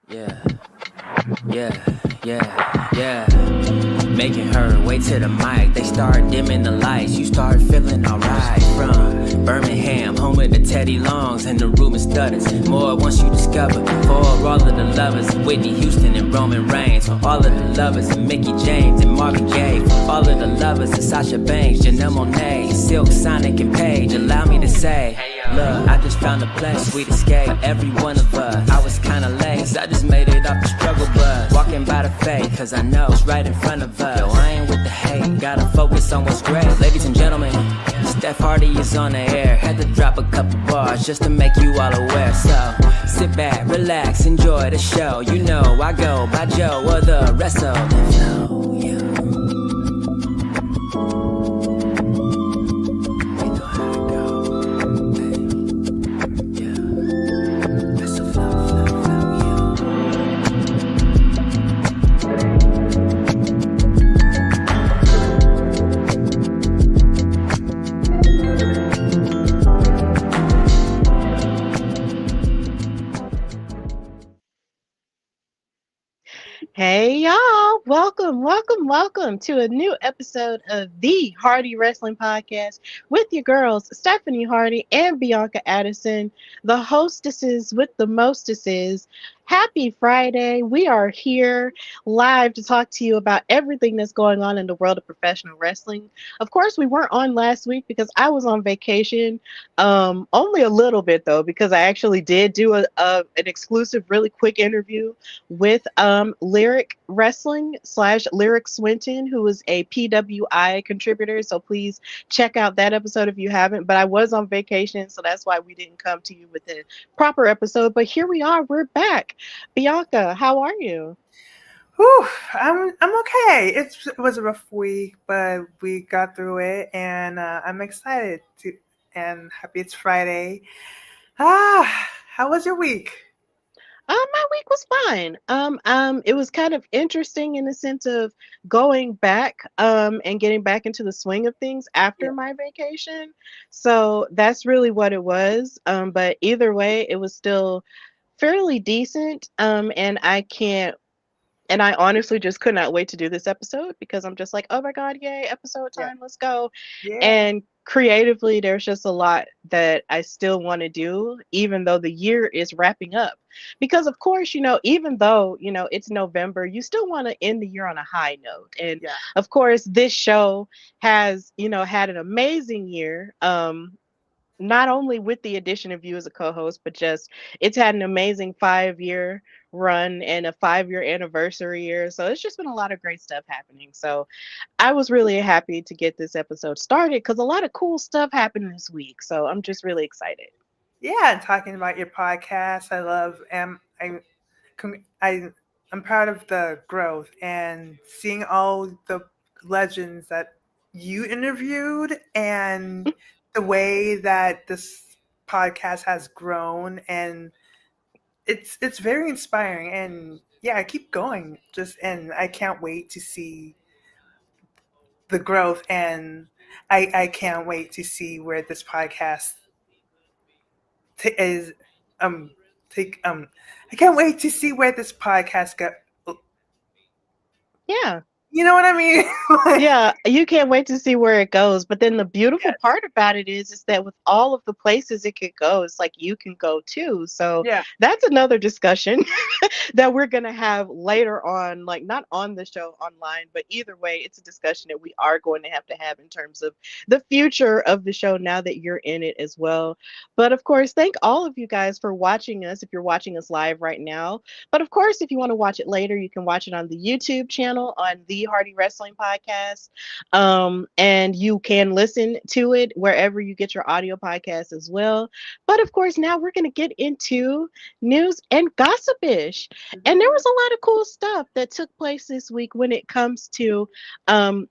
Yeah, yeah. Making her way to the mic. They start dimming the lights. You start feeling alright. From Birmingham, home of the Teddy Longs, and the room is stutters. More once you discover. For all of the lovers, Whitney Houston and Roman Reigns. For all of the lovers, and Mickey James and Marvin Gaye. For all of the lovers, and Sasha Banks, Janelle Monáe, Silk, Sonic, and Paige. Allow me to say, look, I just found a place, sweet escape. Every one of us, I was kinda late, cause I just made it off the struggle bus. Walking by the fate, cause I know it's right in front of us. Yo, I ain't with the hate, gotta focus on what's great. Ladies and gentlemen, Steph Hardy is on the air. Had to drop a couple bars just to make you all aware. So, sit back, relax, enjoy the show. You know I go by Joe or the rest of the flow, yeah. Hey y'all, welcome to a new episode of the Hardy Wrestling Podcast with your girls, Stephanie Hardy and Bianca Addison, the hostesses with the mostesses. Happy Friday. We are here live to talk to you about everything that's going on in the world of professional wrestling. Of course, we weren't on last week because I was on vacation. Only a little bit though, because I actually did do an exclusive, really quick interview with Lyric Wrestling / Lyric Swinton, who is a PWI contributor. So please check out that episode if you haven't. But I was on vacation, so that's why we didn't come to you with a proper episode. But here we are, we're back. Bianca, how are you? Whew, I'm okay. It was a rough week, but we got through it, and I'm excited and happy it's Friday. How was your week? My week was fine. It was kind of interesting in the sense of going back, and getting back into the swing of things after Yeah. my vacation. So that's really what it was. But either way, it was still fairly decent. And I honestly just could not wait to do this episode because I'm just like, oh my God, yay, episode Yeah. time, let's go. Yeah. And creatively, there's just a lot that I still want to do, even though the year is wrapping up. Because, of course, even though, it's November, you still want to end the year on a high note. And Yeah. of course, this show has, had an amazing year. Not only with the addition of you as a co-host, but just it's had an amazing 5-year run and a 5-year anniversary year. So it's just been a lot of great stuff happening. So I was really happy to get this episode started because a lot of cool stuff happened this week. So I'm just really excited. Yeah, and talking about your podcast, I love I I'm proud of the growth and seeing all the legends that you interviewed and the way that this podcast has grown, and it's very inspiring. And yeah, I keep going, and I can't wait to see the growth, and I can't wait to see where this podcast is take I can't wait to see where this podcast go. Yeah. You know what I mean? Yeah, you can't wait to see where it goes. But then the beautiful Yes. part about it is that with all of the places it could go, it's like you can go too. So Yeah. that's another discussion that we're gonna have later on, like not on the show online, but either way, it's a discussion that we are going to have in terms of the future of the show now that you're in it as well. But of course, thank all of you guys for watching us if you're watching us live right now. But of course, if you want to watch it later, you can watch it on the YouTube channel on the Hardy Wrestling Podcast. And you can listen to it wherever you get your audio podcast as well. But of course, now we're going to get into news and gossipish. And there was a lot of cool stuff that took place this week when it comes to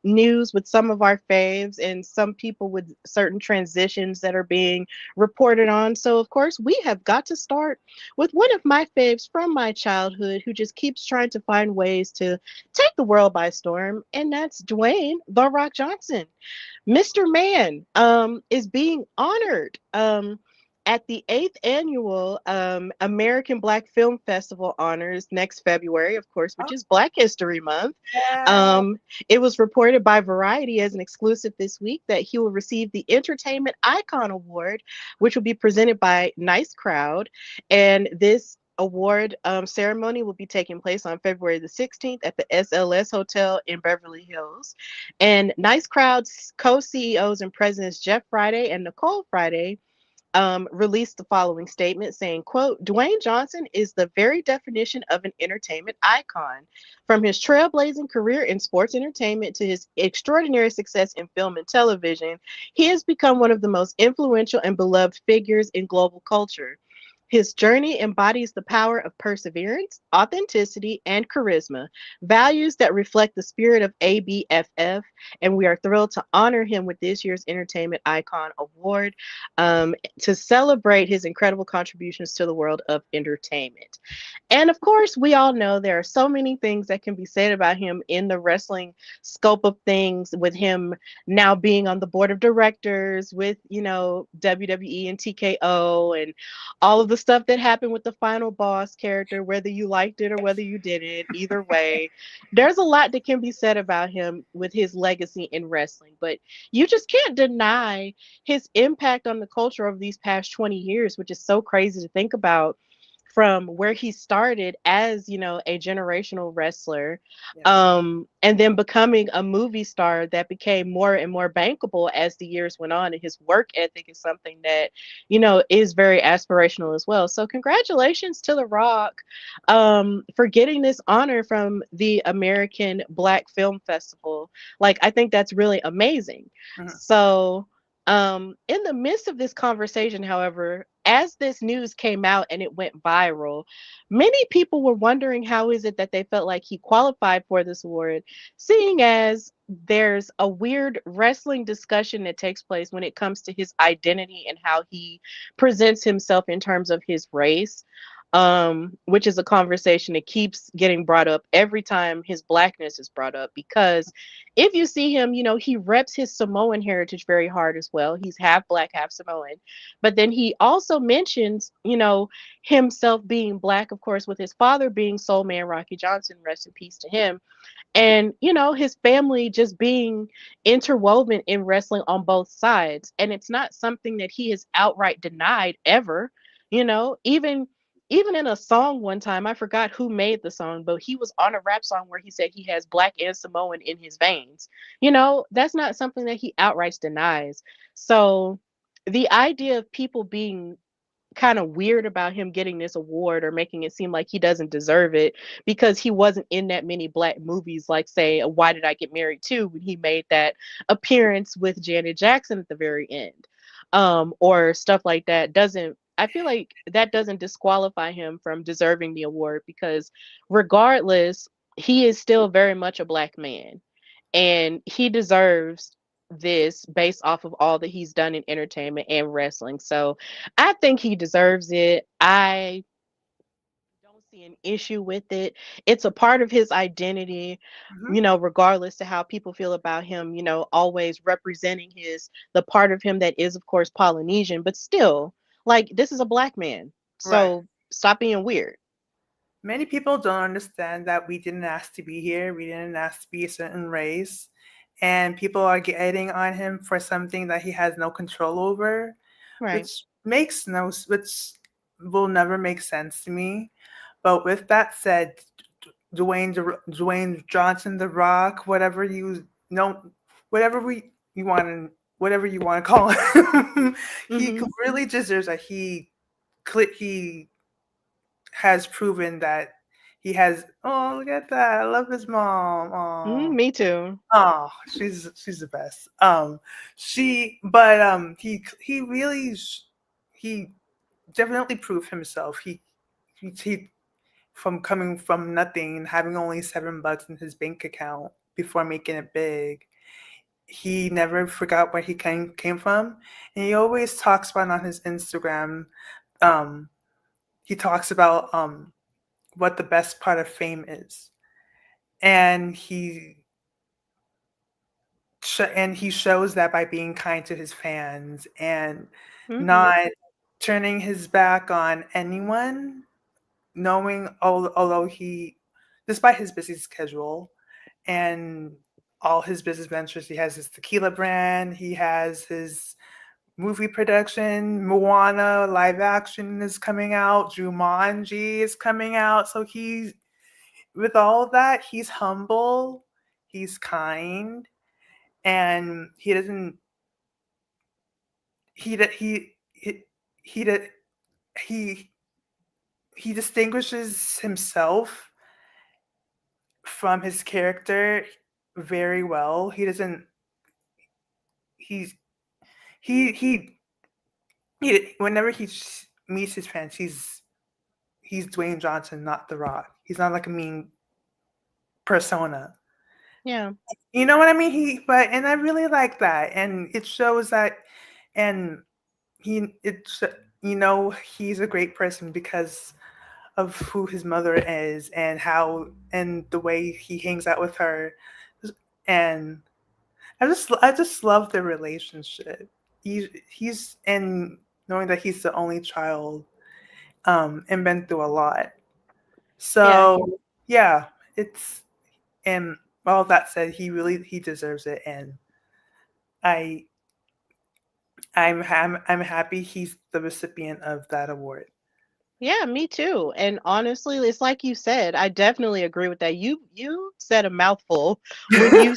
news with some of our faves and some people with certain transitions that are being reported on. So, of course, we have got to start with one of my faves from my childhood who just keeps trying to find ways to take the world by storm, and that's Dwayne The Rock Johnson. Mr. Man is being honored At the eighth annual American Black Film Festival honors next February, of course, which Oh, is Black History Month. yeah. Um, it was reported by Variety as an exclusive this week that he will receive the Entertainment Icon Award, which will be presented by Nice Crowd. And this award ceremony will be taking place on February the 16th at the SLS Hotel in Beverly Hills. And Nice Crowd's co CEOs and presidents Jeff Friday and Nicole Friday released the following statement saying, quote, Dwayne Johnson is the very definition of an entertainment icon. From his trailblazing career in sports entertainment to his extraordinary success in film and television, he has become one of the most influential and beloved figures in global culture. His journey embodies the power of perseverance, authenticity, and charisma, values that reflect the spirit of ABFF, and we are thrilled to honor him with this year's Entertainment Icon Award to celebrate his incredible contributions to the world of entertainment. And of course, we all know there are so many things that can be said about him in the wrestling scope of things, with him now being on the board of directors with, WWE and TKO and all of the stuff that happened with the final boss character, whether you liked it or whether you didn't, either way, there's a lot that can be said about him with his legacy in wrestling. But you just can't deny his impact on the culture over these past 20 years, which is so crazy to think about, from where he started as, a generational wrestler, Yeah. and then becoming a movie star that became more and more bankable as the years went on. And his work ethic is something that, is very aspirational as well. So congratulations to The Rock for getting this honor from the American Black Film Festival. Like, I think that's really amazing. Mhm. So in the midst of this conversation, however, as this news came out and it went viral, many people were wondering how is it that they felt like he qualified for this award, seeing as there's a weird wrestling discussion that takes place when it comes to his identity and how he presents himself in terms of his race. Which is a conversation that keeps getting brought up every time his blackness is brought up. Because if you see him, he reps his Samoan heritage very hard as well. He's half black, half Samoan. But then he also mentions, himself being black, of course, with his father being Soul Man Rocky Johnson, rest in peace to him. And, his family just being interwoven in wrestling on both sides. And it's not something that he has outright denied ever, even in a song one time, I forgot who made the song, but he was on a rap song where he said he has black and Samoan in his veins. That's not something that he outright denies. So the idea of people being kind of weird about him getting this award or making it seem like he doesn't deserve it because he wasn't in that many black movies, like, say, Why Did I Get Married Too, when he made that appearance with Janet Jackson at the very end, or stuff like that, doesn't I feel like that doesn't disqualify him from deserving the award, because regardless, he is still very much a black man, and he deserves this based off of all that he's done in entertainment and wrestling. So I think he deserves it. I don't see an issue with it. It's a part of his identity, Mhm. regardless to how people feel about him, always representing the part of him that is, of course, Polynesian, but still, like, this is a black man. Right. So stop being weird. Many people don't understand that we didn't ask to be here. We didn't ask to be a certain race. And people are getting on him for something that he has no control over, Right. which will never make sense to me. But with that said, Dwayne Johnson, The Rock, whatever you know, whatever whatever you want to call him, he Mm-hmm. really deserves that. He has proven that he has. Oh, look at that! I love his mom. Mm, Oh, me too. oh, she's the best. He really he definitely proved himself. He from coming from nothing and having only $7 in his bank account before making it big. He never forgot where he came from, and he always talks about on his Instagram. Um, he talks about what the best part of fame is, and he shows that by being kind to his fans and Mm-hmm. not turning his back on anyone, knowing although he, despite his busy schedule and all his business ventures, he has his tequila brand, he has his movie production, Moana live action is coming out, Jumanji is coming out. So he's, with all of that, he's humble, he's kind, and he doesn't he he he he distinguishes himself from his character very well. He doesn't he's he whenever meets his fans, he's Dwayne Johnson, not The Rock. He's not like a mean persona. Yeah. You know what I mean? And I really like that, and it shows that, and it's, he's a great person because of who his mother is and and the way he hangs out with her, and I just love their relationship. He's and knowing that he's the only child, and been through a lot. So yeah, it's, and all of that said, he deserves it, and I I'm happy he's the recipient of that award. Yeah, me too. And honestly, it's like you said, I definitely agree with that. You said a mouthful when you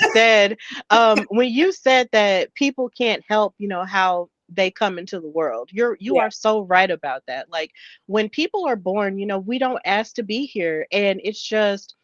said that people can't help, how they come into the world. You Yeah. are so right about that. Like when people are born, we don't ask to be here, and it's just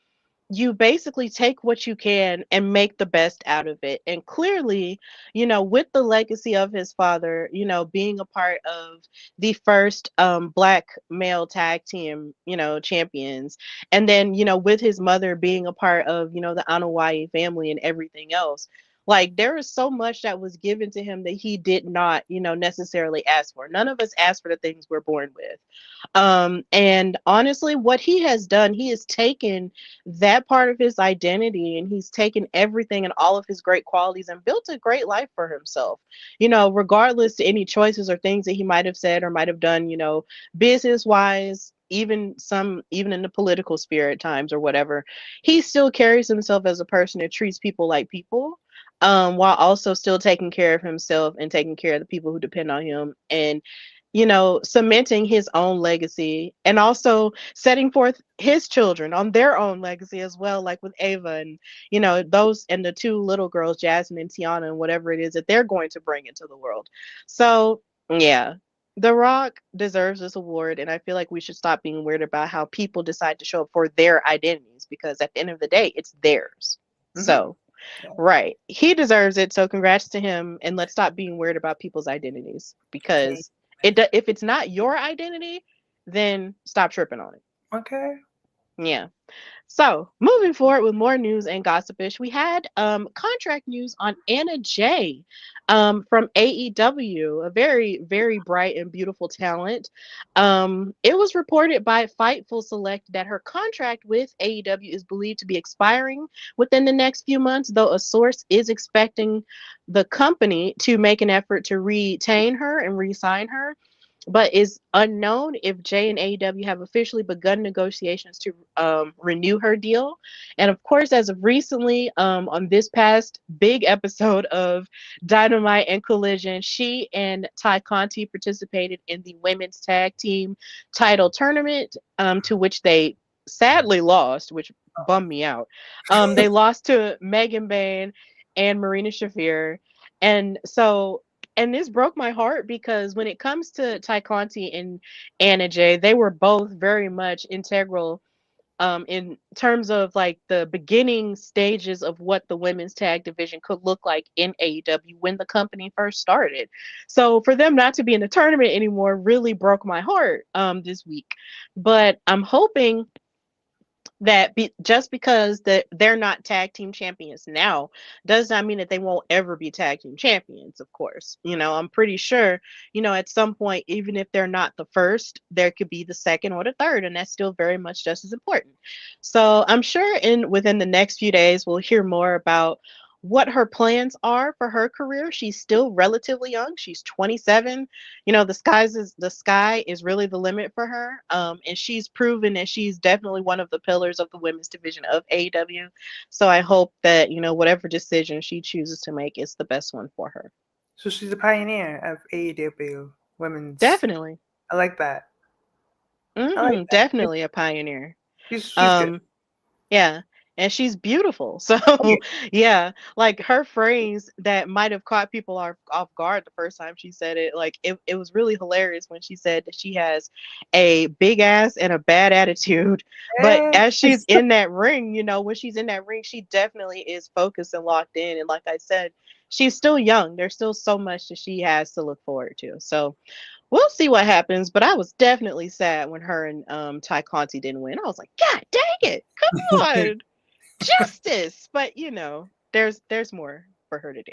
you basically take what you can and make the best out of it. And clearly, with the legacy of his father, being a part of the first black male tag team, champions, and then, with his mother being a part of, the Anoa'i family and everything else. Like there is so much that was given to him that he did not, necessarily ask for. None of us ask for the things we're born with. And honestly, what he has done, he has taken that part of his identity and he's taken everything and all of his great qualities and built a great life for himself, regardless to any choices or things that he might have said or might have done, business wise, even in the political sphere at times or whatever. He still carries himself as a person that treats people like people, while also still taking care of himself and taking care of the people who depend on him, and cementing his own legacy and also setting forth his children on their own legacy as well, like with Ava and, those and the two little girls, Jasmine and Tiana, and whatever it is that they're going to bring into the world. So, yeah, The Rock deserves this award. And I feel like we should stop being weird about how people decide to show up for their identities because at the end of the day, it's theirs. Mhm. So, right. He deserves it. So congrats to him. And let's stop being weird about people's identities because if it's not your identity, then stop tripping on it. Okay. Yeah. So moving forward with more news and gossipish, we had contract news on Anna Jay from AEW, a very, very bright and beautiful talent. It was reported by Fightful Select that her contract with AEW is believed to be expiring within the next few months, though a source is expecting the company to make an effort to retain her and re-sign her, but is unknown if Jay and AEW have officially begun negotiations to renew her deal. And of course, as of recently, on this past big episode of Dynamite and Collision, she and Ty Conti participated in the women's tag team title tournament, to which they sadly lost, which bummed me out. They lost to Megan Bayne and Marina Shafir. And so and this broke my heart because when it comes to Ty Conti and Anna Jay, they were both very much integral in terms of like the beginning stages of what the women's tag division could look like in AEW when the company first started. So for them not to be in the tournament anymore really broke my heart this week. But I'm hoping that just because they're not tag team champions now does not mean that they won't ever be tag team champions. Of course, I'm pretty sure, at some point, even if they're not the first, there could be the second or the third, and that's still very much just as important. So I'm sure within the next few days we'll hear more about what her plans are for her career. She's still relatively young. She's 27. You know, the sky is really the limit for her. And she's proven that she's definitely one of the pillars of the women's division of AEW. So I hope that, you know, whatever decision she chooses to make is the best one for her. So she's a pioneer of AEW women's. Definitely. I like that. I like that. Definitely a pioneer. She's good. Yeah, and she's beautiful. So, Okay. yeah, like her phrase that might have caught people off guard the first time she said it, like it was really hilarious when she said that she has a big ass and a bad attitude. But Eh, as she's in that ring, you know, when she's in that ring, she definitely is focused and locked in. And like I said, she's still young. There's still so much that she has to look forward to. So we'll see what happens, but I was definitely sad when her and Ty Conti didn't win. I was like, God dang it, come on, justice. But you know, there's more for her to do.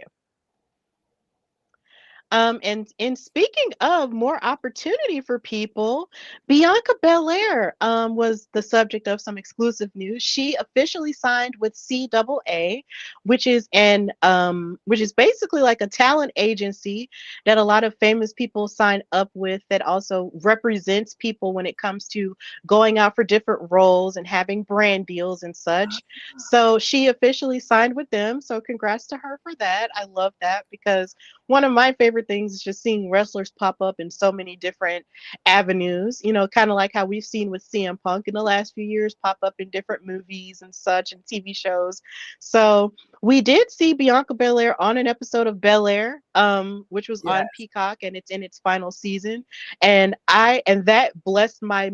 And speaking of more opportunity for people, Bianca Belair was the subject of some exclusive news. She officially signed with CAA, which is basically like a talent agency that a lot of famous people sign up with that also represents people when it comes to going out for different roles and having brand deals and such. So she officially signed with them. So congrats to her for that. I love that because one of my favorite things is just seeing wrestlers pop up in so many different avenues, you know, kind of like how we've seen with CM Punk in the last few years pop up in different movies and such and TV shows. So we did see Bianca Belair on an episode of Bel Air, which was yes. on Peacock, and it's in its final season. And that blessed my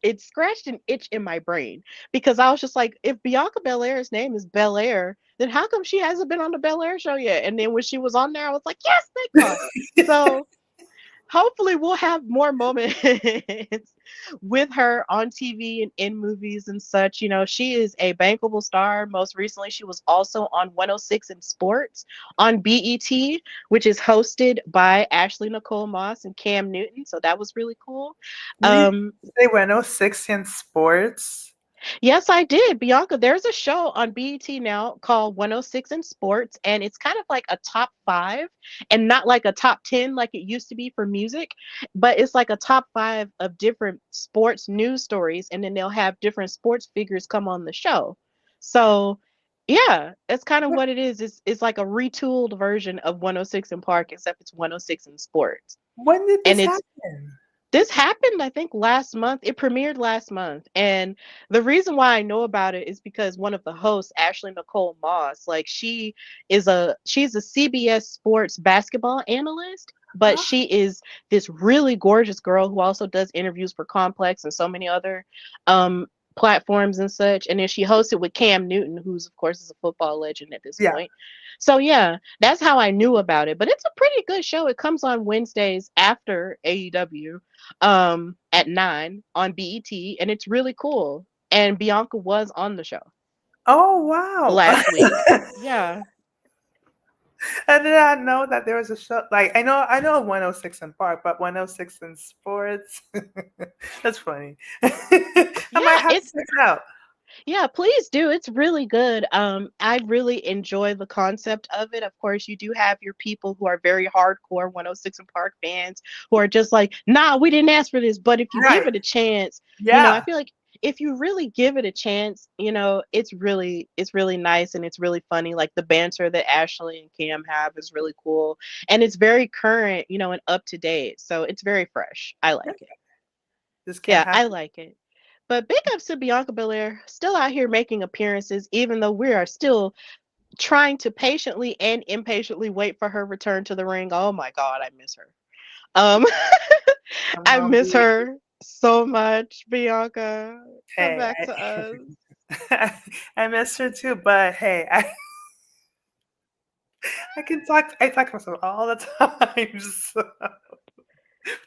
it scratched an itch in my brain because I was just like, if Bianca Belair's name is Belair, then how come she hasn't been on the Bel Air show yet? And then when she was on there, I was like, yes, thank God. So hopefully we'll have more moments with her on TV and in movies and such. You know, she is a bankable star. Most recently, she was also on 106 in Sports on BET, which is hosted by Ashley Nicole Moss and Cam Newton. So that was really cool. Did you say 106 in sports? Yes, I did. Bianca, there's a show on BET now called 106 in Sports, and it's kind of like a top 5 and not like a top 10 like it used to be for music, but it's like a top 5 of different sports news stories, and then they'll have different sports figures come on the show. So, yeah, that's kind of What- what it is. It's like a retooled version of 106 in Park, except it's 106 in Sports. When did And this it's happen? this happened, I think, last month. It premiered last month. And the reason why I know about it is because one of the hosts, Ashley Nicole Moss, like she's a CBS Sports basketball analyst, but Huh? she is this really gorgeous girl who also does interviews for Complex and so many other um platforms and such. And then she hosted with Cam Newton, who's of course is a football legend at this Yeah. point. So yeah, that's how I knew about it. But it's a pretty good show. It comes on Wednesdays after AEW at 9 on BET, and it's really cool. And Bianca was on the show Oh wow. last week. Yeah. I did not know that there was a show. Like I know 106 in Park, but 106 in Sports. That's funny. I might Yeah, have to it's check it out. yeah, please do. It's really good. I really enjoy the concept of it. Of course, you do have your people who are very hardcore 106 and Park fans who are just like, nah, we didn't ask for this. But if you give Right. it a chance, you know, I Yeah. feel like if you really give it a chance, you know, it's really nice and it's really funny. Like the banter that Ashley and Cam have is really cool. And it's very current, you know, and up to date. So it's very fresh. I like it. This can't Yeah, I happen. like it. But big ups to Bianca Belair, still out here making appearances, even though we are still trying to patiently and impatiently wait for her return to the ring. Oh my God, I miss her. Um, I'm I miss hungry. her so much, Bianca. Come Hey, back to us. I miss her too, but hey, I talk to myself all the time. So that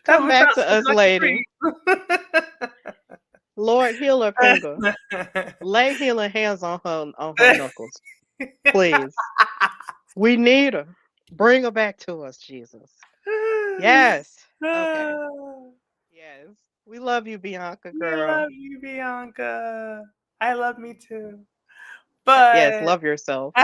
Come was back not to us, lady. seductive. Lord, heal her finger. Lay healing hands on her knuckles, please. We need her. Bring her back to us, Jesus. Yes. Okay. Yes. We love you, Bianca I girl. love you, Bianca. I love me too. Yes, But love yourself.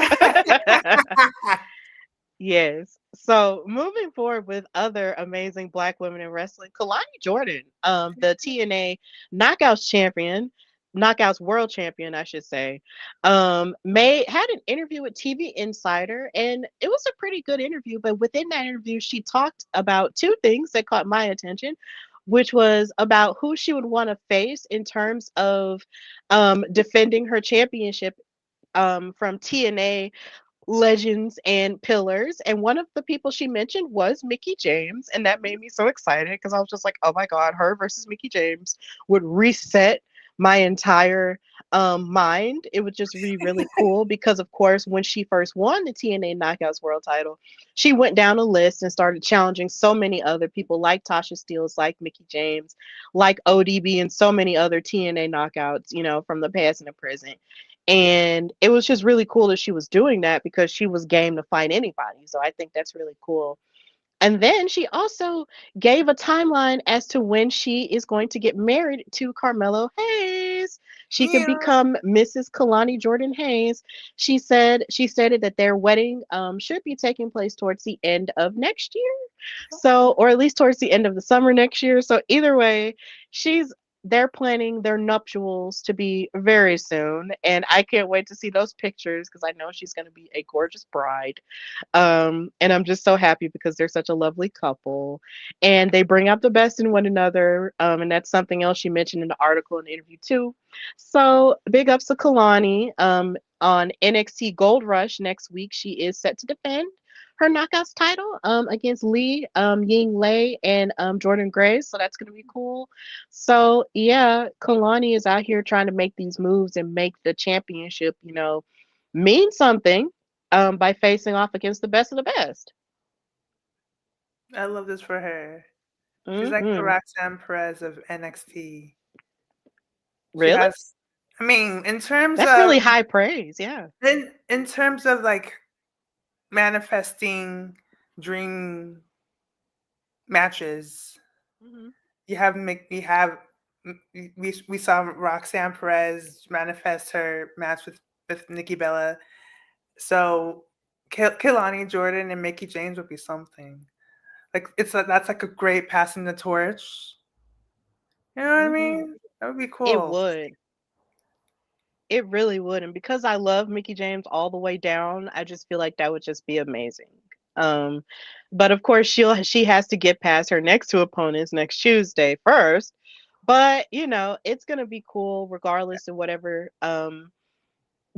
Yes. So moving forward with other amazing Black women in wrestling, Kalani Jordan, the TNA Knockouts champion, Knockouts world champion, I should say, had an interview with TV Insider, and it was a pretty good interview. But within that interview, she talked about two things that caught my attention, which was about who she would want to face in terms of defending her championship from TNA legends and pillars. And one of the people she mentioned was Mickey James. And that made me so excited because I was just like, oh my God, her versus Mickey James would reset my entire mind. It would just be really cool because, of course, when she first won the TNA Knockouts World title, she went down a list and started challenging so many other people like Tasha Steelz, like Mickey James, like ODB, and so many other TNA knockouts, from the past and the present. And it was just really cool that she was doing that because she was game to fight anybody. So I think that's really cool. And then she also gave a timeline as to when she is going to get married to Carmelo Hayes. She could yeah. become Mrs. Kalani Jordan Hayes. She stated that their wedding should be taking place towards the end of next year. So, or at least towards the end of the summer next year. So either way, they're planning their nuptials to be very soon. And I can't wait to see those pictures because I know she's going to be a gorgeous bride. And I'm just so happy because they're such a lovely couple and they bring out the best in one another. And that's something else she mentioned in the article and the interview too. So big ups to Kalani. On NXT Gold Rush next week, she is set to defend her knockouts title against Lee Ying Lei and Jordan Grace. So that's going to be cool. So yeah, Kalani is out here trying to make these moves and make the championship, mean something by facing off against the best of the best. I love this for her. She's like the Hmm. Roxanne Perez of NXT. She Really? has, I mean, That's really high praise. Yeah. in terms of like manifesting dream matches, Hmm. we saw Roxanne Perez manifest her match with Nikki Bella. So Kehlani Jordan and Mickey James would be something. Like that's like a great passing the torch. You know what I Hmm. mean? That would be It cool. would. It really would. And because I love Mickey James all the way down, I just feel like that would just be amazing. Um, but of course she has to get past her next two opponents next Tuesday first. But it's gonna be cool regardless of whatever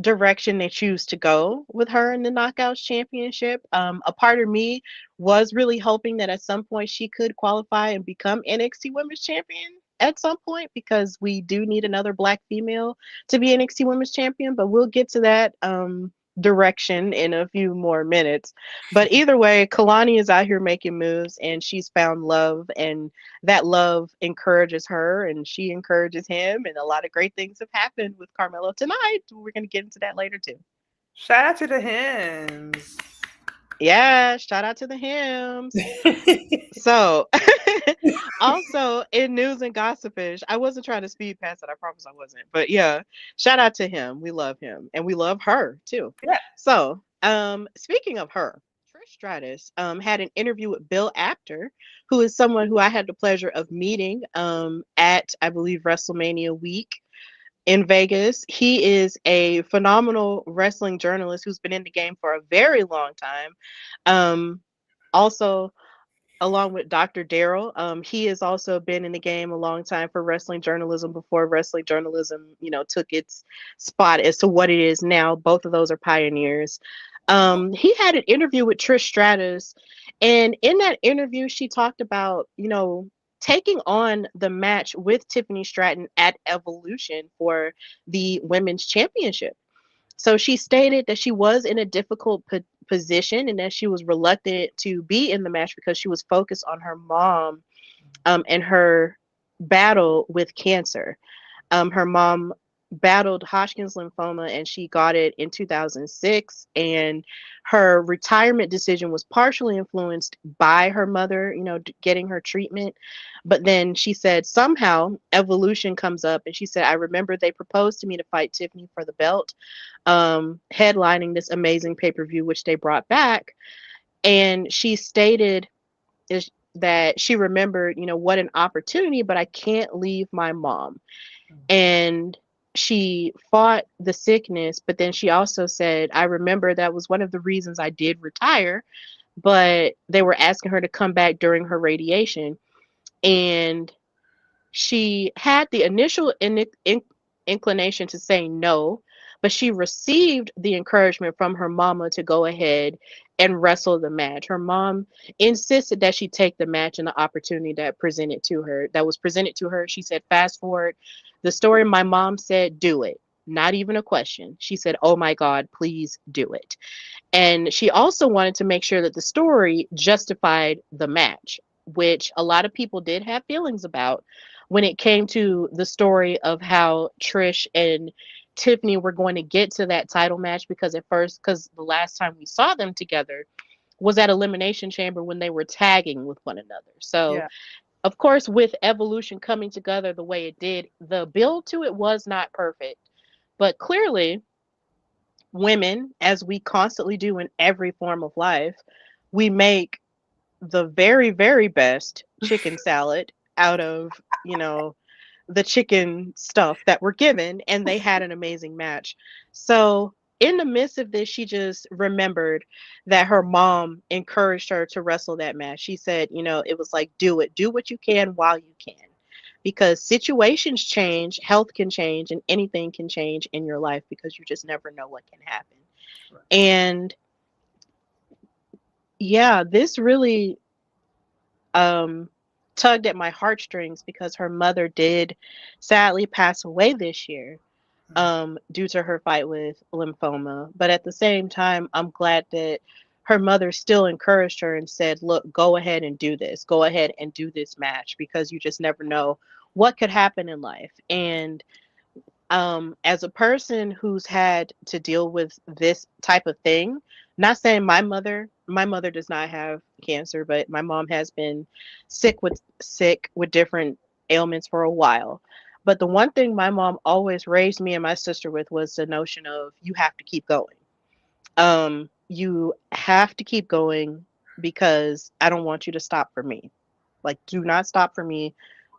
direction they choose to go with her in the Knockouts Championship. A part of me was really hoping that at some point she could qualify and become NXT Women's Champion at some point because we do need another Black female to be NXT Women's Champion, but we'll get to that direction in a few more minutes. But either way, Kalani is out here making moves and she's found love, and that love encourages her and she encourages him, and a lot of great things have happened with Carmelo tonight. We're going to get into that later too. Shout out to the hymns. Yeah, shout out to the hymns. So, also in news and gossipish, I wasn't trying to speed past it. I promise I wasn't. But yeah, shout out to him. We love him and we love her too. Yeah. So, speaking of her, Trish Stratus had an interview with Bill Apter, who is someone who I had the pleasure of meeting at, I believe, WrestleMania week in Vegas. He is a phenomenal wrestling journalist who's been in the game for a very long time. Also, along with Dr. Daryl, he has also been in the game a long time for wrestling journalism before wrestling journalism, took its spot as to what it is now. Both of those are pioneers. He had an interview with Trish Stratus, and in that interview, she talked about, taking on the match with Tiffany Stratton at Evolution for the women's championship. So she stated that she was in a difficult position and that she was reluctant to be in the match because she was focused on her mom and her battle with cancer. Her mom battled Hodgkin's lymphoma, and she got it in 2006. And her retirement decision was partially influenced by her mother, getting her treatment. But then she said somehow Evolution comes up, and she said, I remember they proposed to me to fight Tiffany for the belt, headlining this amazing pay-per-view, which they brought back. And she stated that she remembered, what an opportunity, but I can't leave my mom. And she fought the sickness, but then she also said, I remember that was one of the reasons I did retire, but they were asking her to come back during her radiation. And she had the initial inclination to say no, but she received the encouragement from her mama to go ahead and wrestle the match. Her mom insisted that she take the match and the opportunity that was presented to her. She said, fast forward the story, my mom said, do it. Not even a question. She said, oh my God, please do it. And she also wanted to make sure that the story justified the match, which a lot of people did have feelings about when it came to the story of how Trish and Tiffany were going to get to that title match, because the last time we saw them together was at Elimination Chamber when they were tagging with one another. So, Yeah. of course, with Evolution coming together the way it did, the build to it was not perfect. But clearly, women, as we constantly do in every form of life, we make the very, very best chicken salad out of, the chicken stuff that we're given, and they had an amazing match. So in the midst of this, she just remembered that her mom encouraged her to wrestle that match. She said, it was like, do it, do what you can while you can, because situations change, health can change, and anything can change in your life, because you just never know what can happen. Right. And yeah, this really tugged at my heartstrings, because her mother did sadly pass away this year, due to her fight with lymphoma. But at the same time, I'm glad that her mother still encouraged her and said, look, go ahead and do this. Go ahead and do this match, because you just never know what could happen in life. And as a person who's had to deal with this type of thing, not saying my mother does not have cancer, but my mom has been sick with different ailments for a while. But the one thing my mom always raised me and my sister with was the notion of, you have to keep going. You have to keep going, because I don't want you to stop for me. Like, do not stop for me.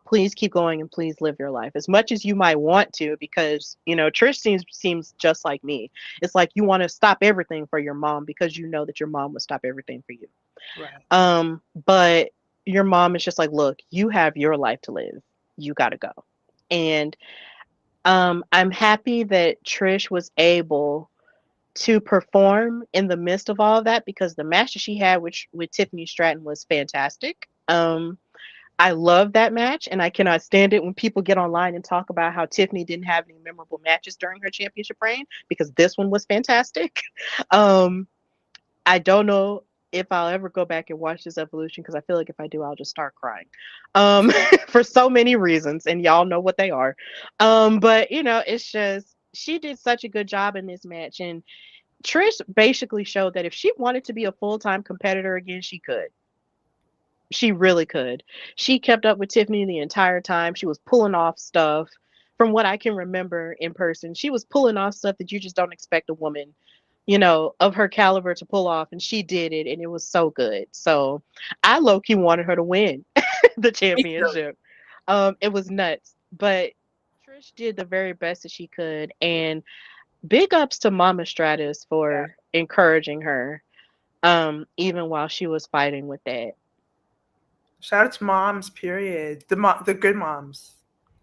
Please keep going, and please live your life as much as you might want to, because Trish seems just like me. It's like you want to stop everything for your mom, because you know that your mom would stop everything for you. Right. But your mom is just like, look, you have your life to live. You got to go. And I'm happy that Trish was able to perform in the midst of all of that, because the match that she had with Tiffany Stratton was fantastic. I love that match, and I cannot stand it when people get online and talk about how Tiffany didn't have any memorable matches during her championship reign, because this one was fantastic. Um, I don't know if I'll ever go back and watch this Evolution, because I feel like if I do, I'll just start crying, for so many reasons, and y'all know what they are. But it's just, she did such a good job in this match, and Trish basically showed that if she wanted to be a full-time competitor again, she could. She really could. She kept up with Tiffany the entire time. She was pulling off stuff. From what I can remember in person, she was pulling off stuff that you just don't expect a woman, of her caliber to pull off. And she did it, and it was so good. So I low-key wanted her to win the Me too. championship. It was nuts. But Trish did the very best that she could. And big ups to Mama Stratus Yeah. for encouraging her, even while she was fighting with that. Shout out to moms, period. The good moms.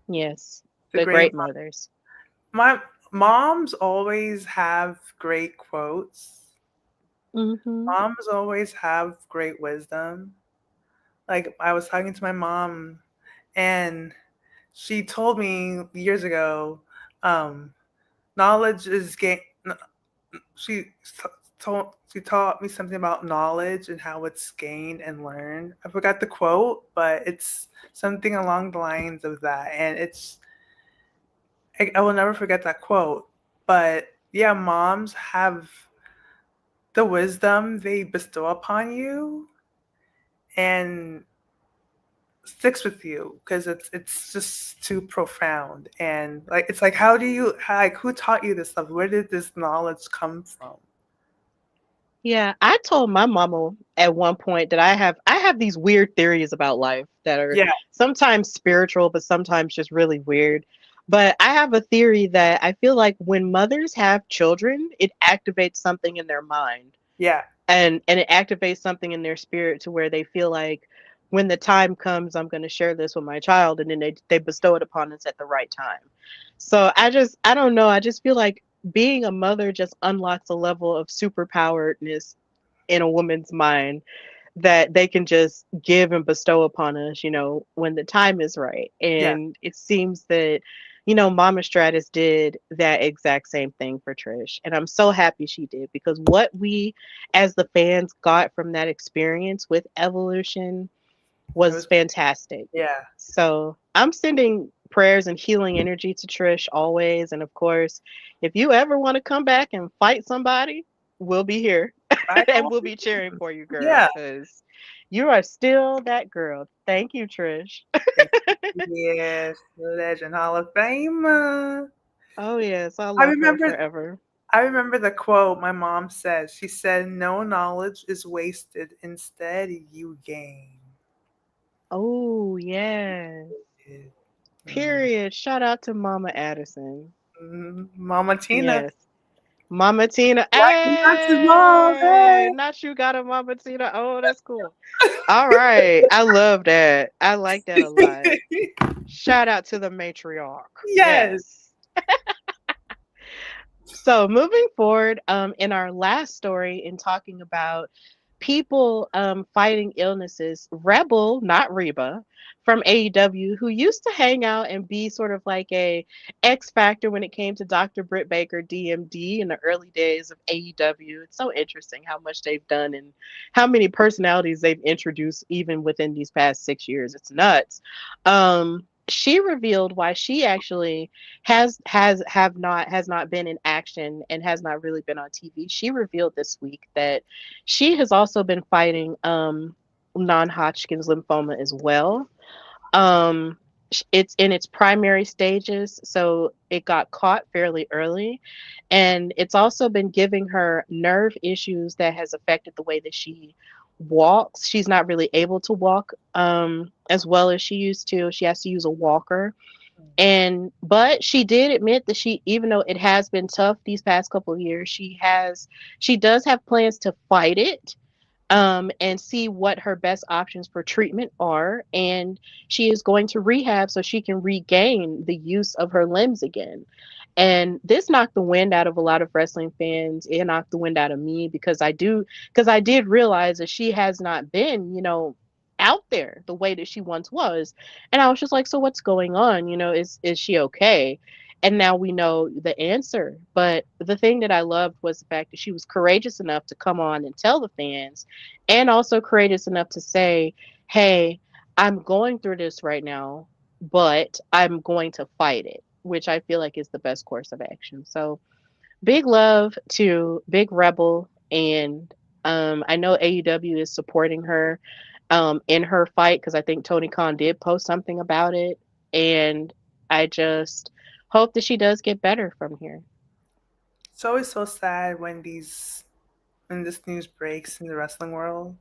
Yes, The the great great moms. mothers. My moms always have great quotes. Mhm. Moms always have great wisdom. Like, I was talking to my mom, and she told me years ago, um, knowledge is gain. She she taught me something about knowledge and how it's gained and learned. I forgot the quote, but it's something along the lines of that, and it's I will never forget that quote. But yeah, moms have the wisdom they bestow upon you and sticks with you because it's just too profound. And like it's like, how do you, like, who taught you this stuff? Where did this knowledge come from? Yeah, I told my mama at one point that I have these weird theories about life that are Yeah, sometimes spiritual, but sometimes just really weird. But I have a theory that I feel like when mothers have children, it activates something in their mind, yeah, and it activates something in their spirit to where they feel like when the time comes, I'm going to share this with my child, and then they bestow it upon us at the right time. So I don't know, I just feel like being a mother just unlocks a level of superpoweredness in a woman's mind that they can just give and bestow upon us, when the time is right. yeah. And it seems that, Mama Stratus did that exact same thing for Trish. And I'm so happy she did, because what we as the fans got from that experience with Evolution It was was, fantastic. yeah. So I'm sending prayers and healing energy to Trish always. And of course, if you ever want to come back and fight somebody, we'll be here I and know. we'll be cheering for you, girl, Yeah. because you are still that girl. Thank you, Trish. Yes, Legend Hall of Fame. Oh, yes. I I love her remember forever. I remember the quote my mom says. She said, "No knowledge is wasted. Instead, you gain." Oh, yes. Mm. Period. Shout out to Mama Addison. Mama Tina. Yes. Mama Tina. Like Beyonce's mom. Hey, Hey. not you got a Mama Tina. Oh, that's cool. All right. I love that. I like that a lot. Shout out to the matriarch. Yes. Yes. So moving forward, in our last story, in talking about people fighting illnesses, Rebel, not Reba, from AEW, who used to hang out and be sort of like a X factor when it came to Dr. Britt Baker, DMD, in the early days of AEW. It's so interesting how much they've done and how many personalities they've introduced even within these past 6 years. It's nuts. She revealed why she actually has not been in action and has not really been on TV. She revealed this week that she has also been fighting non-Hodgkin's lymphoma as well. It's in its primary stages, so it got caught fairly early, and it's also been giving her nerve issues that has affected the way that she walks. She's not really able to walk as well as she used to. She has to use a walker, and but she did admit that she, even though it has been tough these past couple of years, she does have plans to fight it, and see what her best options for treatment are. And she is going to rehab so she can regain the use of her limbs again. And this knocked the wind out of a lot of wrestling fans. It knocked the wind out of me because I did realize that she has not been, out there the way that she once was. And I was just like, so what's going on? Is she okay? And now we know the answer. But the thing that I loved was the fact that she was courageous enough to come on and tell the fans, and also courageous enough to say, hey, I'm going through this right now, but I'm going to fight it, which I feel like is the best course of action. So big love to Big Rebel. And I know AEW is supporting her in her fight, because I think Tony Khan did post something about it. And I just hope that she does get better from here. It's always so sad when this news breaks in the wrestling world.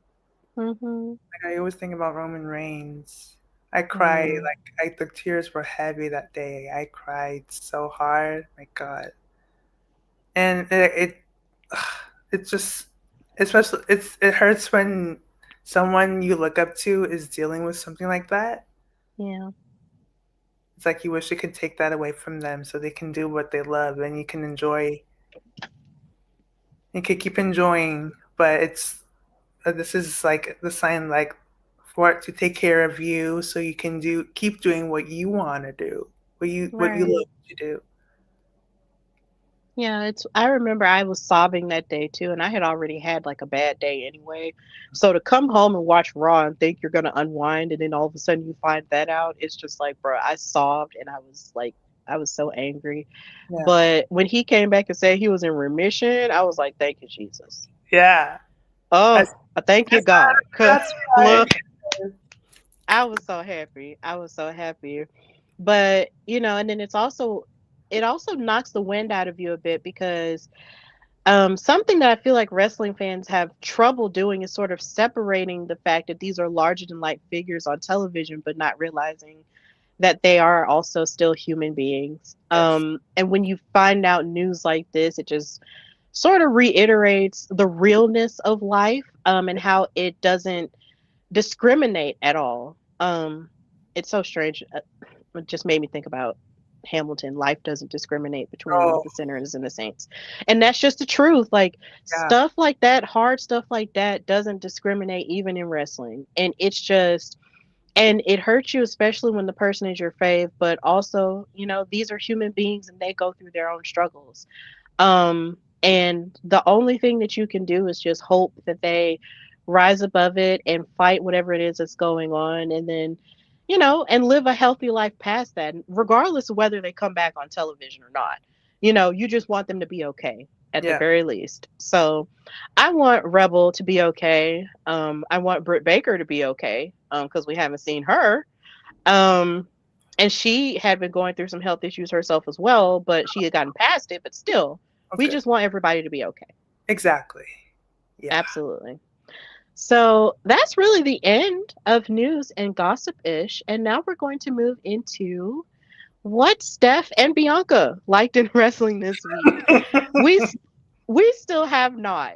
Hmm. Like I always think about Roman Reigns. I cried, Yeah, the tears were heavy that day. I cried so hard. My God. And it just, especially, it hurts when someone you look up to is dealing with something like that. yeah, It's like you wish you could take that away from them so they can do what they love and you can enjoy. You can keep enjoying, but this is like the sign, like, for it to take care of you so you can keep doing what you want to do, what you right. love to do. Yeah, I remember I was sobbing that day too, and I had already had like a bad day anyway. So to come home and watch Raw and think you're gonna unwind, and then all of a sudden you find that out, it's just like, bro, I sobbed and I was like I was so angry. Yeah. But when he came back and said he was in remission, I was like, thank you, Jesus. Yeah. Oh, That's, thank you, God. Cause that's right. look, I was so happy. I was so happy. But, and then it also knocks the wind out of you a bit because something that I feel like wrestling fans have trouble doing is sort of separating the fact that these are larger than life figures on television, but not realizing that they are also still human beings. Yes. And when you find out news like this, it just sort of reiterates the realness of life, and how it doesn't discriminate at all. It's so strange. It just made me think about Hamilton. Life doesn't discriminate between Oh, the sinners and the saints. And that's just the truth. Like yeah. stuff like that, hard stuff like that doesn't discriminate even in wrestling. And it's just and it hurts you especially when the person is your fave, but also, these are human beings and they go through their own struggles. And the only thing that you can do is just hope that they rise above it and fight whatever it is that's going on, and then, and live a healthy life past that, regardless of whether they come back on television or not. You just want them to be okay at the Yeah. very least. So I want Rebel to be okay. I want Britt Baker to be okay, because we haven't seen her. Um, and she had been going through some health issues herself as well, but she had gotten past it. But still, we Okay. just want everybody to be okay. Exactly. Yeah. Absolutely. So that's really the end of news and gossip ish. And now we're going to move into what Steph and Bianca liked in wrestling this week. We we still have not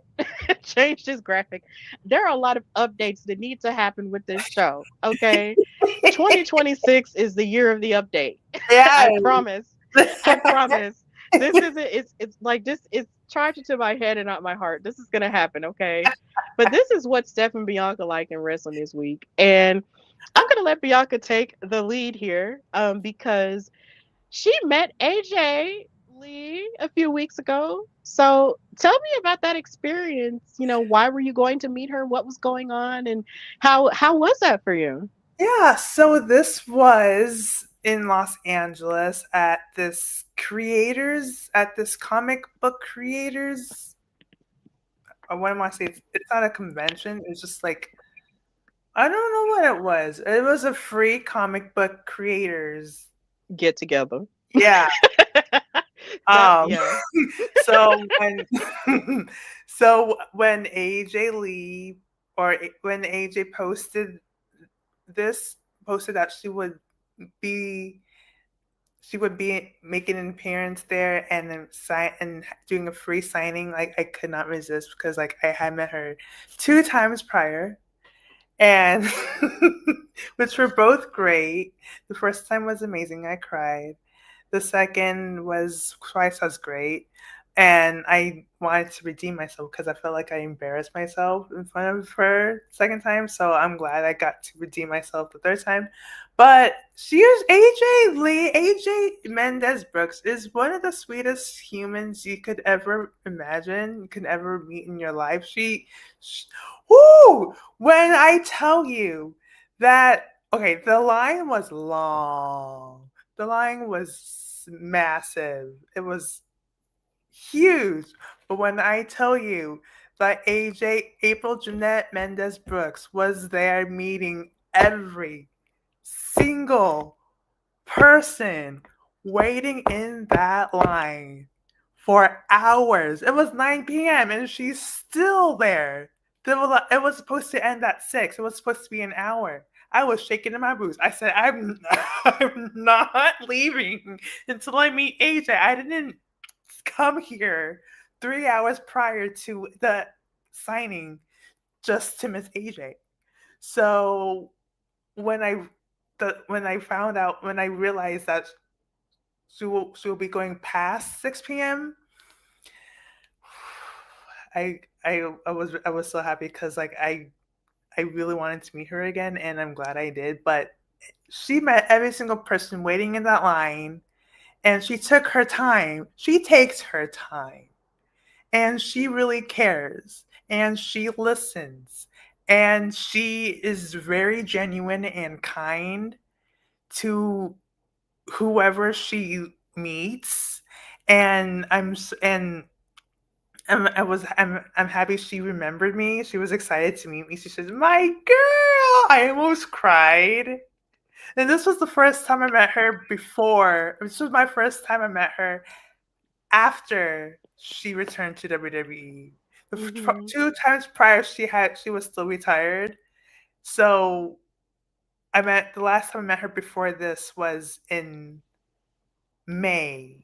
changed this graphic. There are a lot of updates that need to happen with this show. Okay. 2026 is the year of the update. Yeah. I promise. I promise. This isn't it's like this is charged to my head and not my heart. This is gonna happen, okay? But this is what Steph and Bianca like in wrestling this week. And I'm gonna let Bianca take the lead here, because she met AJ Lee a few weeks ago. So tell me about that experience. Why were you going to meet her? What was going on, and how was that for you? Yeah, so this was in Los Angeles at this comic book creators. What am I saying? It's not a convention. It's just like, I don't know what it was. It was a free comic book creators. Get together. Yeah. Um, Yeah. so when so when AJ Lee when AJ posted that be she would be making an appearance there and then doing a free signing. Like, I could not resist because like I had met her 2 times prior, and which were both great. The first time was amazing. I cried. The second was twice as great. And I wanted to redeem myself because I felt like I embarrassed myself in front of her second time. So I'm glad I got to redeem myself the third time. But she is AJ Lee. AJ Mendez Brooks is one of the sweetest humans you could ever imagine, you could ever meet in your life. Whoo! When I tell you that, okay, the line was long. The line was massive. It was huge. But when I tell you that April Jeanette Mendez Brooks was there meeting every single person waiting in that line for hours. It was 9 p.m. and she's still there. It was supposed to end at 6. It was supposed to be an hour. I was shaking in my boots. I said, I'm not leaving until I meet AJ. I didn't come here 3 hours prior to the signing just to miss AJ. So when I realized that she will be going past 6 p.m., I was so happy because like I really wanted to meet her again, and I'm glad I did. But she met every single person waiting in that line, and she took her time. She takes her time, and she really cares, and she listens, and she is very genuine and kind to whoever she meets, and I'm happy she remembered me. She was excited to meet me. She says, "My girl," I almost cried. And this was the first time I met her before. This was my first time I met her after she returned to WWE. Mhm. 2 times prior, she was still retired. So the last time I met her before this was in May.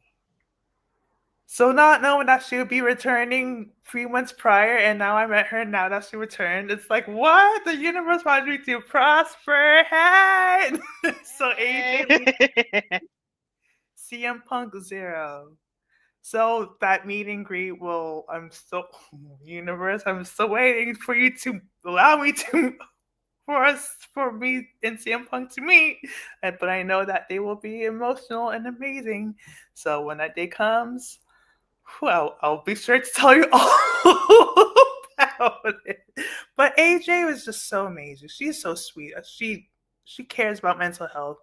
So not knowing that she would be returning 3 months prior, and now I met her now that she returned, it's like, what? The universe wanted me to prosper. Hey! So AJ Lee, CM Punk 0. So that meet and greet universe, I'm still waiting for you to allow me to, for me and CM Punk to meet. But I know that they will be emotional and amazing. So when that day comes, well, I'll be sure to tell you all about it. But AJ was just so amazing. She's so sweet. She cares about mental health.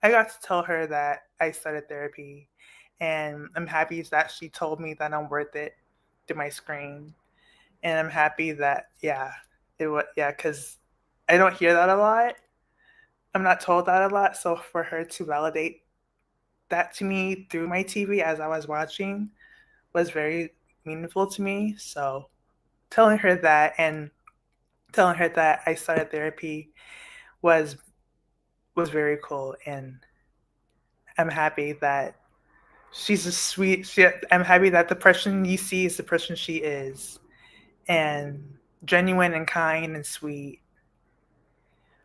I got to tell her that I started therapy, and I'm happy that she told me that I'm worth it through my screen. And I'm happy that because I don't hear that a lot. I'm not told that a lot. So for her to validate that to me through my TV as I was watching was very meaningful to me. So telling her that and telling her that I started therapy was very cool, and I'm happy that she's a sweet. I'm happy that the person you see is the person she is, and genuine and kind and sweet.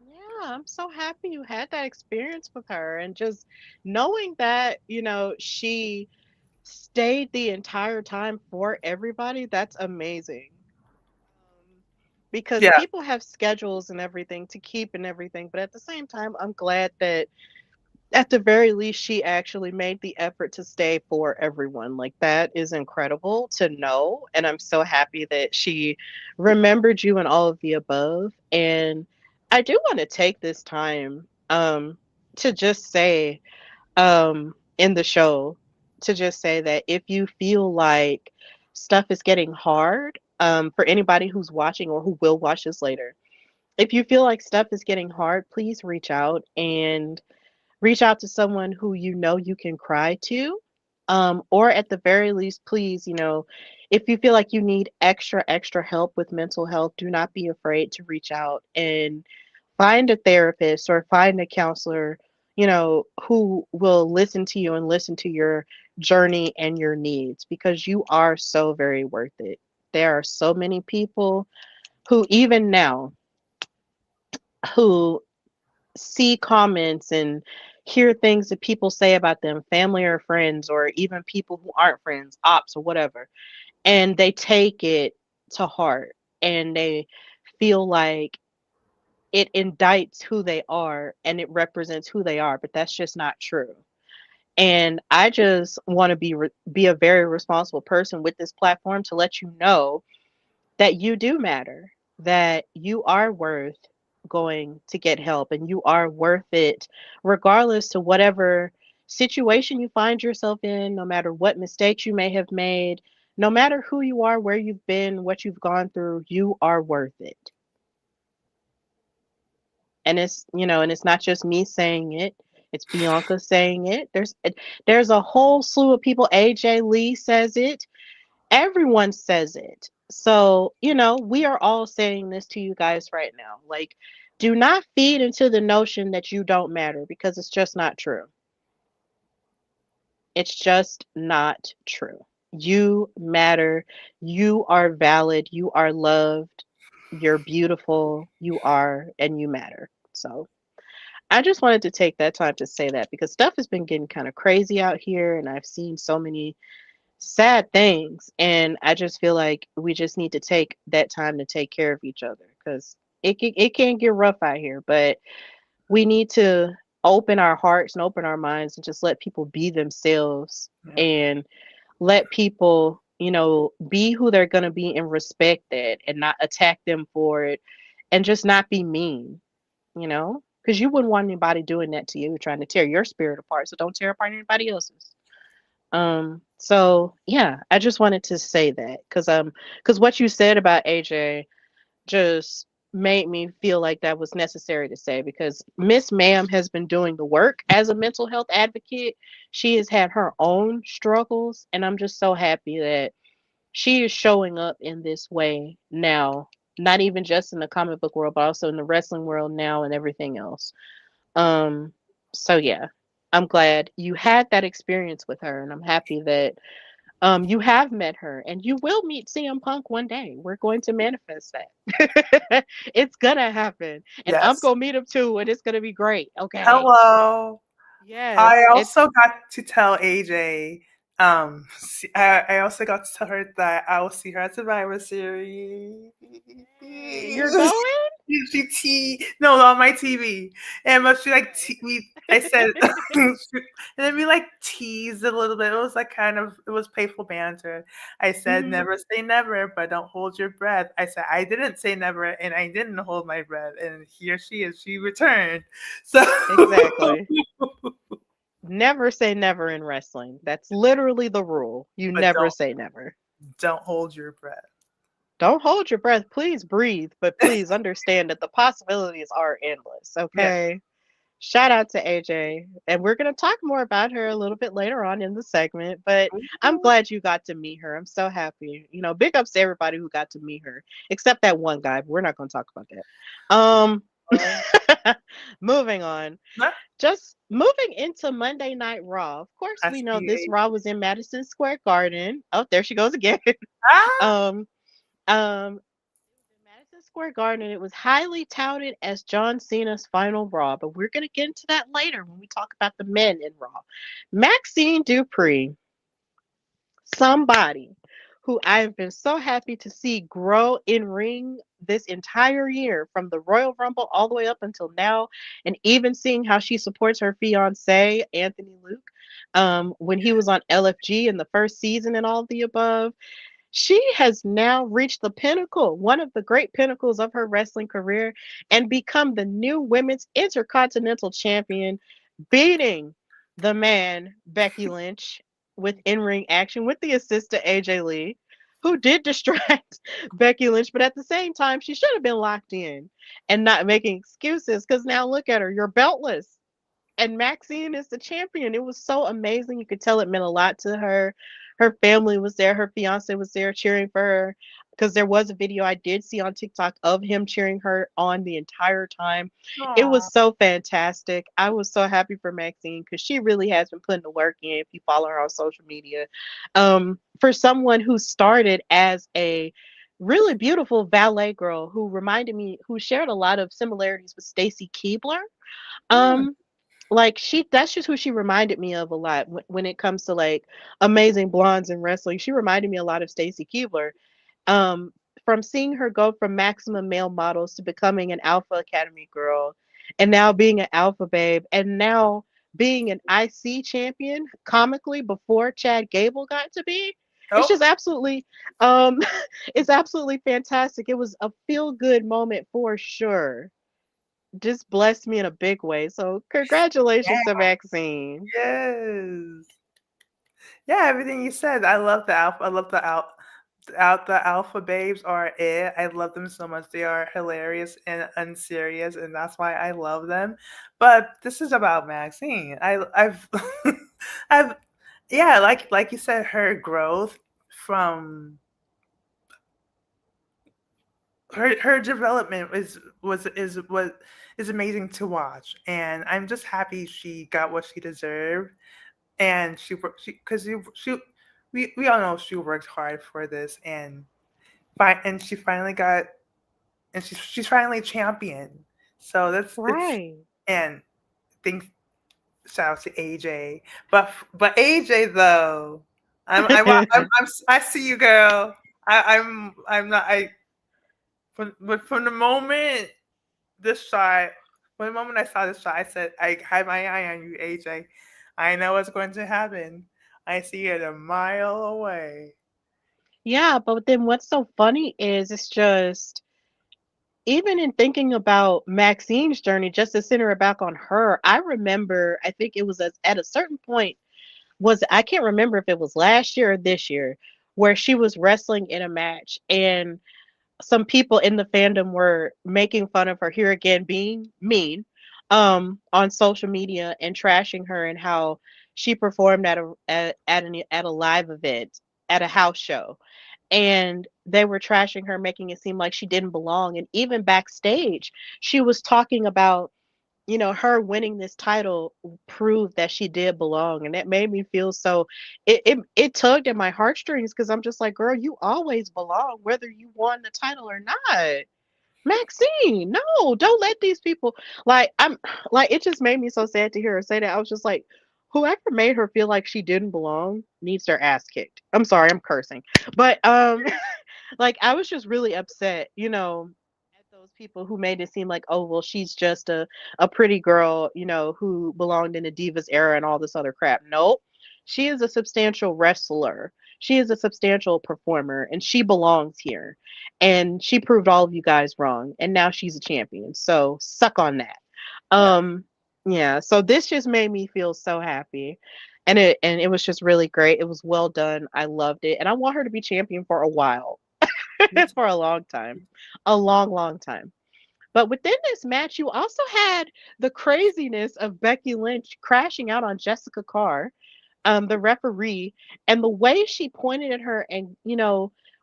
Yeah, I'm so happy you had that experience with her, and just knowing that, she stayed the entire time for everybody, that's amazing. Because Yeah, people have schedules and everything to keep and everything, but at the same time, I'm glad that at the very least she actually made the effort to stay for everyone. Like, that is incredible to know, and I'm so happy that she remembered you and all of the above. And I do want to take this time to just say, in the show, to just say that if you feel like stuff is getting hard, for anybody who's watching or who will watch this later, if you feel like stuff is getting hard, please reach out to someone who you know you can cry to. Or at the very least, please, if you feel like you need extra help with mental health, do not be afraid to reach out and find a therapist or find a counselor, who will listen to you and listen to your journey and your needs, because you are so very worth it. There are so many people who, even now, who see comments and hear things that people say about them, family or friends, or even people who aren't friends, ops or whatever, and they take it to heart, and they feel like it indicts who they are and it represents who they are, but that's just not true. And I just want to be a very responsible person with this platform to let you know that you do matter, that you are worth going to get help, and you are worth it regardless to whatever situation you find yourself in, no matter what mistakes you may have made, no matter who you are, where you've been, what you've gone through, you are worth it. And it's not just me saying it. It's Bianca saying it. There's a whole slew of people. AJ Lee says it. Everyone says it. So, we are all saying this to you guys right now. Like, do not feed into the notion that you don't matter, because it's just not true. It's just not true. You matter. You are valid. You are loved. You're beautiful. You are, and you matter. So, I just wanted to take that time to say that, because stuff has been getting kind of crazy out here, and I've seen so many sad things, and I just feel like we just need to take that time to take care of each other, because it can get rough out here, but we need to open our hearts and open our minds and just let people be themselves, yeah. and let people, be who they're going to be and respect that, and not attack them for it, and just not be mean, because you wouldn't want anybody doing that to you, trying to tear your spirit apart. So don't tear apart anybody else's. So yeah, I just wanted to say that because what you said about AJ just made me feel like that was necessary to say because Miss Ma'am has been doing the work as a mental health advocate. She has had her own struggles, and I'm just so happy that she is showing up in this way now, not even just in the comic book world, but also in the wrestling world now and everything else. Um, so yeah, I'm glad you had that experience with her, and I'm happy that you have met her, and you will meet CM Punk one day. We're going to manifest that. It's gonna happen, and I'm Yes. gonna meet him too, and it's gonna be great. Okay. Hello. Yes, I it's also got to tell AJ. I also got to tell her that I will see her at Survivor Series. Hey, you're going. No, on my TV, and but she like I said, and then we like teased a little bit. It was like it was playful banter. I said Hmm. never say never, but don't hold your breath. I said I didn't say never, and I didn't hold my breath, and here she is. She returned. So. Exactly. Never say never in wrestling. That's literally the rule. You But never say never. don't hold your breath. Don't hold your breath. Please breathe, but please understand that the possibilities are endless. Yeah. Okay. Shout out to AJ. And we're going to talk more about her a little bit later on in the segment, but I'm glad you got to meet her. I'm so happy. Big ups to everybody who got to meet her, except that one guy, but we're not going to talk about that. Moving on. Just moving into Monday Night Raw. Of course, we know this SBA. Raw was in Madison Square Garden. Oh, there she goes again. Ah, um, um, in Madison Square Garden. It was highly touted as John Cena's final Raw, but we're going to get into that later when we talk about the men in Raw. Maxxine Dupri, somebody who I've been so happy to see grow in ring this entire year from the Royal Rumble all the way up until now, and even seeing how she supports her fiance, Anthony Luke, when he was on LFG in the first season and all of the above. She has now reached the pinnacle, one of the great pinnacles of her wrestling career, and become the new women's intercontinental champion, beating the man, Becky Lynch, with in ring action with the assistant AJ Lee, who did distract Becky Lynch, but at the same time, she should have been locked in and not making excuses because now look at her, you're beltless and Maxine is the champion. It was so amazing. You could tell it meant a lot to her. Her family was there. Her fiance was there cheering for her because there was a video I did see on TikTok of him cheering her on the entire time. It aw. was so fantastic. I was so happy for Maxine because she really has been putting the work in. If you follow her on social media, for someone who started as a really beautiful ballet girl who reminded me, who shared a lot of similarities with Stacy Keebler. Mm. Um, like that's just who she reminded me of a lot when it comes to like amazing blondes in wrestling. She reminded me a lot of Stacy Keebler. Um, from seeing her go from maximum male models to becoming an Alpha Academy girl, and now being an Alpha babe, and now being an IC champion comically before Chad Gable got to be. It's Oh, just absolutely, um, it's absolutely fantastic. It was a feel good moment for sure, just blessed me in a big way. So congratulations to yeah. Maxine. Yes. Yeah, everything you said. I love the alpha. I love the alpha babes are it. I love them so much. They are hilarious and unserious, and that's why I love them. But this is about Maxine. I've I've yeah, like you said, her growth from her development what is amazing to watch, and I'm just happy she got what she deserved, and she because we all know she worked hard for this, and she finally got, and she's finally champion. So that's it's Right. and think shout out to AJ, but AJ though, I see you, girl. I'm not I but from the moment this shot, from the moment I saw this shot, I said, I had my eye on you, AJ. I know what's going to happen. I see it a mile away. Yeah, but then what's so funny is it's just even in thinking about Maxine's journey, just to center it back on her, I remember I think it was at a certain point was, I can't remember if it was last year or this year, where she was wrestling in a match and some people in the fandom were making fun of her here again being mean on social media and trashing her and how she performed at a live event at a house show, and they were trashing her, making it seem like she didn't belong. And even backstage she was talking about, her winning this title proved that she did belong. And that made me feel so, it tugged at my heartstrings, because I'm just like, girl, you always belong whether you won the title or not. Maxine, no, don't let these people, like, I'm like, it just made me so sad to hear her say that. I was just like, whoever made her feel like she didn't belong needs their ass kicked. I'm sorry, I'm cursing. But like, I was just really upset, at those people who made it seem like, oh, well, she's just a pretty girl, who belonged in the Divas era and all this other crap. Nope. She is a substantial wrestler. She is a substantial performer, and she belongs here. And she proved all of you guys wrong. And now she's a champion. So suck on that. Yeah. Um, yeah, so this just made me feel so happy. And it was just really great. It was well done. I loved it. And I want her to be champion for a while. Me too. For a long time. A long, long time. But within this match, you also had the craziness of Becky Lynch crashing out on Jessica Carr, the referee, and the way she pointed at her and,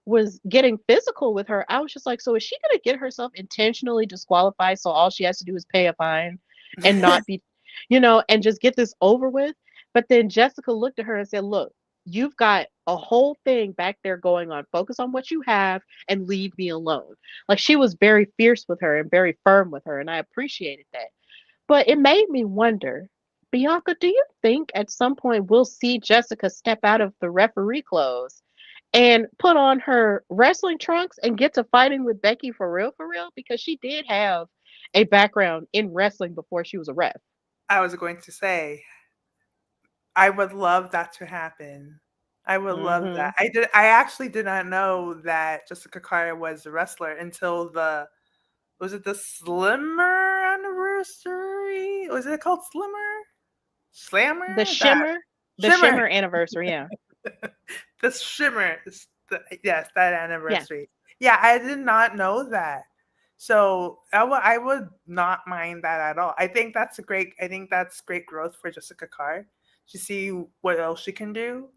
was getting physical with her. I was just like, so is she going to get herself intentionally disqualified so all she has to do is pay a fine and not be, and just get this over with? But then Jessica looked at her and said, look, you've got a whole thing back there going on. Focus on what you have and leave me alone. Like, she was very fierce with her and very firm with her, and I appreciated that. But it made me wonder, Bianca, do you think at some point we'll see Jessica step out of the referee clothes and put on her wrestling trunks and get to fighting with Becky for real, for real? Because she did have a background in wrestling before she was a ref. I was going to say, I would love that to happen. I would love Hmm. that. I actually did not know that Jessica Carter was a wrestler until was it the Slimmer anniversary? Was it called The Slammer? That Shimmer, the Shimmer. Shimmer anniversary, yeah. The Shimmer. Yes, that Yeah. anniversary. Yeah, I did not know that. So I would not mind that at all. I think that's great growth for Jessica Carr to see what else she can do.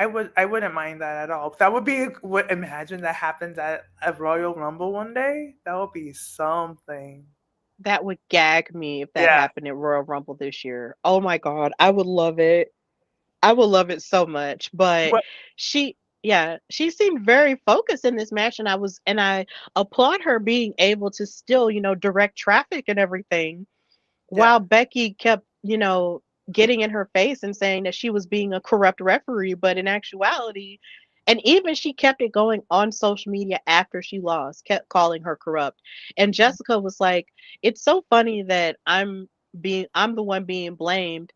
I wouldn't mind that at all. That would be what imagine that happens at a Royal Rumble one day. That would be something. That would gag me if that Yeah. happened at Royal Rumble this year. Oh my God, I would love it. I would love it so much. But What she, yeah, she seemed very focused in this match, and I applaud her being able to still, direct traffic and everything, yeah. while Becky kept, getting in her face and saying that she was being a corrupt referee. But in actuality, and even she kept it going on social media after she lost, kept calling her corrupt. And Jessica was like, it's so funny that I'm the one being blamed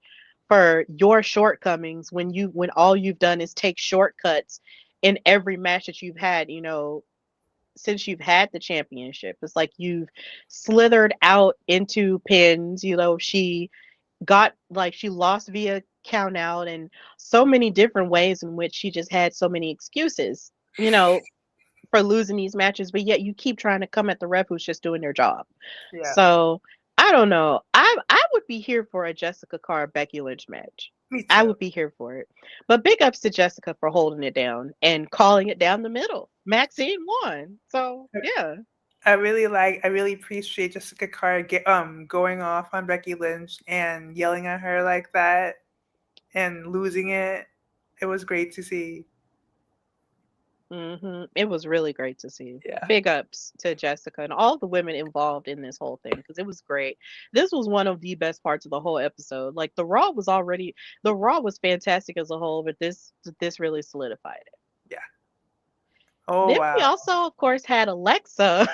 for your shortcomings when all you've done is take shortcuts in every match that you've had, since you've had the championship. It's like you've slithered out into pins. She lost via count out, and so many different ways in which she just had so many excuses, for losing these matches, but yet you keep trying to come at the ref who's just doing their job. Yeah. So I don't know. I would be here for a Jessica Carr Becky Lynch match. Me I too. would be here for it. But big ups to Jessica for holding it down and calling it down the middle. Maxine won. So yeah. I really appreciate Jessica Carr going off on Becky Lynch and yelling at her like that and losing it. It was great to see. It was really great to see. Yeah. Big ups to Jessica and all the women involved in this whole thing, because it was great. This was one of the best parts of the whole episode. Like, the Raw was fantastic as a whole, but this really solidified it. Yeah. Oh Then wow. we also, of course, had Alexa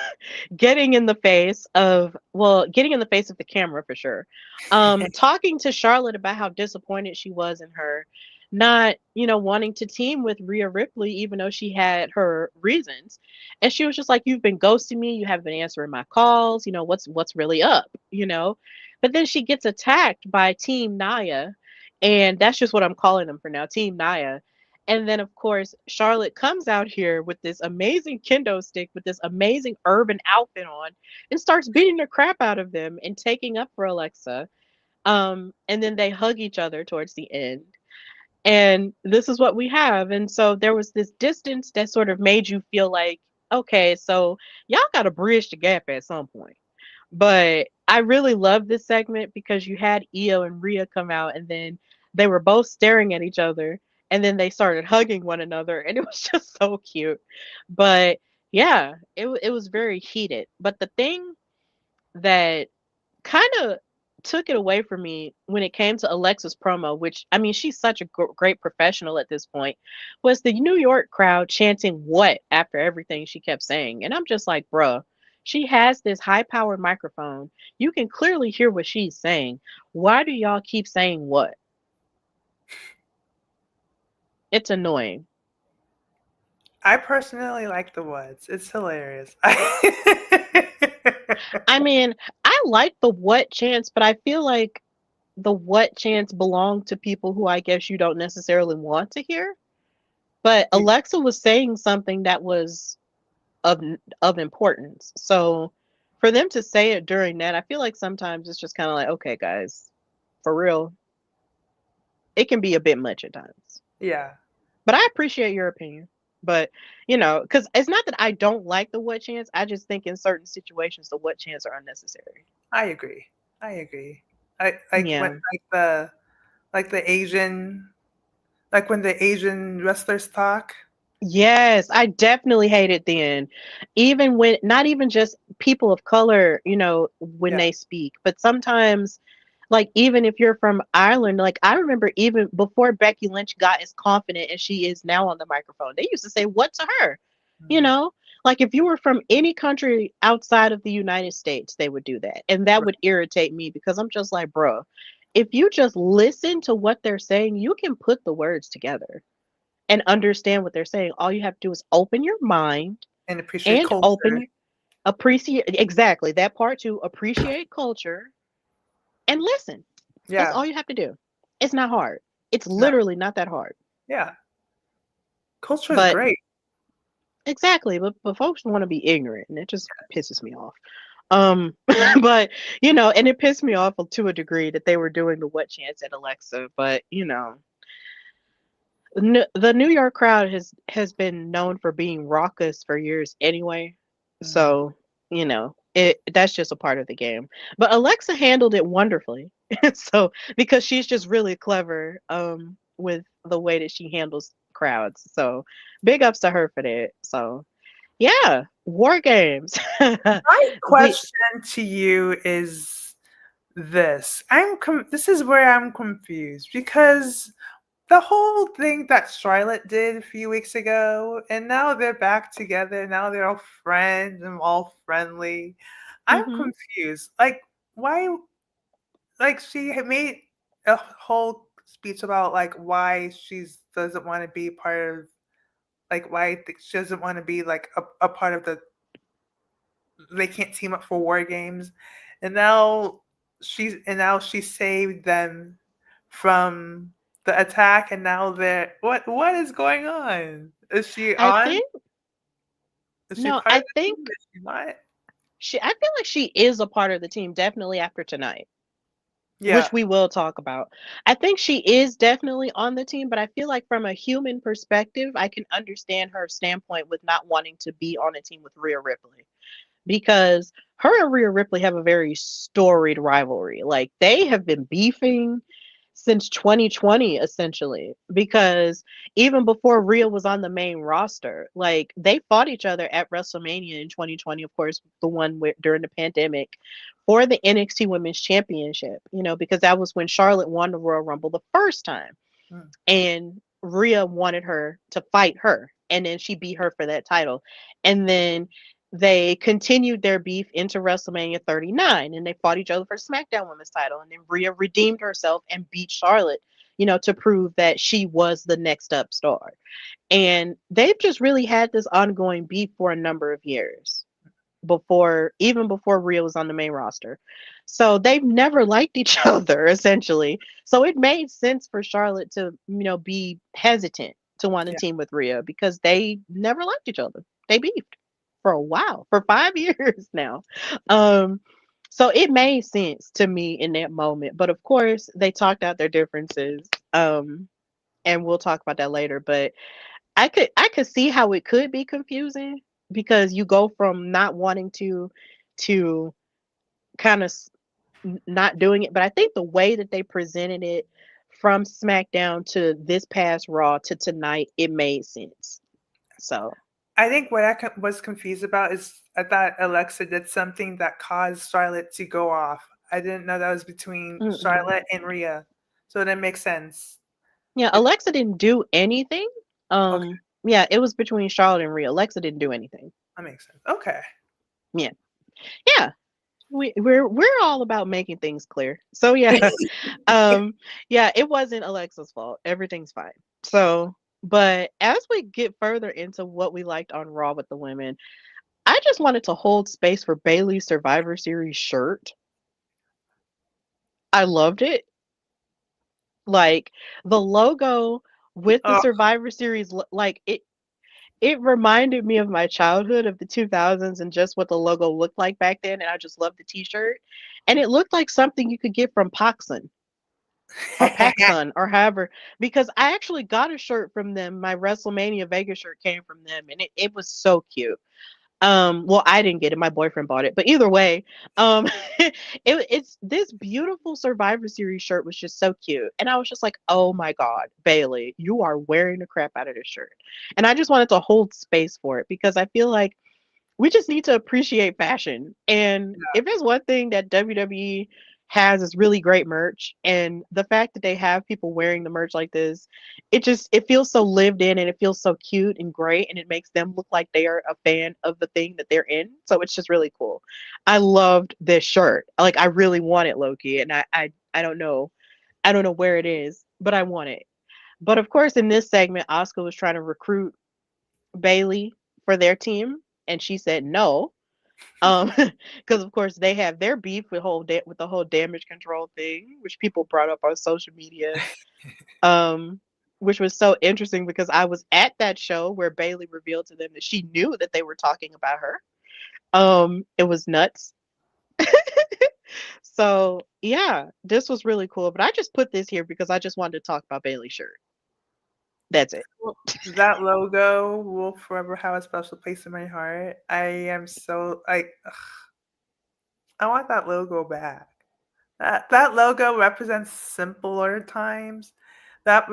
getting in the face of, well, getting in the face of the camera for sure. Talking to Charlotte about how disappointed she was in her not, wanting to team with Rhea Ripley, even though she had her reasons. And she was just like, you've been ghosting me, you haven't been answering my calls, what's really up. But then she gets attacked by Team Naya And that's just what I'm calling them for now, Team Naya. And then, of course, Charlotte comes out here with this amazing kendo stick with this amazing urban outfit on and starts beating the crap out of them and taking up for Alexa. And then they hug each other towards the end. And this is what we have. And so there was this distance that sort of made you feel like, okay, so y'all got to bridge the gap at some point. But I really love this segment because you had Io and Rhea come out and then they were both staring at each other and then they started hugging one another and it was just so cute. But yeah, it was very heated. But the thing that kind of took it away from me when it came to Alexa's promo, which I mean, she's such a great professional at this point, was the New York crowd chanting what after everything she kept saying. And I'm just like, bruh, she has this high powered microphone. You can clearly hear what she's saying. Why do y'all keep saying what? It's annoying. I personally like the words. It's hilarious. I mean, I like the what chants, but I feel like the what chants belong to people who I guess you don't necessarily want to hear. But Alexa was saying something that was of importance. So for them to say it during that, I feel like sometimes it's just kind of like, okay, guys, for real, it can be a bit much at times. Yeah. But I appreciate your opinion. But because it's not that I don't like the what chance. I just think in certain situations the what chance are unnecessary. I agree. I like Yeah. when the Asian, like when the Asian wrestlers talk. Yes, I definitely hate it then. Even when not even just people of color, when Yeah. they speak, but sometimes like even if you're from Ireland, like I remember even before Becky Lynch got as confident as she is now on the microphone, they used to say what to her. You Mhm. know? Like if you were from any country outside of the United States, they would do that. And that Right. would irritate me because I'm just like, bro, if you just listen to what they're saying, you can put the words together and understand what they're saying. All you have to do is open your mind And appreciate and culture. appreciate exactly that part to appreciate culture and listen. That's Yeah. all you have to do. It's not hard. It's No. literally not that hard. Yeah. Culture is But great. exactly, but folks want to be ignorant and it just pisses me off. But and it pissed me off to a degree that they were doing the what chance at Alexa, but the New York crowd has been known for being raucous for years anyway. Mhm. So, that's just a part of the game. But Alexa handled it wonderfully. So, because she's just really clever with the way that she handles crowds. So, big ups to her for that. So, yeah, war games. My we question to you is this. This is where I'm confused because the whole thing that Charlotte did a few weeks ago, and now they're back together. Now they're all friends and all friendly. I'm Mhm. confused. Like, why? Like, she had made a whole speech about like why she doesn't want to be part of, like, why she doesn't want to be like a part of the. They can't team up for war games, and now she saved them from the attack, and now they're what is going on? Is she I on? think Is she no, part of I the think team? Is she not? I feel like she is a part of the team definitely after tonight, Yeah. which we will talk about. I think she is definitely on the team, but I feel like from a human perspective, I can understand her standpoint with not wanting to be on a team with Rhea Ripley because her and Rhea Ripley have a very storied rivalry. Like they have been beefing since 2020 essentially because even before Rhea was on the main roster, like they fought each other at WrestleMania in 2020, of course, the one during the pandemic for the NXT Women's Championship, because that was when Charlotte won the Royal Rumble the first time Mm. and Rhea wanted her to fight her, and then she beat her for that title. And then they continued their beef into WrestleMania 39, and they fought each other for SmackDown Women's title. And then Rhea redeemed herself and beat Charlotte, to prove that she was the next up star. And they've just really had this ongoing beef for a number of years even before Rhea was on the main roster. So they've never liked each other, essentially. So it made sense for Charlotte to, be hesitant to want to Yeah. team with Rhea because they never liked each other. They beefed for a while, for 5 years now. Um, so it made sense to me in that moment. But of course, they talked out their differences. And we'll talk about that later. But I could see how it could be confusing because you go from not wanting to kind of not doing it. But I think the way that they presented it from SmackDown to this past Raw to tonight, it made sense. So I think what I was confused about is I thought Alexa did something that caused Charlotte to go off. I didn't know that was between mm-mm. Charlotte and Rhea, so that makes sense. Yeah, It, Alexa didn't do anything. okay, Yeah, it was between Charlotte and Rhea. Alexa didn't do anything. that makes sense. Okay. Yeah, yeah. We're all about making things clear. So yeah, um, yeah, it wasn't Alexa's fault. Everything's fine. So, but as we get further into what we liked on Raw with the women, I just wanted to hold space for Bailey's Survivor Series shirt. I loved it. Like the logo with the Oh, Survivor Series, like it reminded me of my childhood of the 2000s and just what the logo looked like back then. And I just loved the t-shirt. And it looked like something you could get from Poxon or PacSun or however, because I actually got a shirt from them. My WrestleMania Vegas shirt came from them and it was so cute. Well, I didn't get it. My boyfriend bought it. But either way, it's this beautiful Survivor Series shirt was just so cute. And I was just like, oh my God, Bailey, you are wearing the crap out of this shirt. And I just wanted to hold space for it because I feel like we just need to appreciate fashion. And if there's one thing that WWE has is really great merch, and the fact that they have people wearing the merch like this, it feels so lived in and it feels so cute and great and it makes them look like they are a fan of the thing that they're in. So it's just really cool. I loved this shirt. Like I really want it, Loki, and I don't know. I don't know where it is, but I want it. But of course, in this segment, Oscar was trying to recruit Bailey for their team, and she said no. Because of course they have their beef with with the whole damage control thing, which people brought up on social media. Um, which was so interesting because I was at that show where Bailey revealed to them that she knew that they were talking about her. It was nuts. So yeah, this was really cool. But I just put this here because I just wanted to talk about Bailey's shirt. That's it. well, that logo will forever have a special place in my heart. I am so like, ugh, I want that logo back. That logo represents simpler times. That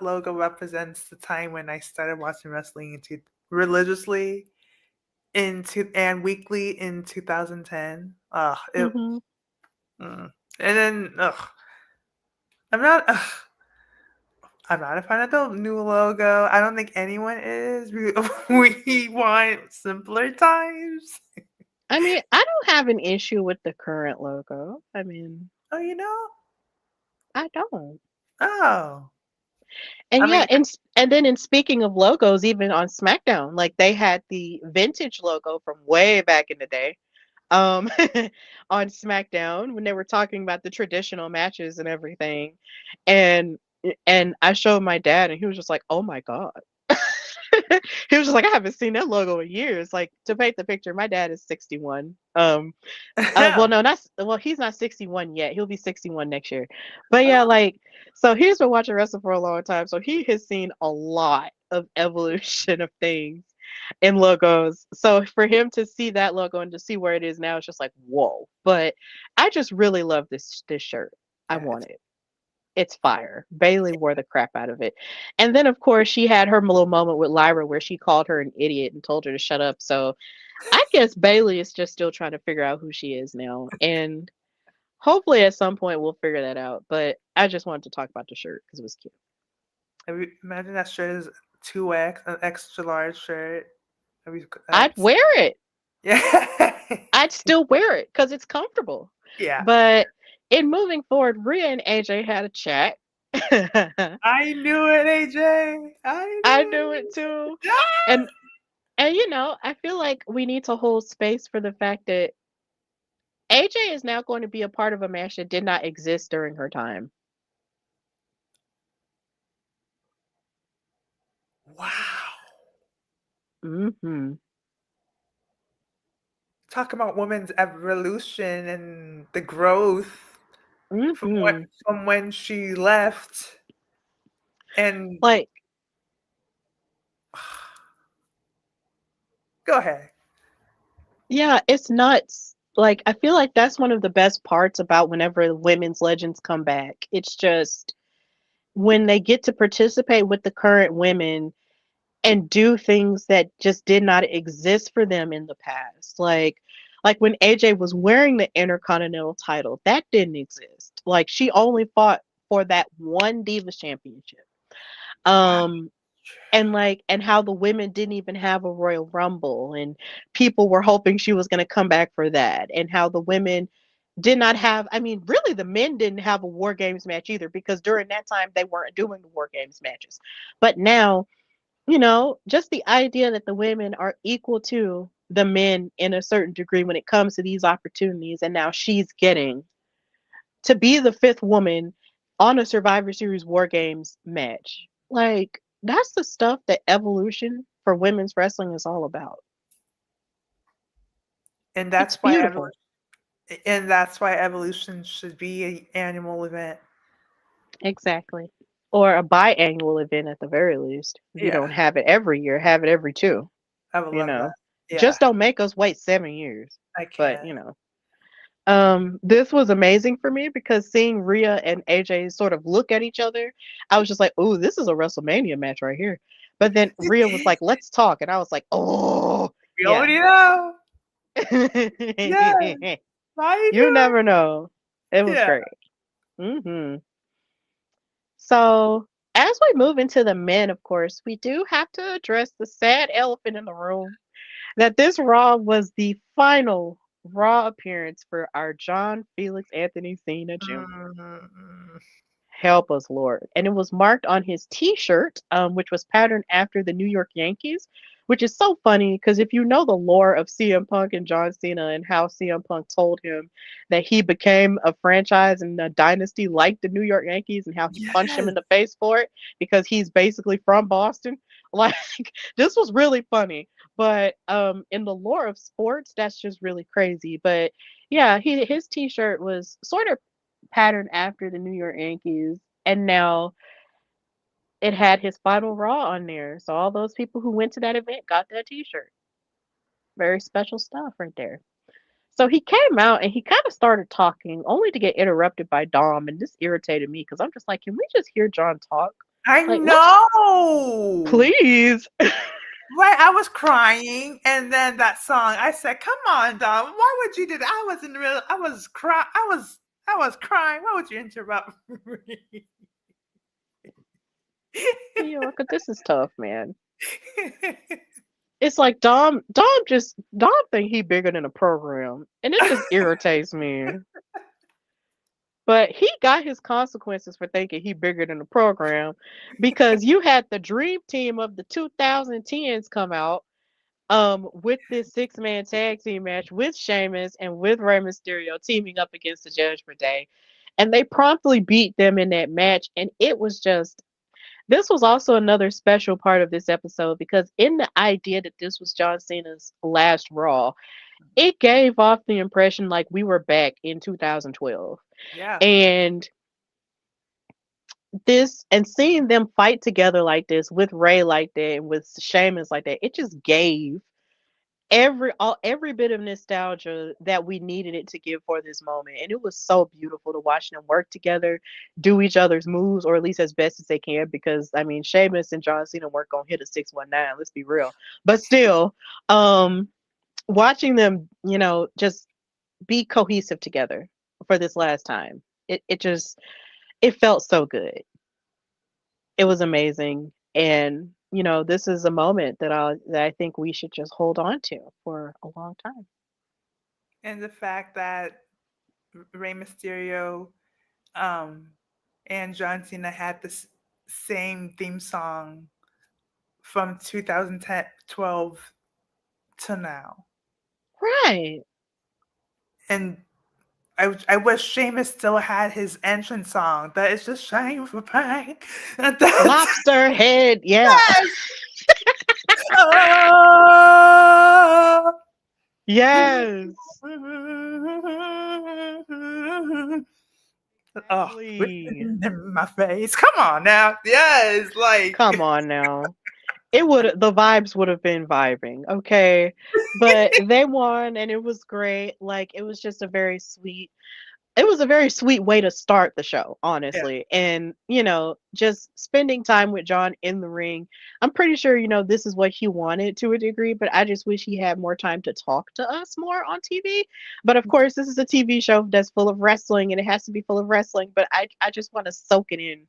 logo represents the time when I started watching wrestling religiously and weekly in 2010. Hmm. And then I'm not ugh, I'm not a fan of the new logo. I don't think anyone is. We want simpler times. I mean, I don't have an issue with the current logo. I mean, Oh, you know? I don't. Oh. And I yeah, mean, and then in speaking of logos, even on SmackDown, like they had the vintage logo from way back in the day, um, on SmackDown when they were talking about the traditional matches and everything, and and I showed my dad, and he was just like, "Oh my God." He was just like, I haven't seen that logo in years. Like to paint the picture, my dad is 61. Well, no, not well. He's not 61 yet. He'll be 61 next year. But yeah, oh, like so he's been watching wrestling for a long time, so he has seen a lot of evolution of things and logos. So for him to see that logo and to see where it is now, it's just like whoa. But I just really love this shirt. I yeah, want it. It's fire. Bailey wore the crap out of it. And then of course she had her little moment with Lyra where she called her an idiot and told her to shut up. So I guess Bailey is just still trying to figure out who she is now. And hopefully at some point we'll figure that out. But I just wanted to talk about the shirt because it was cute. imagine that shirt is 2X, an extra large shirt. I'd That's wear it. yeah. I'd still wear it because it's comfortable. Yeah. But in moving forward, Rhea and AJ had a chat. I knew it, AJ. I I knew knew it it. too. Ah! And I feel like we need to hold space for the fact that AJ is now going to be a part of a match that did not exist during her time. Wow. Hmm. Talk about women's evolution and the growth Hmm. from when she left. And Like, go ahead. yeah, it's nuts. Like, I feel like that's one of the best parts about whenever the women's legends come back. It's just when they get to participate with the current women and do things that just did not exist for them in the past. Like when AJ was wearing the Intercontinental title, that didn't exist. Like she only fought for that one Divas Championship. Wow. Um and how the women didn't even have a Royal Rumble and people were hoping she was going to come back for that, and how the women did not have, I mean, really the men didn't have a War Games match either, because during that time they weren't doing the War Games matches. But now, just the idea that the women are equal to the men in a certain degree when it comes to these opportunities, and now she's getting to be the fifth woman on a Survivor Series War Games match. Like, that's the stuff that evolution for women's wrestling is all about. And It's that's why beautiful. evolution should be an annual event. Exactly. Or a biannual event at the very least. If you Yeah, don't have it every year, have it every two, I would you love that. know. Yeah, Just don't make us wait 7 years. I But, can. this was amazing for me because seeing Rhea and AJ sort of look at each other, I was just like, "Ooh, this is a WrestleMania match right here." But then Rhea was like, "Let's talk," and I was like, "Oh, We yeah." already know. Yeah, I You know. never know. It was Yeah. great. Hmm. So, as we move into the men, of course, we do have to address the sad elephant in the room, that this Raw was the final Raw appearance for our John Felix Anthony Cena Jr. Mm, Help us, Lord. And it was marked on his T-shirt, which was patterned after the New York Yankees, which is so funny because if you know the lore of CM Punk and John Cena and how CM Punk told him that he became a franchise and a dynasty like the New York Yankees, and how he punched him yes. in the face for it because he's basically from Boston, like this was really funny. But in the lore of sports, that's just really crazy. But yeah, his T-shirt was sort of patterned after the New York Yankees, and now it had his final Raw on there. So all those people who went to that event got that T-shirt. Very special stuff right there. So he came out and he kind of started talking, only to get interrupted by Dom, and this irritated me because I'm just like, can we just hear John talk? I Like, let's know. please. Right, I was crying, and then that song. I said, "Come on, Dom. Why would you do that?" I was in the middle. I was crying. I was crying. Why would you interrupt me? Yeah, because this is tough, man. It's like Dom think he bigger than a program, and it just irritates me. But he got his consequences for thinking he bigger than the program, because you had the dream team of the 2010s come out with this six-man tag team match with Sheamus and with Rey Mysterio teaming up against the Judgment Day. And they promptly beat them in that match. And it was just, this was also another special part of this episode, because in the idea that this was John Cena's last Raw, it gave off the impression like we were back in 2012. Yeah. And seeing them fight together like this with Ray like that and with Sheamus like that, it just gave every bit of nostalgia that we needed it to give for this moment. And it was so beautiful to watch them work together, do each other's moves, or at least as best as they can, because I mean Sheamus and John Cena weren't gonna hit a 619, let's be real. But still, watching them, just be cohesive together for this last time. It just, it felt so good. It was amazing. And this is a moment that I think we should just hold on to for a long time. And the fact that Rey Mysterio um, and John Cena had the same theme song from 2012 to now. Right. And I wish Sheamus still had his entrance song. That is just shame for pain. Lobster head, yeah. Oh. Yes. Oh, Exactly. written in my face. Come on now. Yes, like Come on now. The vibes would have been vibing, okay? But they won and it was great. Like it was just a very sweet it was a very sweet way to start the show, yeah, honestly. And, just spending time with John in the ring. I'm pretty sure, this is what he wanted to a degree, but I just wish he had more time to talk to us more on TV. But of course, this is a TV show that's full of wrestling and it has to be full of wrestling, but I just want to soak it in,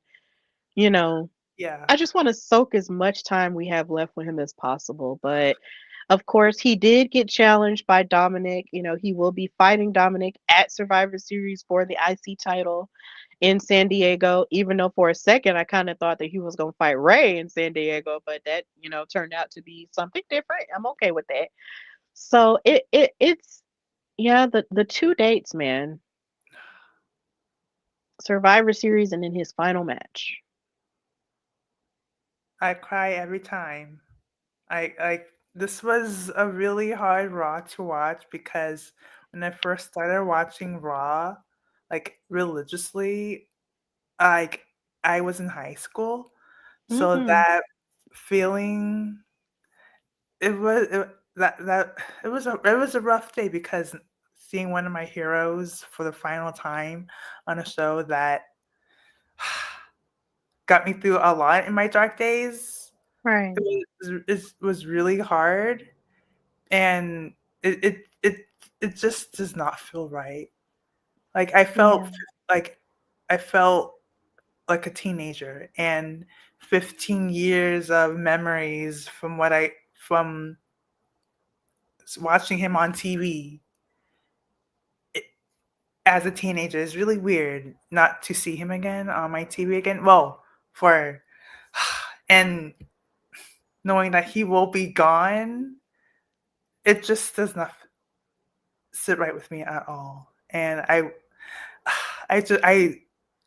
you know. yeah. I just want to soak as much time we have left with him as possible. But of course, he did get challenged by Dominic. He will be fighting Dominic at Survivor Series for the IC title in San Diego, even though for a second I kind of thought that he was going to fight Ray in San Diego, but that, turned out to be something different. I'm okay with that. So it's yeah, the two dates, man. Survivor Series and in his final match. I cry every time. I this was a really hard Raw to watch because when I first started watching Raw, like religiously, like I was in high school, so Mhm. that feeling it was it, that it was a rough day because seeing one of my heroes for the final time on a show that got me through a lot in my dark days. Right. It was really hard, and it it it it just does not feel right. Like Yeah. like I felt like a teenager, and 15 years of memories from watching him on TV as a teenager is really weird not to see him again on my TV again. Well, for and knowing that he will be gone, it just does not sit right with me at all. And I just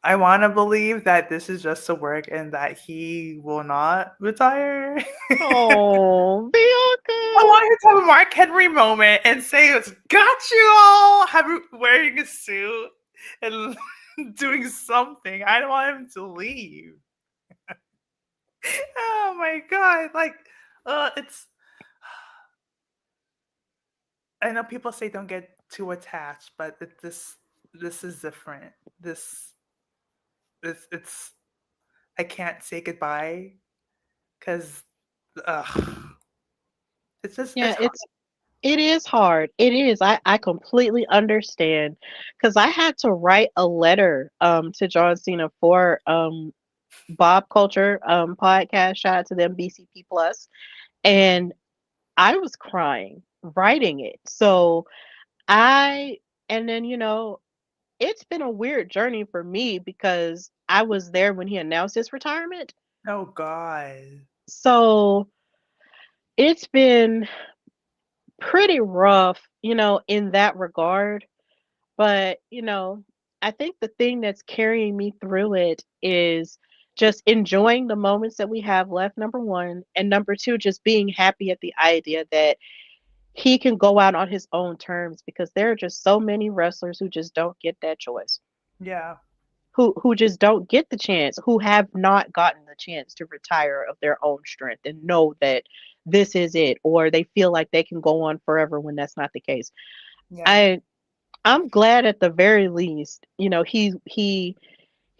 I want to believe that this is just a work and that he will not retire. Oh, I Bianca. want him to have a Mark Henry moment and say, "It's got you all," have him wearing a suit and doing something. I don't want him to leave. Oh my god! Like, it's. I know people say don't get too attached, but this is different. This it's I can't say goodbye because it's just Yeah, it's hard. it is hard. It is. I completely understand because I had to write a letter to John Cena for Bob Culture podcast. Shout out to them, BCP Plus. And I was crying writing it. So I and then it's been a weird journey for me because I was there when he announced his retirement. Oh god. So it's been pretty rough, in that regard. But, I think the thing that's carrying me through it is just enjoying the moments that we have left, number one. And number two, just being happy at the idea that he can go out on his own terms because there are just so many wrestlers who just don't get that choice. Yeah. Who just don't get the chance, who have not gotten the chance to retire of their own strength and know that this is it, or they feel like they can go on forever when that's not the case. Yeah. I I'm glad at the very least, he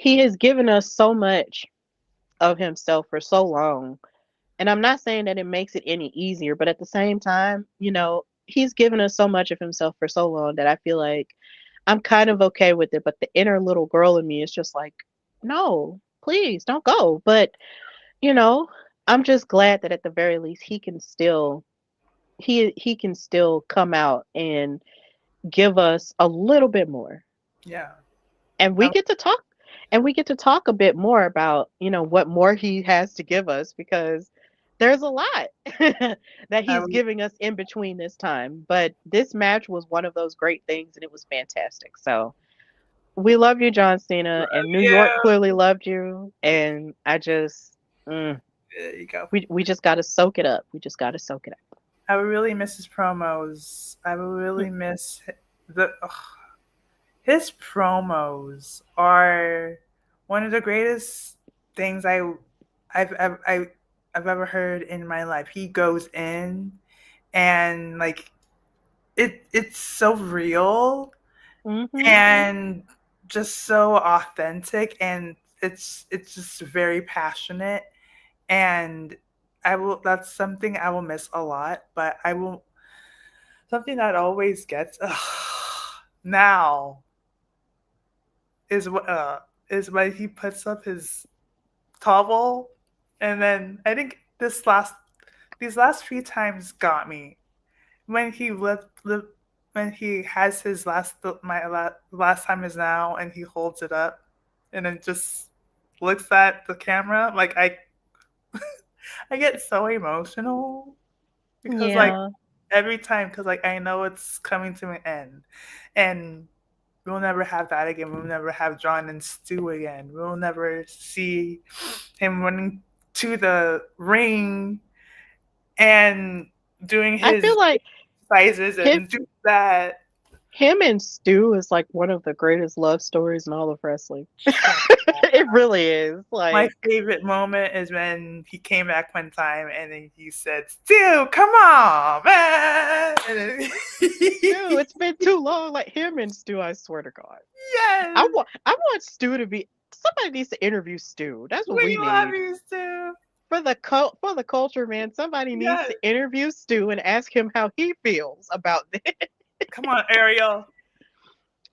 has given us so much of himself for so long. And I'm not saying that it makes it any easier, but at the same time, he's given us so much of himself for so long that I feel like I'm kind of okay with it. But the inner little girl in me is just like, no, please don't go. But, you know, I'm just glad that at the very least he can still come out and give us a little bit more. Yeah. And we Um, get to talk a bit more about, what more he has to give us because there's a lot that I he's would, giving us in between this time. But this match was one of those great things, and it was fantastic. So we love you, John Cena, and New York yeah. clearly loved you. And I just, There you go. we just got to soak it up. We just got to soak it up. I would really miss his promos. I would really miss the. Ugh. His promos are one of the greatest things I've, I've, I've I've ever heard in my life. He goes in and like it's so real Mm-hmm. and just so authentic, and it's just very passionate, and I will that's something I will miss a lot, but I will something that always gets now is when he puts up his towel, and then I think these last three times got me when he when he has his last time is now, and he holds it up and then just looks at the camera. Like I get so emotional because like Yeah. every time, because like I know it's coming to an end, and we'll never have that again. We'll never have John and Stu again. We'll never see him running to the ring and doing I his feel like exercises him, and do that. him and Stu is like one of the greatest love stories in all of wrestling. It really is. My Like, favorite moment is when he came back one time and then he said, "Stu, come on, man!" And then Stu, it's been too long. Like him and Stu, I swear to God. yes, I want Stu to be somebody needs to interview Stu. That's what we we love need. you, Stu. For the culture, man, somebody needs Yes, to interview Stu and ask him how he feels about this. come on, Ariel.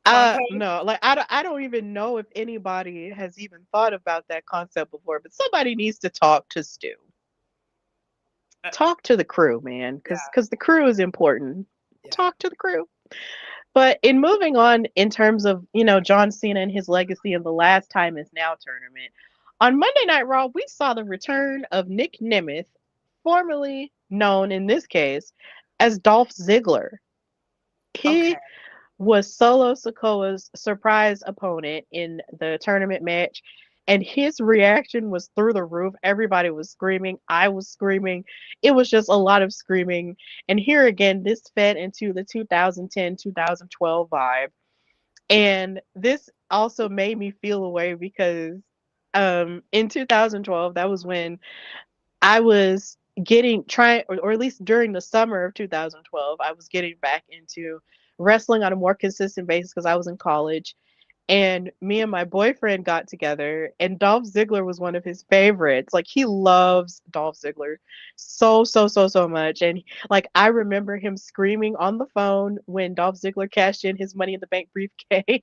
Fonte. No, like I don't even know if anybody has even thought about that concept before, but somebody needs to talk to Stu. Talk to the crew, man, Yeah, because the crew is important. yeah. Talk to the crew. But in moving on, in terms of John Cena and his legacy in the Last Time Is Now tournament, on Monday Night Raw we saw the return of Nick Nemeth, formerly known in this case as Dolph Ziggler. Okay. He was Solo Sikoa's surprise opponent in the tournament match. And his reaction was through the roof. Everybody was screaming. I was screaming. It was just a lot of screaming. And here again, this fed into the 2010 2012 vibe. And this also made me feel away because in 2012, that was when I was or at least during the summer of 2012, I was getting back into wrestling on a more consistent basis because I was in college. And me and my boyfriend got together, and Dolph Ziggler was one of his favorites. Like, he loves Dolph Ziggler so, so, so, so much. And like, I remember him screaming on the phone when Dolph Ziggler cashed in his Money in the Bank briefcase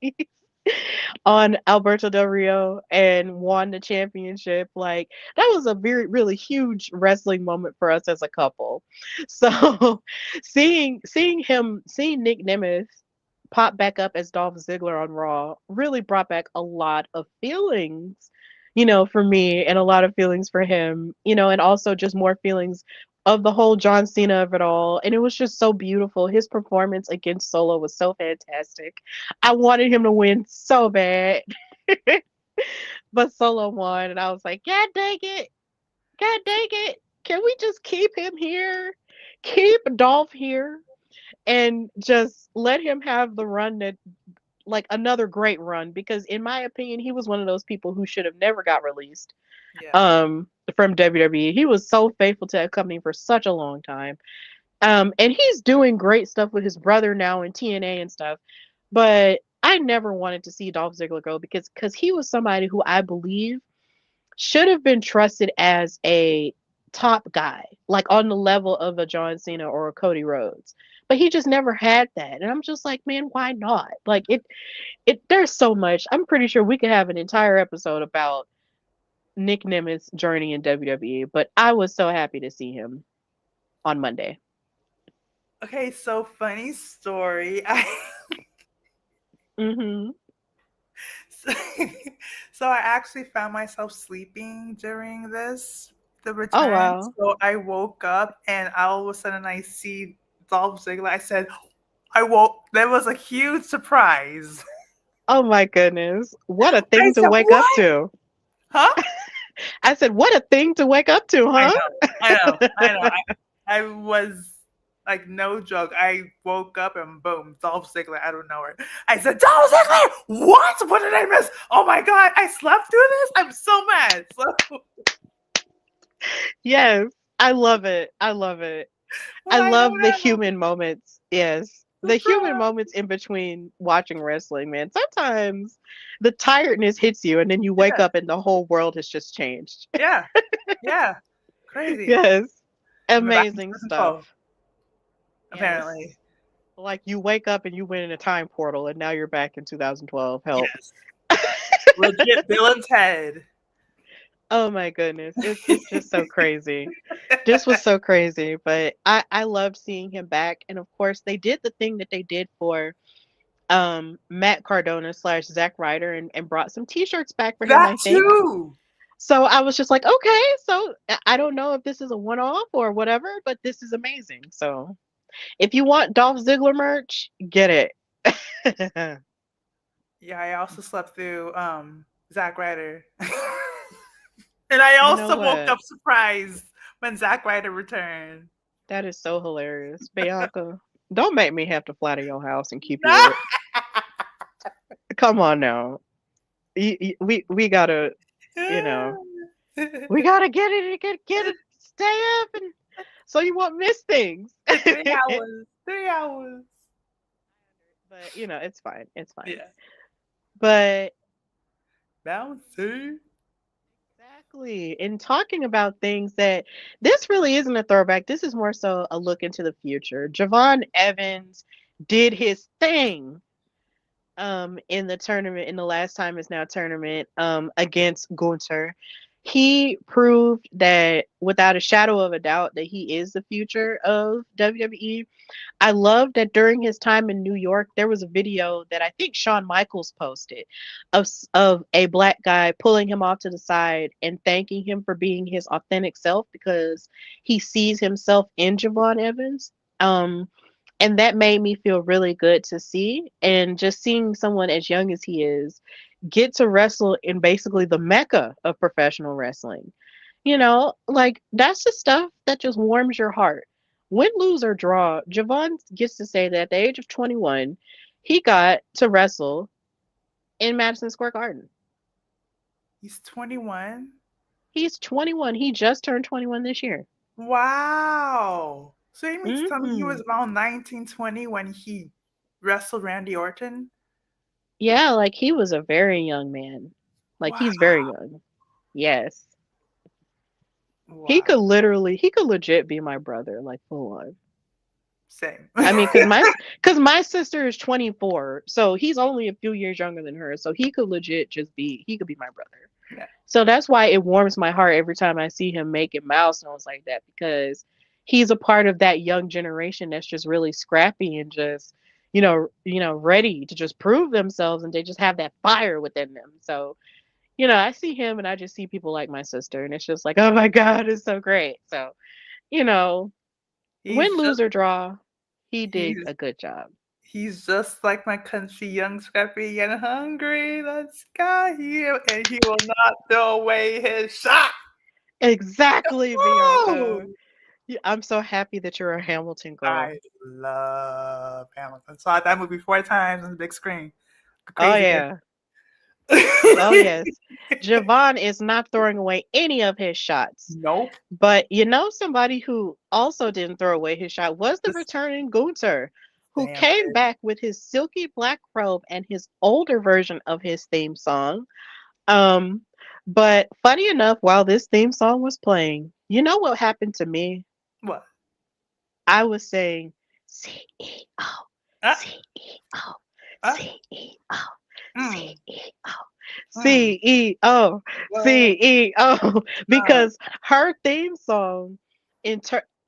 on Alberto Del Rio and won the championship. Like, that was a very really huge wrestling moment for us as a couple. So seeing Nick Nemeth pop back up as Dolph Ziggler on Raw really brought back a lot of feelings, for me, and a lot of feelings for him, and also just more feelings of the whole John Cena of it all. And it was just so beautiful. His performance against Solo was so fantastic. I wanted him to win so bad. But Solo won, and I was like, God dang it. God dang it. Can we just keep him here? Keep Dolph here and just let him have the run that, like, another great run, because in my opinion he was one of those people who should have never got released Yeah. from WWE. He was so faithful to that company for such a long time. And he's doing great stuff with his brother now in TNA and stuff. But I never wanted to see Dolph Ziggler go because he was somebody who I believe should have been trusted as a top guy, like on the level of a John Cena or a Cody Rhodes. But he just never had that. And I'm just like, man, why not? Like, there's so much. I'm pretty sure we could have an entire episode about Nick Nemeth's journey in WWE, but I was so happy to see him on Monday. Okay, so funny story. Mm-hmm. So, so I actually found myself sleeping during this, the Oh return. wow. So I woke up and all of a sudden I see Dolph Ziggler. I said, I woke. That was a huge surprise. Oh my goodness. What a I thing to said, wake up what? to. Huh? I said, what a thing to wake up to, I huh? know. I know. I know. I was like, no joke. I woke up and boom, Dolph Ziggler out of nowhere. I said, Dolph Ziggler, what? What did I miss? Oh my God, I slept through this? I'm so mad. So Yes. I love it. I love it. when I I know love the that, human moments. Yes. The human surprise. moments in between watching wrestling, man. Sometimes the tiredness hits you and then you wake Yeah. up and the whole world has just changed. Yeah. Yeah. Crazy. Yes. And we're back in Amazing stuff. 2012, Yes. apparently. Like you wake up and you went in a time portal and now you're back in 2012. Help. Yes. Legit Bill and Ted. Oh my goodness. It's just so crazy. This was so crazy, but I loved seeing him back. And of course they did the thing that they did for Matt Cardona slash Zack Ryder and brought some t-shirts back for him, That I think. too. So I was just like, okay, so I don't know if this is a one-off or whatever, but this is amazing. So if you want Dolph Ziggler merch, get it. Yeah, I also slept through Zack Ryder. And I You know also woke what? up surprised when Zack Ryder returned. That is so hilarious. Bianca, don't make me have to fly to your house and keep you up. Come on now. We gotta, you know, we gotta get it, stay up and so you won't miss things. 3 hours. 3 hours. But you know, it's fine. It's fine. Yeah. But Bouncy. exactly. In talking about things that this really isn't a throwback. This is more so a look into the future. Javon Evans did his thing in the tournament, in the last time is now tournament, against Gunther. He proved that without a shadow of a doubt that he is the future of WWE. I love that during his time in New York, there was a video that I think Shawn Michaels posted of a black guy pulling him off to the side and thanking him for being his authentic self because he sees himself in Javon Evans. And that made me feel really good to see. And just seeing someone as young as he is get to wrestle in basically the mecca of professional wrestling. You know, like that's the stuff that just warms your heart. Win, lose, or draw, Javon gets to say that at the age of 21, he got to wrestle in Madison Square Garden. He's 21. He's 21. He just turned 21 this year. Wow. So you mean to tell me he Hmm. was around 1920 when he wrestled Randy Orton? Yeah, like he was a very young man. Like Wow. he's very young. Yes. Wow. He could legit be my brother, like full on. Same. I mean, cause my sister is 24, so he's only a few years younger than her. So he could legit he could be my brother. Yeah. So that's why it warms my heart every time I see him making milestones like that because he's a part of that young generation that's just really scrappy and just, ready to just prove themselves and they just have that fire within them. So, I see him and I just see people like my sister and it's just like, oh my God, it's so great. So, you know, win, He's just lose, or draw, he did he's a good job. he's just like my country, young, scrappy, and hungry. Let's go here, and he will not throw away his shot. Exactly, Bianca. Woo! I'm so happy that you're a Hamilton girl. I love Hamilton. Saw that movie 4 times on the big screen. Oh Crazy yeah. Oh kid. yes. Javon is not throwing away any of his shots. Nope. But somebody who also didn't throw away his shot was the Just returning Gunther, who damn came kid. back with his silky black robe and his older version of his theme song. But funny enough, while this theme song was playing, you know what happened to me? What? I was saying CEO, Ah, CEO, ah, CEO, mm, CEO, mm, CEO, what? CEO, Uh, because her theme song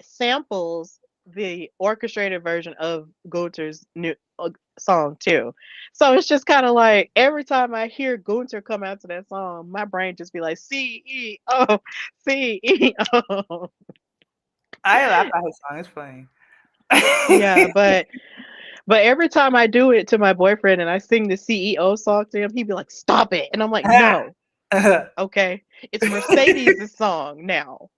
samples the orchestrated version of Gunter's new song too. So it's just kind of like every time I hear Gunter come out to that song, my brain just be like CEO, CEO. I laugh at his song. It's funny. Yeah, but every time I do it to my boyfriend and I sing the CEO song to him, he'd be like, "Stop it!" And I'm like, "No, okay, it's Mercedes' song now."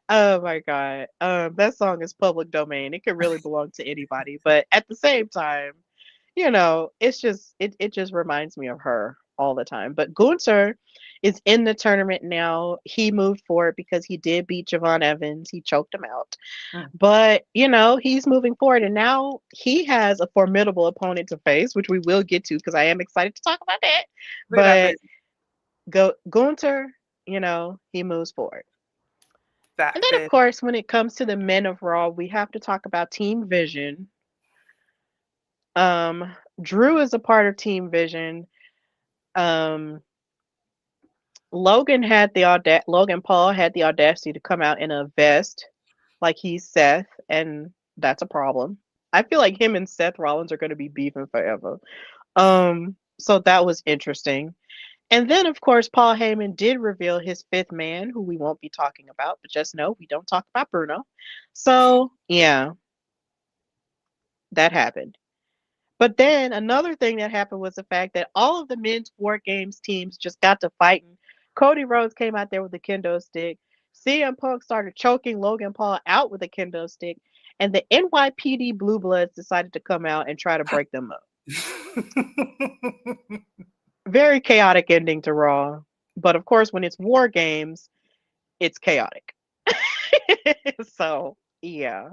Oh my god, that song is public domain. It could really belong to anybody, but at the same time, it's just it just reminds me of her all the time. But Gunther is in the tournament now. He moved forward because he did beat Javon Evans. He choked him out. Mm. But, he's moving forward and now he has a formidable opponent to face, which we will get to because I am excited to talk about that. Look at that But face. Gunther, he moves forward. That And then, of face. course, when it comes to the men of Raw, we have to talk about Team Vision. Drew is a part of Team Vision. Um, Logan Paul had the audacity to come out in a vest like he's Seth, and that's a problem. I feel like him and Seth Rollins are going to be beefing forever. So that was interesting. And then, of course, Paul Heyman did reveal his fifth man, who we won't be talking about, but just know we don't talk about Bruno. So, yeah, that happened. But then another thing that happened was the fact that all of the men's War Games teams just got to fighting. Cody Rhodes came out there with a kendo stick. CM Punk started choking Logan Paul out with a kendo stick. And the NYPD Blue Bloods decided to come out and try to break them up. Very chaotic ending to Raw. But of course, when it's War Games, it's chaotic. So, yeah,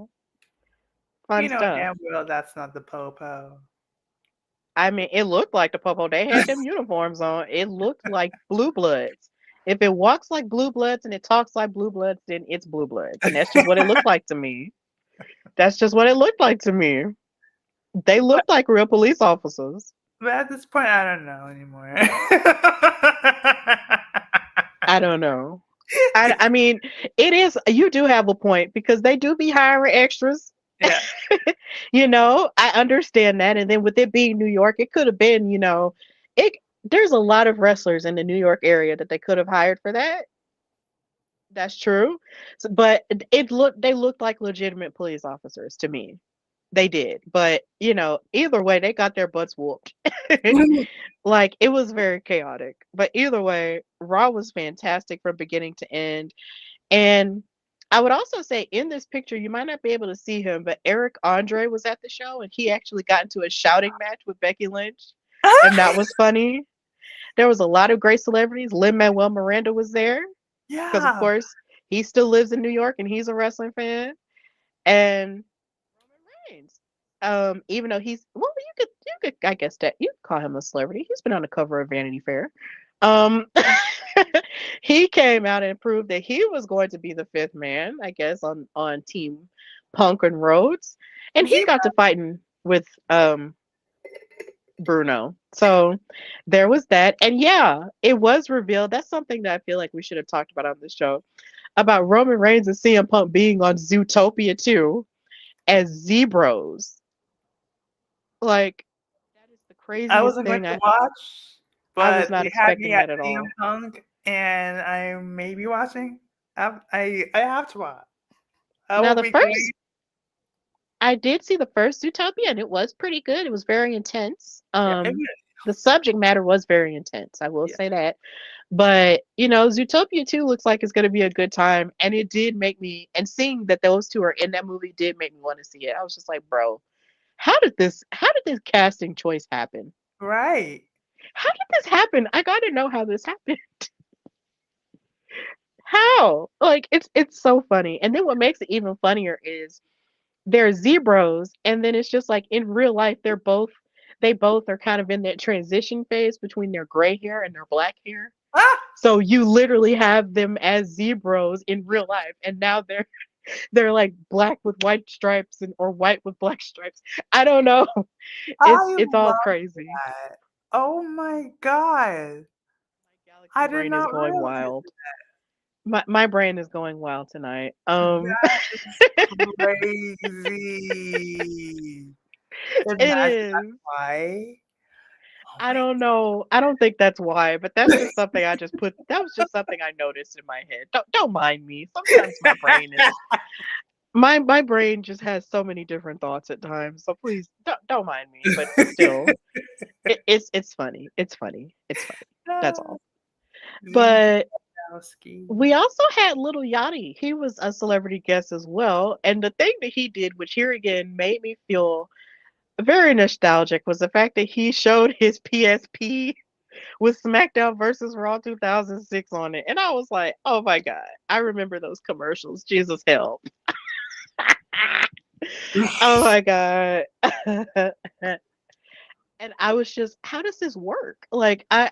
fun You know stuff. damn well that's not the Popo. I mean, it looked like the Popo. They had them uniforms on. It looked like Blue Bloods. If it walks like Blue Bloods and it talks like Blue Bloods, then it's Blue Bloods. And that's just what it looked like to me. That's just what it looked like to me. They But, looked like real police officers. but at this point, I don't know anymore. I don't know. I mean, it is, you do have a point because they do be hiring extras. Yeah. I understand that. And then with it being New York, it could have been, it there's a lot of wrestlers in the New York area that they could have hired for that. That's true. So, but they looked like legitimate police officers to me. They did. But, either way, they got their butts whooped. Like it was very chaotic. But either way, Raw was fantastic from beginning to end. And I would also say in this picture, you might not be able to see him, but Eric Andre was at the show and he actually got into a shouting match with Becky Lynch. And that was funny. There was a lot of great celebrities. Lin-Manuel Miranda was there because, of Yeah. course, he still lives in New York and he's a wrestling fan. And Roman Reigns, even though you could, I guess that you could call him a celebrity. He's been on the cover of Vanity Fair. Um, he came out and proved that he was going to be the fifth man, I guess, on Team Punk and Rhodes, and he Zebra. got to fighting with Bruno. So there was that, and yeah, it was revealed. That's something that I feel like we should have talked about on the show about Roman Reigns and CM Punk being on Zootopia 2 as Zebros. Like that is the I craziest wasn't going thing. to I watch, I was but not they had expecting me at that at CM all. Punk, and I may be watching. I have to watch. I Now will the be going. first I did see the first Zootopia and it was pretty good. It was very intense. Yeah, The subject matter was very intense. I will yeah. say that. But, Zootopia 2 looks like it's going to be a good time. And it did make me, and seeing that those two are in that movie did make me want to see it. I was just like, bro, how did this casting choice happen? Right. How did this happen? I got to know how this happened. How? Like, it's so funny. And then what makes it even funnier is they're zebras, and then it's just like in real life they both are kind of in that transition phase between their gray hair and their black hair. Ah! So you literally have them as zebras in real life, and now they're like black with white stripes or white with black stripes. I don't know. It's I it's all love crazy. that. Oh my god. My I galaxy did brain is not going realize. wild. My brain is going wild tonight. That is crazy. It Imagine is. that's why. Oh I my don't know. I don't think that's why, but that's just something I just put. That was just something I noticed in my head. Don't mind me. Sometimes my brain is my brain just has so many different thoughts at times. So please don't mind me. But still, it's funny. It's funny. It's funny. That's God. all. Lee But Kowski. we also had Little Yachty. He was a celebrity guest as well. And the thing that he did, which here again made me feel very nostalgic, was the fact that he showed his PSP with SmackDown versus Raw 2006 on it. And I was like, oh my God, I remember those commercials. Jesus help. Oh my God. And I was just, how does this work? Like I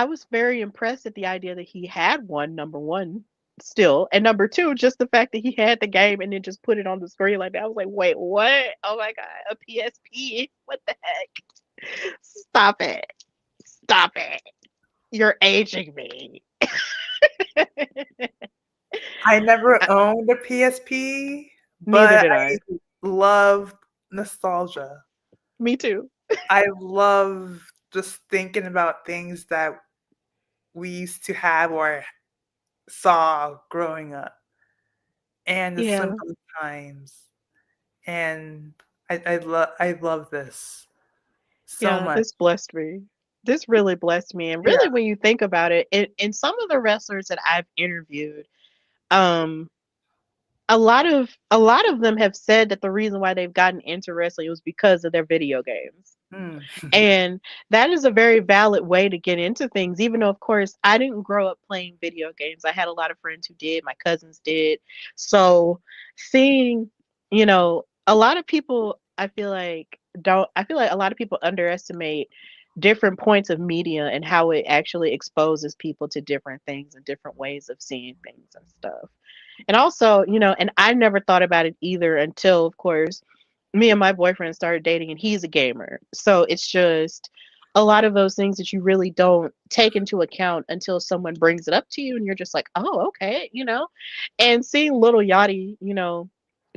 was very impressed at the idea that he had one, number one, still. And number two, just the fact that he had the game and then just put it on the screen like that. I was like, wait, what? Oh my God, a PSP? What the heck? Stop it. Stop it. You're aging me. I never owned a PSP, Neither but did I I. love nostalgia. Me too. I love just thinking about things that we used to have or saw growing up and the Yeah. simpler times. And I love this so Yeah. much. This blessed me. This really blessed me. And Yeah. really, when you think about it, in some of the wrestlers that I've interviewed, um, a lot of them have said that the reason why they've gotten into wrestling was because of their video games. Mm. And that is a very valid way to get into things, even though, of course, I didn't grow up playing video games. I had a lot of friends who did, my cousins did. So seeing, a lot of people, I feel like a lot of people underestimate different points of media and how it actually exposes people to different things and different ways of seeing things and stuff. And also, and I never thought about it either until, of course, me and my boyfriend started dating and he's a gamer. So it's just a lot of those things that you really don't take into account until someone brings it up to you and you're just like, oh, okay. And seeing Little Yachty,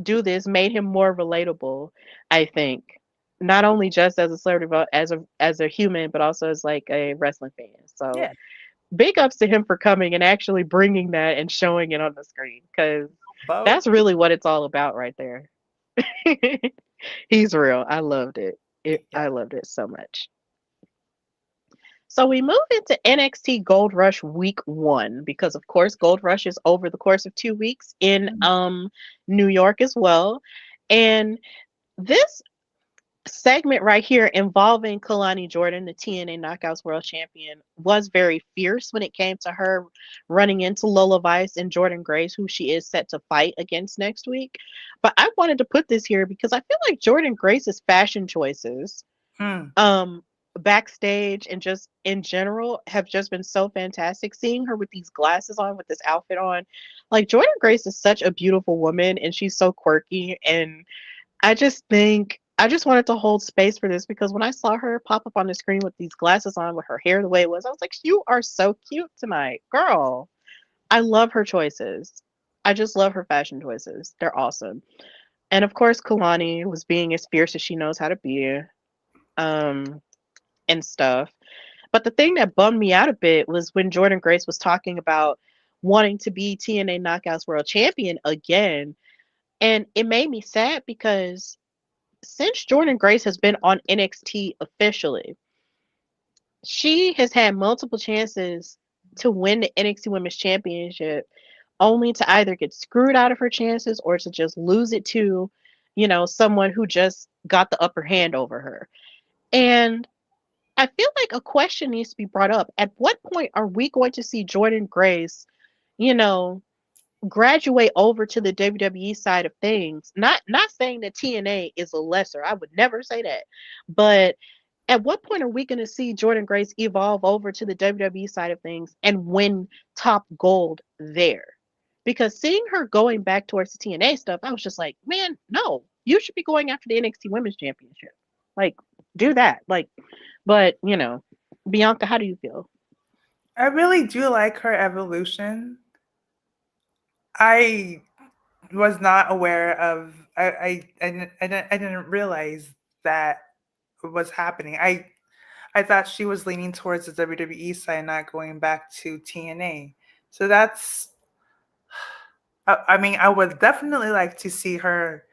do this made him more relatable, I think. Not only just as a celebrity, but as a human, but also as like a wrestling fan. So Yeah. big ups to him for coming and actually bringing that and showing it on the screen because Both. that's really what it's all about right there. He's real. I loved it. Yeah. I loved it so much. So we move into NXT Gold Rush week 1 because of course Gold Rush is over the course of 2 weeks in New York as well. And this segment right here involving Kalani Jordan, the TNA Knockouts World Champion, was very fierce when it came to her running into Lola Vice and Jordan Grace, who she is set to fight against next week. But I wanted to put this here because I feel like Jordan Grace's fashion choices, Hmm. backstage and just in general, have just been so fantastic. Seeing her with these glasses on, with this outfit on, like Jordan Grace is such a beautiful woman and she's so quirky, and I just wanted to hold space for this because when I saw her pop up on the screen with these glasses on, with her hair the way it was, I was like, you are so cute tonight, girl. I love her choices. I just love her fashion choices. They're awesome. And of course, Kalani was being as fierce as she knows how to be, um, and stuff. But the thing that bummed me out a bit was when Jordan Grace was talking about wanting to be TNA Knockouts World Champion again. And it made me sad because since Jordan Grace has been on NXT officially, she has had multiple chances to win the NXT Women's Championship, only to either get screwed out of her chances or to just lose it to, someone who just got the upper hand over her. And I feel like a question needs to be brought up. At what point are we going to see Jordan Grace, you know, graduate over to the WWE side of things? Not saying that TNA is a lesser. I would never say that. But at what point are we going to see Jordan Grace evolve over to the WWE side of things and win top gold there? Because seeing her going back towards the TNA stuff, I was just like, man, no, you should be going after the NXT Women's Championship. Like, do that. Like, but Bianca, how do you feel? I really do like her evolution. I was not aware of. I didn't realize that was happening. I thought she was leaning towards the WWE side, not going back to TNA. So that's. I mean, I would definitely like to see her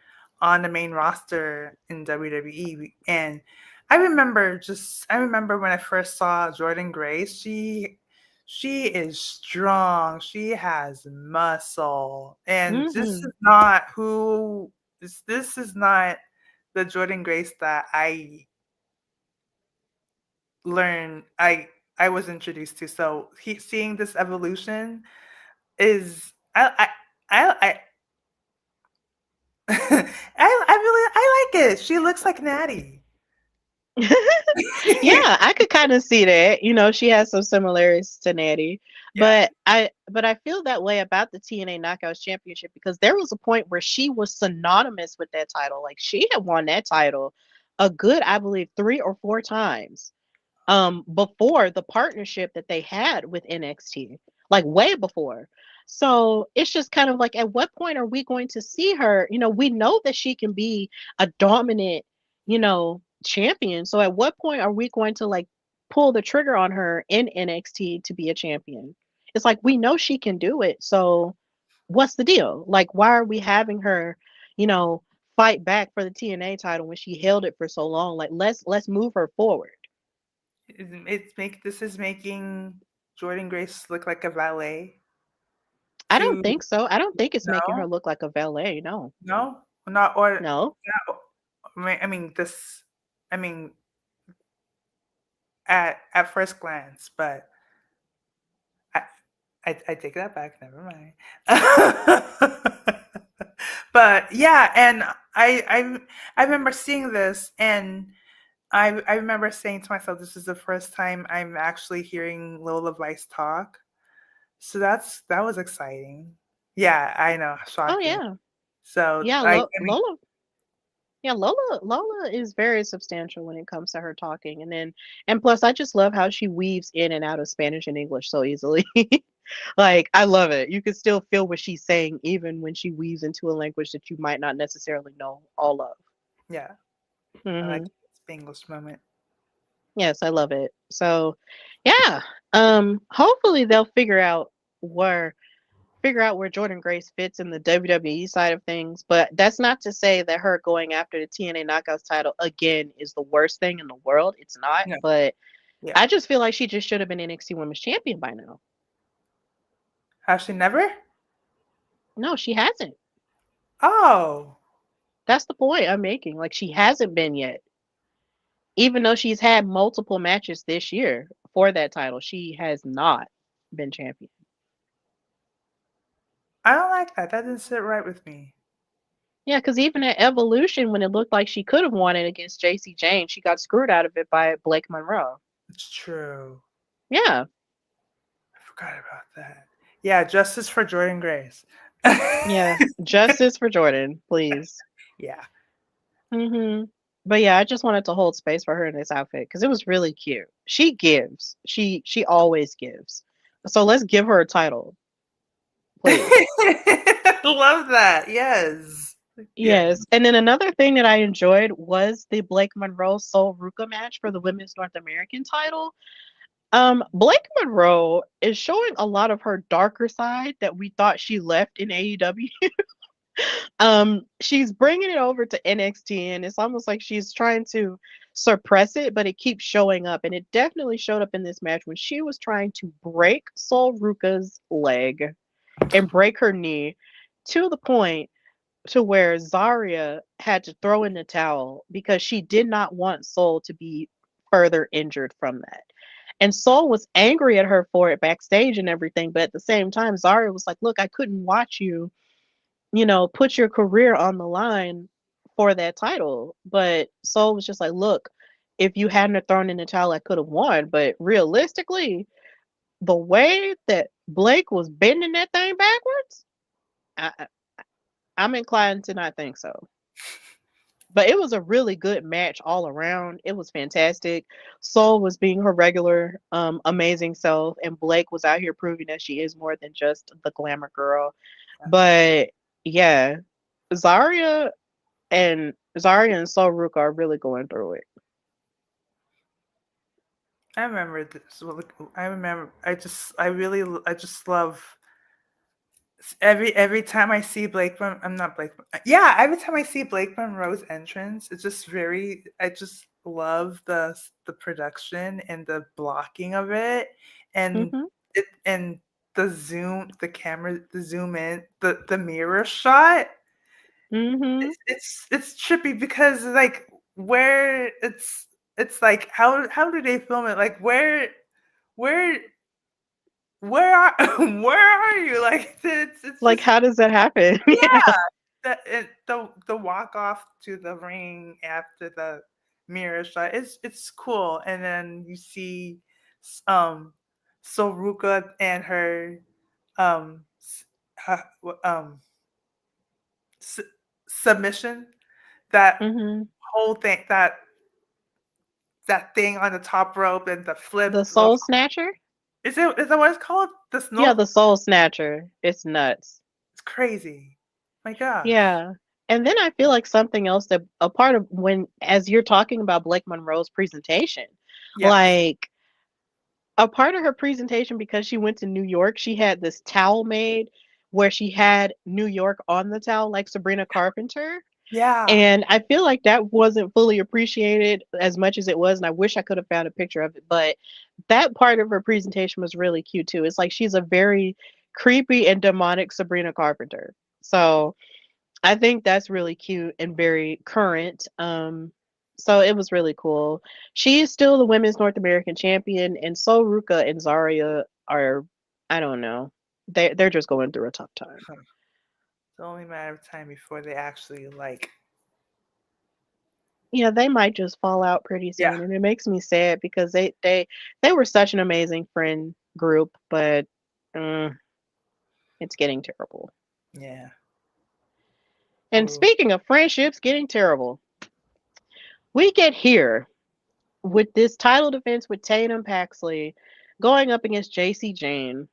on the main roster in WWE. And I remember when I first saw Jordan Grace, she is strong. She has muscle. And Hmm. this is not the Jordan Grace that learned I was introduced to. So seeing this evolution is I I like it. She looks like Natty. Yeah, I could kind of see that. She has some similarities to Natty, Yeah. but I feel that way about the TNA Knockouts Championship because there was a point where she was synonymous with that title. Like she had won that title a good, I believe, 3 or 4 times before the partnership that they had with NXT, like way before. So it's just kind of like, at what point are we going to see her? We know that she can be a dominant, champion. So at what point are we going to like pull the trigger on her in NXT to be a champion? It's like we know she can do it. So what's the deal? Like, why are we having her, you know, fight back for the TNA title when she held it for so long? Like, let's move her forward. This is making Jordan Grace look like a valet I don't to think so. I don't think it's making her no, look like a valet. No, no, not or no. yeah, I mean at first glance, but I I take that back. Never mind. But yeah, and I remember seeing this, and I remember saying to myself, "This is the first time I'm actually hearing Lola Vice talk." So that was exciting. Yeah, I know, Oh shocking. yeah, So yeah. I mean, Lola, yeah. Lola is very substantial when it comes to her talking, and plus, I just love how she weaves in and out of Spanish and English so easily. Like, I love it. You can still feel what she's saying even when she weaves into a language that you might not necessarily know all of. yeah, I like Hmm. the English moment. Yes, I love it. So, yeah. Hopefully they'll where figure out where Jordan Grace fits in the WWE side of things. But that's not to say that her going after the TNA Knockouts title again is the worst thing in the world. It's not. No, But yeah. I just feel like she just should have been NXT Women's Champion by now. Has she never? No, she hasn't. Oh, That's the point I'm making. Like, she hasn't been yet. Even though she's had multiple matches this year for that title, she has not been champion. I don't like that. That didn't sit right with me. Yeah, because even at Evolution, when it looked like she could have won it against JC Jane, she got screwed out of it by Blake Monroe. It's true. Yeah. I forgot about that. Yeah, justice for Jordan Grace. Yeah. Justice for Jordan, please. Yeah. But yeah, I just wanted to hold space for her in this outfit because it was really cute. She gives. She always gives. So let's give her a title, please. Love that. Yes. Yeah. Yes. And then another thing that I enjoyed was the Blake Monroe Sol Ruka match for the women's North American title. Blake Monroe is showing a lot of her darker side that we thought she left in AEW. She's bringing it over to NXT, and it's almost like she's trying to suppress it, but it keeps showing up. And it definitely showed up in this match when she was trying to break Sol Ruka's leg and break her knee to the point to where Zarya had to throw in the towel because she did not want Sol to be further injured from that. And Sol was angry at her for it backstage and everything, but at the same time, Zarya was like, "Look, I couldn't watch you, put your career on the line for that title." But Sol was just like, "Look, if you hadn't have thrown in the towel, I could have won. But realistically, the way that Blake was bending that thing backwards, I, I'm inclined to not think so." But it was a really good match all around. It was fantastic. Soul was being her regular, amazing self, and Blake was out here proving that she is more than just the glamour girl. But yeah, Zarya Zarya and Soul Ruka are really going through it. I remember this. I remember. I just love every time I see I'm not Blake. Yeah, every time I see Blake Monroe's entrance, it's just very. I just love the production and the blocking of it, and Hmm. and the camera, the zoom in, the mirror shot. Hmm. It's trippy because like where it's like how do they film it? Like where where are where are you? Like it's Like, just how does that happen? Yeah. yeah. The walk off to the ring after the mirror shot it's cool, and then you see um Soruka and her um s- su- submission, that Hmm. whole thing, that thing on the top rope and the The flip. Soul Snatcher? Is that what it's called? The Yeah, snow. the Soul Snatcher. It's nuts. It's crazy. My gosh. Yeah. And then I feel like something else that a part of when, as you're talking about Blake Monroe's presentation, Yes. like a part of her presentation, because she went to New York, she had this towel made where she had New York on the towel, like Sabrina Carpenter. Yeah. And I feel like that wasn't fully appreciated as much as it was. And I wish I could have found a picture of it. But that part of her presentation was really cute too. It's like she's a very creepy and demonic Sabrina Carpenter. So I think that's really cute and very current. So it was really cool. She is still the women's North American champion, and So Ruka and Zarya are, I don't know, they're just going through a tough time. It's only a matter of time before they actually like. Yeah, they might just fall out pretty Yeah. soon, and it makes me sad because they were such an amazing friend group, but mm, it's getting terrible. Yeah. And Ooh. speaking of friendships getting terrible, we get here with this title defense with Tatum Paxley going up against JC Jane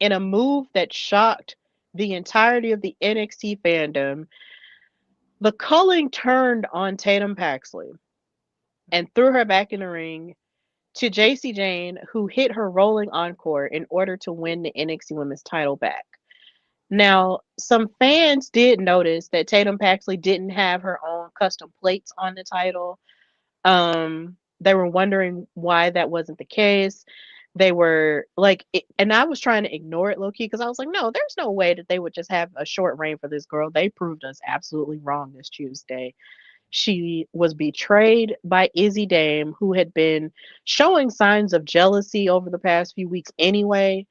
in a move that shocked the entirety of the NXT fandom. The culling turned on Tatum Paxley and threw her back in the ring to JC Jane, who hit her rolling encore in order to win the NXT Women's title back. Now, some fans did notice that Tatum Paxley didn't have her own custom plates on the title. They were wondering why that wasn't the case. They were like, and I was trying to ignore it low key because I was like, no, there's no way that they would just have a short reign for this girl. They proved us absolutely wrong this Tuesday. She was betrayed by Izzy Dame, who had been showing signs of jealousy over the past few weeks anyway.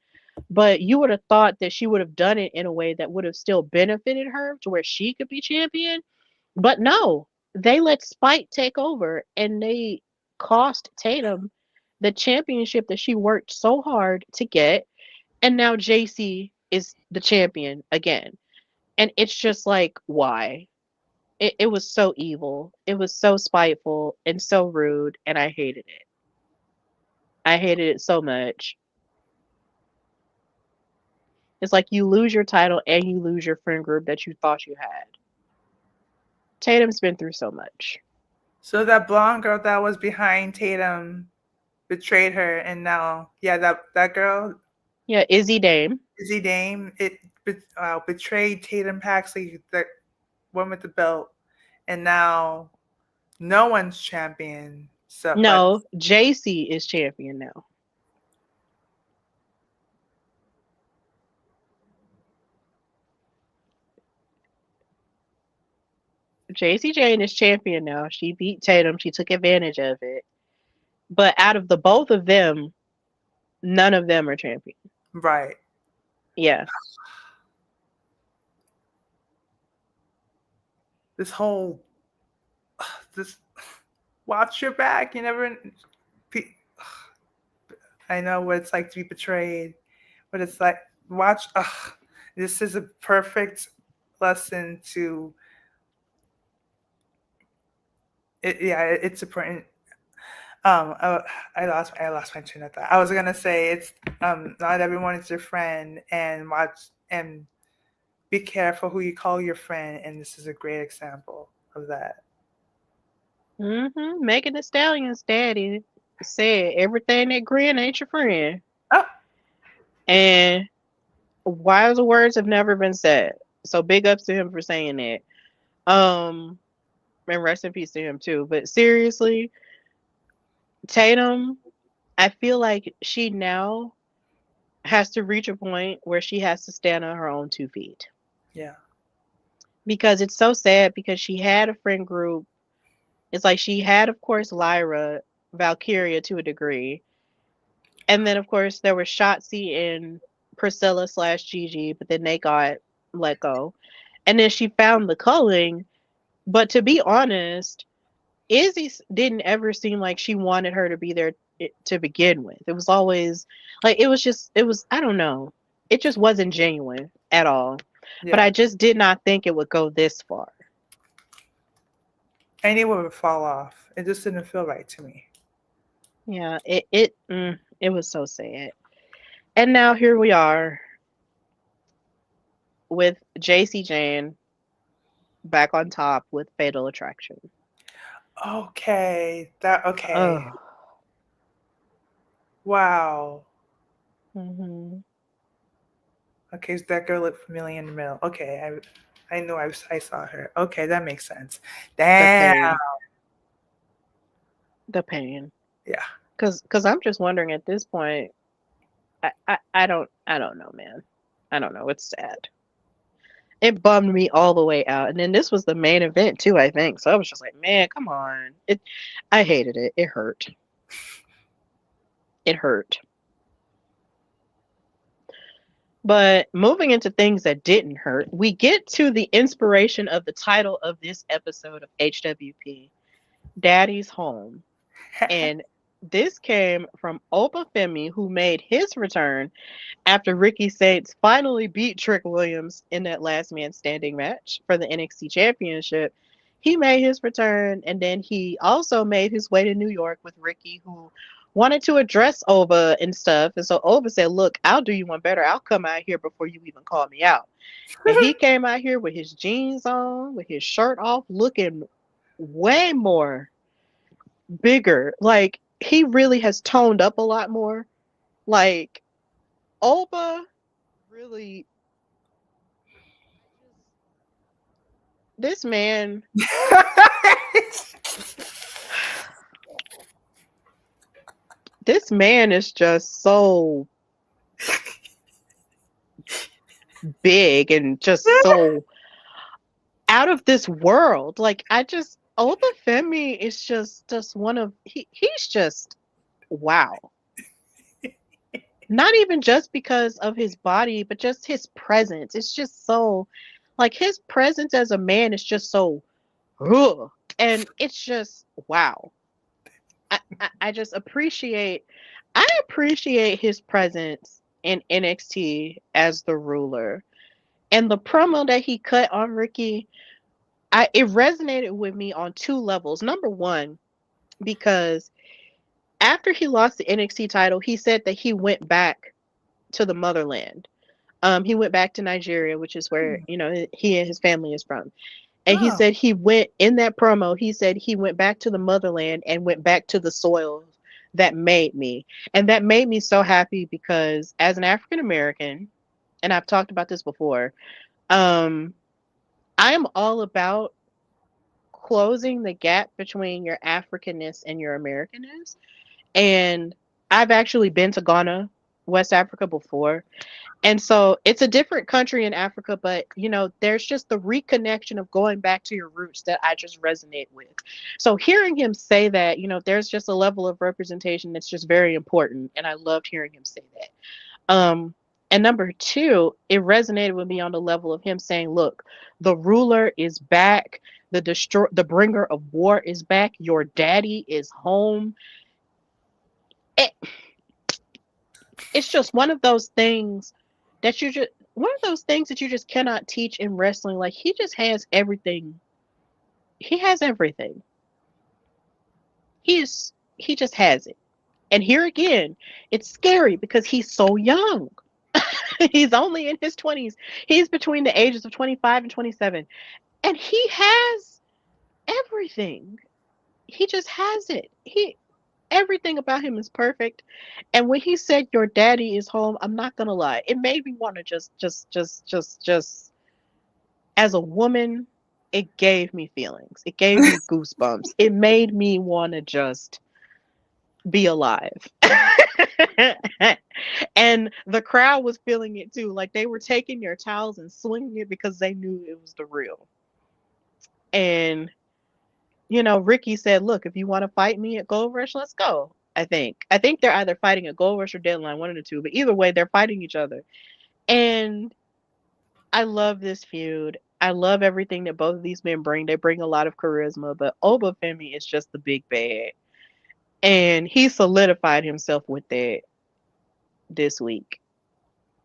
But you would have thought that she would have done it in a way that would have still benefited her to where she could be champion. But no, they let Spike take over and they cost Tatum the championship that she worked so hard to get. And now JC is the champion again. And it's just like, why? It was so evil. It was so spiteful and so rude. And I hated it. I hated it so much. It's like you lose your title and you lose your friend group that you thought you had. Tatum's been through so much. So that blonde girl that was behind Tatum betrayed her, and now, yeah, that girl, Yeah, Izzy Dame. Izzy Dame, betrayed Tatum Paxley, the one with the belt, and now no one's champion. So, but No, JC is champion now. JC Jane is champion now. She beat Tatum. She took advantage of it. But out of the both of them, none of them are champion. right, Yeah. this whole this watch your back. You never. I know what it's like to be betrayed, but it's like watch. This is a perfect lesson to It's important. I lost my train of thought. I was gonna say it's not everyone is your friend, and be careful who you call your friend, and this is a great example of that. Megan Thee Stallion's daddy said everything that grin ain't your friend. Oh, And wiser words have never been said. So big ups to him for saying that. And rest in peace to him too. But seriously, Tatum, I feel like she now has to reach a point where she has to stand on her own 2 feet. yeah. Because it's so sad because she had a friend group. It's like she had, of course, Lyra, Valkyria to a degree. And then, of course, there was Shotzi and Priscilla / Gigi, but then they got let go. And then she found the culling. But to be honest, Izzy didn't ever seem like she wanted her to be there to begin with. It was always like, I don't know. It just wasn't genuine at all. Yeah. But I just did not think it would go this far. Anyone would fall off. It just didn't feel right to me. Yeah, it was so sad. And now here we are with JC Jane back on top with Fatal Attraction. Okay. Okay. Ugh. Wow. Mm-hmm. Okay, so that girl looked familiar in the middle. Okay, I know I saw her. Okay, that makes sense. Damn. The pain. Yeah. Cause I'm just wondering at this point. I don't know, man. I don't know. It's sad. It bummed me all the way out. And then this was the main event too, I think. So I was just like, man, come on. I hated it. It hurt. It hurt. But moving into things that didn't hurt, we get to the inspiration of the title of this episode of HWP, Daddy's Home. And this came from Opa Femi, who made his return after Ricky Saints finally beat Trick Williams in that last man standing match for the NXT Championship. He made his return, and then he also made his way to New York with Ricky, who wanted to address Ova and stuff. And so Ova said, look, I'll do you one better. I'll come out here before you even call me out. And he came out here with his jeans on, with his shirt off, looking way more bigger. Like, he really has toned up a lot more. Like, Ova really, this man, this man is just so big and just so out of this world. Like, Oba Femi is just one of, he's just, wow. Not even just because of his body, but just his presence. It's just so, like, his presence as a man is just so, ugh. And it's just, wow. I just appreciate his presence in NXT as the ruler. And the promo that he cut on Ricky, it resonated with me on 2 levels. Number one, because after he lost the NXT title, he said that he went back to the motherland. He went back to Nigeria, which is where, he and his family is from. And he said in that promo, he said he went back to the motherland and went back to the soil that made me. And that made me so happy because as an African American, and I've talked about this before, I am all about closing the gap between your Africanness and your Americanness. And I've actually been to Ghana, West Africa before. And so it's a different country in Africa, but, there's just the reconnection of going back to your roots that I just resonate with. So hearing him say that, there's just a level of representation that's just very important. And I loved hearing him say that. And number 2, it resonated with me on the level of him saying, look, the ruler is back. The bringer of war is back. Your daddy is home. It's just one of those things that you just cannot teach in wrestling. Like, he just has everything. He has everything. He just has it. And here again, it's scary because he's so young. He's only in his 20s. He's between the ages of 25 and 27. And he has everything. He just has it. He Everything about him is perfect. And when he said your daddy is home, I'm not gonna lie, it made me want to just as a woman, it gave me feelings. It gave me goosebumps. It made me want to just be alive. And the crowd was feeling it too. Like they were taking their towels and swinging it because they knew it was the real. And Ricky said, "Look, if you want to fight me at Gold Rush, let's go." I think they're either fighting at Gold Rush or Deadline, one of the two. But either way, they're fighting each other. And I love this feud. I love everything that both of these men bring. They bring a lot of charisma, but Obafemi is just the big bad. And he solidified himself with that this week.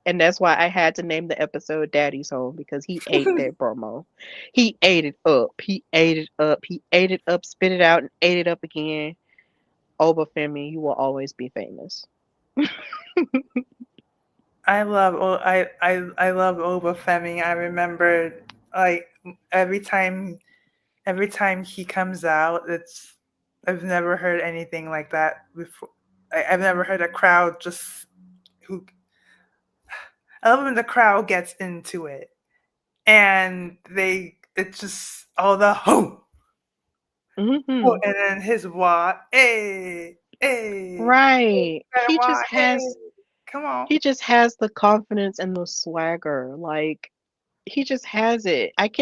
And that's why I had to name the episode Daddy's Home, because he ate that promo. He ate it up. He ate it up. He ate it up, spit it out, and ate it up again. Obafemi, you will always be famous. I love Obafemi. I remember like every time he comes out, I've never heard anything like that before. I've never heard a crowd I love when the crowd gets into it and it's just all the ho. Mm-hmm. And then his wah, hey, hey. Right. He Wah, just has hey. Come on. he just has the confidence and the swagger. Like, he just has it. I just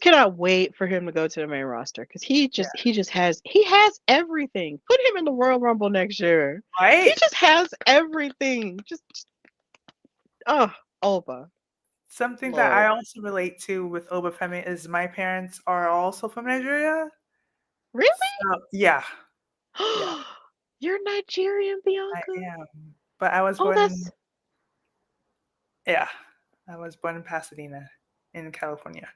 cannot wait for him to go to the main roster, because he has everything. Put him in the Royal Rumble next year. Right? He just has everything. Oba. Something that I Lord. also relate to with Obafemi is my parents are also from Nigeria. Really? So, yeah. Yeah. You're Nigerian, I Bianca? am. But I was Oh, born I was born in Pasadena in California.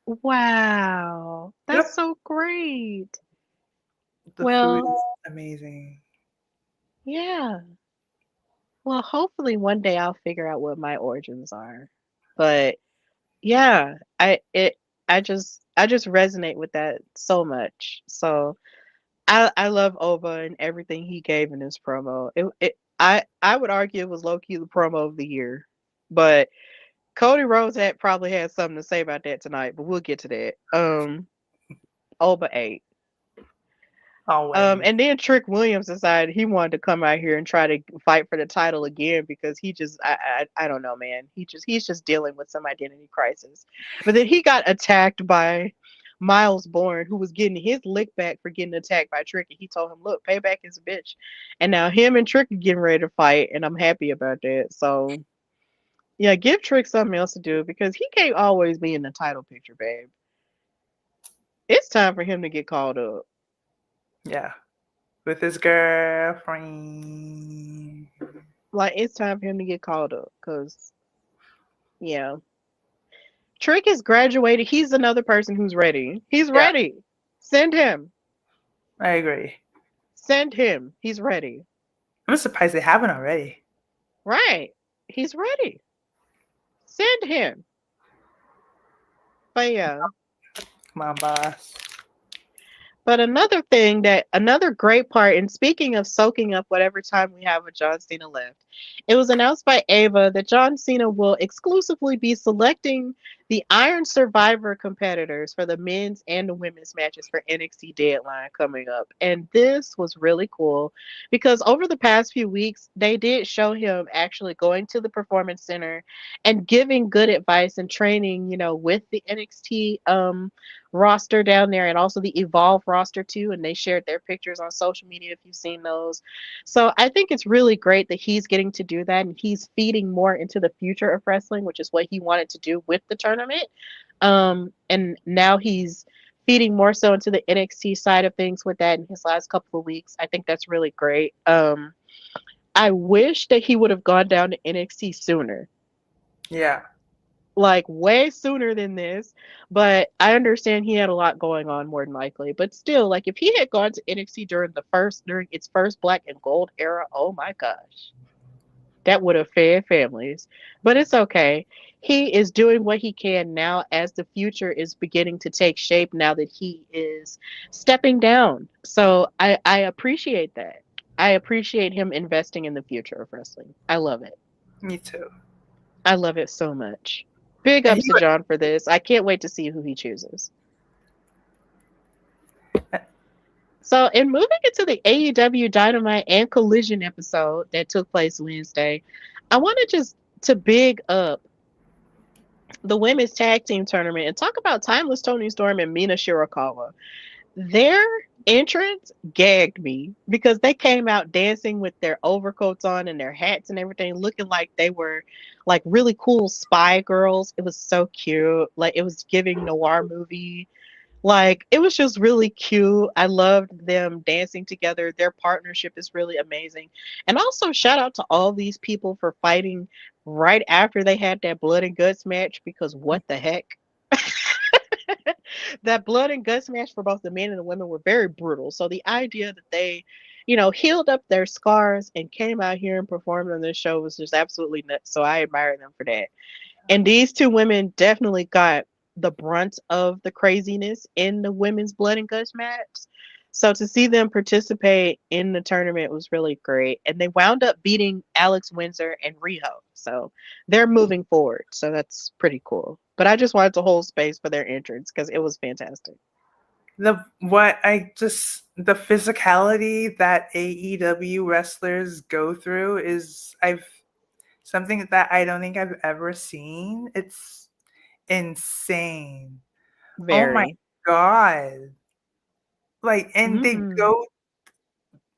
wow. That's Yep. so great. The Well, food is amazing. yeah. Well, hopefully one day I'll figure out what my origins are. But yeah, I just resonate with that so much. So I love Oba and everything he gave in this promo. I would argue it was low key the promo of the year. But Cody Rhodes probably had something to say about that tonight, but we'll get to that. Oba 8. Always. And then Trick Williams decided he wanted to come out here and try to fight for the title again, because I don't know, man. He's just dealing with some identity crisis. But then he got attacked by Miles Bourne, who was getting his lick back for getting attacked by Trick, and he told him, "Look, payback is a bitch." And now him and Trick are getting ready to fight, and I'm happy about that. So yeah, give Trick something else to do, because he can't always be in the title picture, babe. It's time for him to get called up. Yeah. With his girlfriend. Like, it's time for him to get called up, because, yeah. Trick is graduated. He's another person who's ready. He's ready. Send him. I agree. Send him. He's ready. I'm surprised they haven't already. Right. He's ready. Send him. But yeah. Come on, boss. But another great part, and speaking of soaking up whatever time we have with John Cena left, it was announced by Ava that John Cena will exclusively be selecting the Iron Survivor competitors for the men's and the women's matches for NXT Deadline coming up. And this was really cool, because over the past few weeks, they did show him actually going to the Performance Center and giving good advice and training, with the NXT roster down there, and also the Evolve roster too, and they shared their pictures on social media if you've seen those. So I think it's really great that he's getting to do that, and he's feeding more into the future of wrestling, which is what he wanted to do with the tournament. And now he's feeding more so into the NXT side of things with that in his last couple of weeks. I think that's really great. I wish that he would have gone down to NXT sooner. Yeah. like way sooner than this. But I understand he had a lot going on more than likely. But still, like if he had gone to NXT during its first black and gold era, oh my gosh. That would have fed families. But it's okay. He is doing what he can now as the future is beginning to take shape now that he is stepping down. So I appreciate that. I appreciate him investing in the future of wrestling. I love it. Me too. I love it so much. Big And ups to John for this. I can't wait to see who he chooses. So, in moving into the AEW Dynamite and Collision episode that took place Wednesday, I wanted just to big up the women's tag team tournament and talk about Timeless Tony Storm and Mina Shirakawa. Their entrance gagged me because they came out dancing with their overcoats on and their hats and everything, looking like they were like really cool spy girls. It was so cute. Like it was giving noir movie. Like it was just really cute. I loved them dancing together. Their partnership is really amazing. And also shout out to all these people for fighting right after they had that blood and guts match because what the heck? That blood and guts match for both the men and the women were very brutal. So the idea that they, healed up their scars and came out here and performed on this show was just absolutely nuts. So I admire them for that. And these two women definitely got the brunt of the craziness in the women's blood and guts match. So to see them participate in the tournament was really great. And they wound up beating Alex Windsor and Riho. So they're moving forward. So that's pretty cool. But I just wanted to hold space for their entrance because it was fantastic. The physicality that AEW wrestlers go through is something that I don't think I've ever seen. It's insane. Oh my Very. god. Like, and they Hmm. go,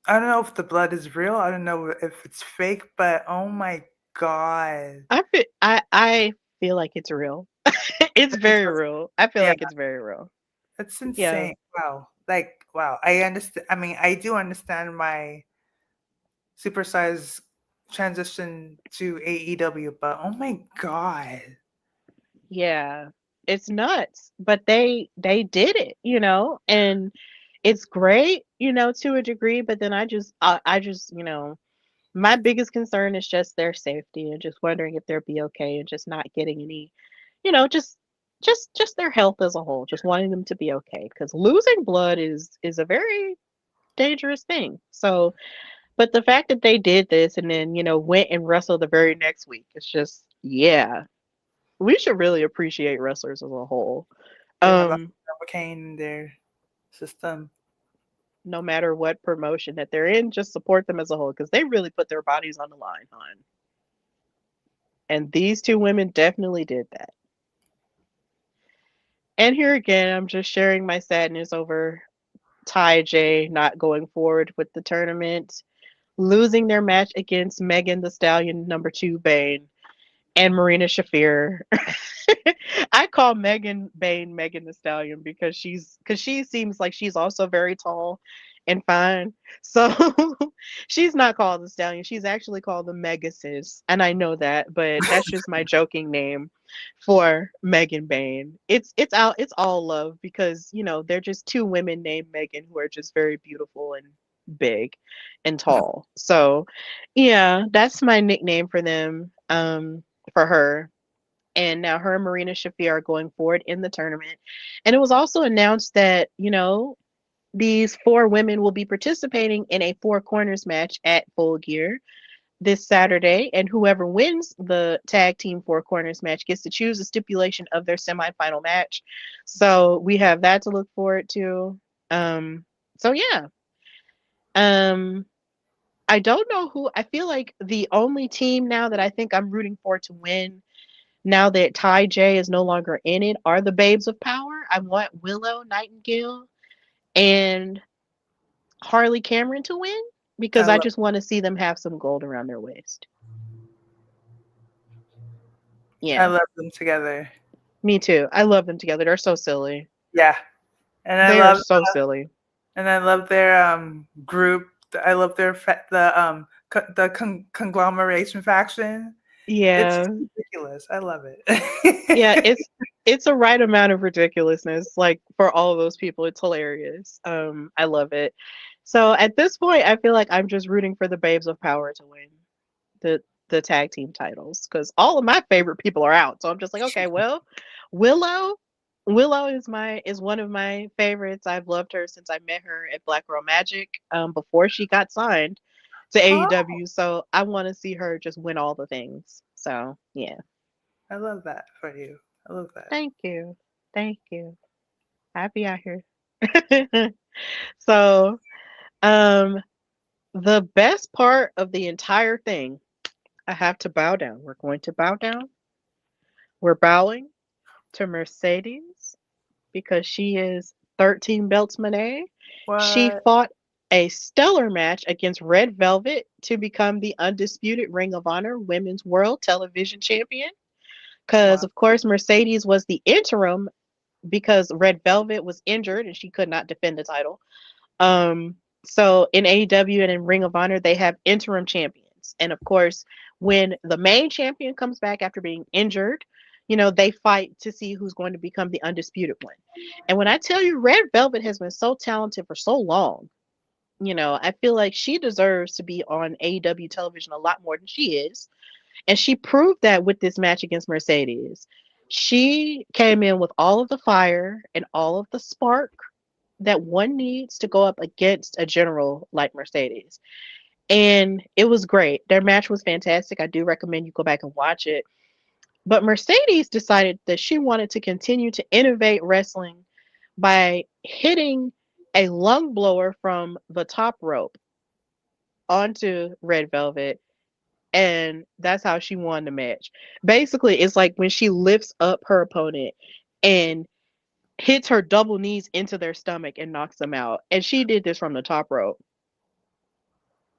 I don't know if the blood is real. I don't know if it's fake, but oh my god. I feel like it's real. It's It's very just, real. I feel yeah, like it's very real. it's Yeah. insane. Wow. Like, wow. I understand. I mean, I do understand my supersize transition to AEW, but oh my god. Yeah. It's nuts. But they did it, and it's great, to a degree, but then I just, my biggest concern is just their safety and just wondering if they'll be okay and just not getting any, just their health as a whole, just wanting them to be okay because losing blood is a very dangerous thing. So, but the fact that they did this and then, went and wrestled the very next week, it's just, yeah, we should really appreciate wrestlers as a whole. They have a Um, Novocaine in their system. no matter what promotion that they're in, just support them as a whole because they really put their bodies on the line, hon. And these two women definitely did that. And here again, I'm just sharing my sadness over Ty J not going forward with the tournament, losing their match against Megan the Stallion #2 Bane and Marina Shafir. I call Megan Bane Megan the Stallion because she seems like she's also very tall and fine. So she's not called the Stallion. She's actually called the Megasis. And I know that, but that's just my joking name for Megan Bane. It's all love because, they're just two women named Megan who are just very beautiful and big and tall. So yeah, that's my nickname for them. For her. And now her and Marina Shafir are going forward in the tournament. And it was also announced that, these four women will be participating in a four corners match at Full Gear this Saturday. And whoever wins the tag team four corners match gets to choose a stipulation of their semifinal match. So we have that to look forward to. So yeah. Um, I don't know who I feel like the only team now that I think I'm rooting for to win now that Ty J is no longer in it are the Babes of Power. I want Willow Nightingale and Harley Cameron to win I because I love, just want to see them have some gold around their waist. I Yeah, love them together. me too. I love them together. They're so silly. Yeah, and They are so silly. I love their group. I love their the conglomeration faction. It's Yeah. just ridiculous. I love it. Yeah, it's a right amount of ridiculousness, like for all of those people. It's hilarious. I love it. So at this point, I feel like I'm just rooting for the Babes of Power to win the the tag team titles because all of my favorite people are out. So I'm just like, okay, well, Willow, Willow is one of my favorites. I've loved her since I met her at Black Girl Magic, before she got signed to Oh, AEW. So I want to see her just win all the things. So yeah, I love that for you. I love that. thank you, thank you. Happy out here. So, um, the best part of the entire thing, I have to bow down. We're going to bow down. We're bowing to Mercedes because she is 13 belts Monet. She What? fought a stellar match against Red Velvet to become the undisputed Ring of Honor Women's World Television Champion. Because, Wow. of course, Mercedes was the interim because Red Velvet was injured and she could not defend the title. So in AEW and in Ring of Honor, they have interim champions. And of course, when the main champion comes back after being injured, they fight to see who's going to become the undisputed one. And when I tell you, Red Velvet has been so talented for so long, I feel like she deserves to be on AEW television a lot more than she is. And she proved that with this match against Mercedes. She came in with all of the fire and all of the spark that one needs to go up against a general like Mercedes. And it was great. Their match was fantastic. I do recommend you go back and watch it. But Mercedes decided that she wanted to continue to innovate wrestling by hitting a lung blower from the top rope onto Red Velvet. And that's how she won the match. Basically, it's like when she lifts up her opponent and hits her double knees into their stomach and knocks them out. And she did this from the top rope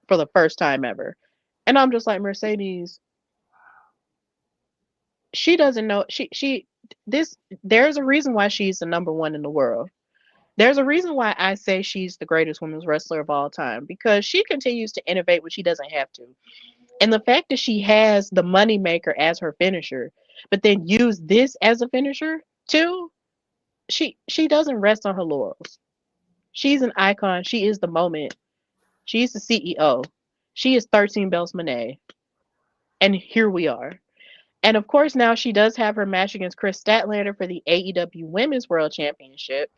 for the first time ever. And I'm just like, Mercedes, she doesn't know she this there's a reason why she's the number one in the world. There's a reason why I say she's the greatest women's wrestler of all time because she continues to innovate when she doesn't have to. And the fact that she has the moneymaker as her finisher, but then use this as a finisher too, she doesn't rest on her laurels. She's an icon. She is the moment. She's the CEO. She is 13 belts Monet. And here we are. And of course, now she does have her match against Chris Statlander for the AEW Women's World Championship.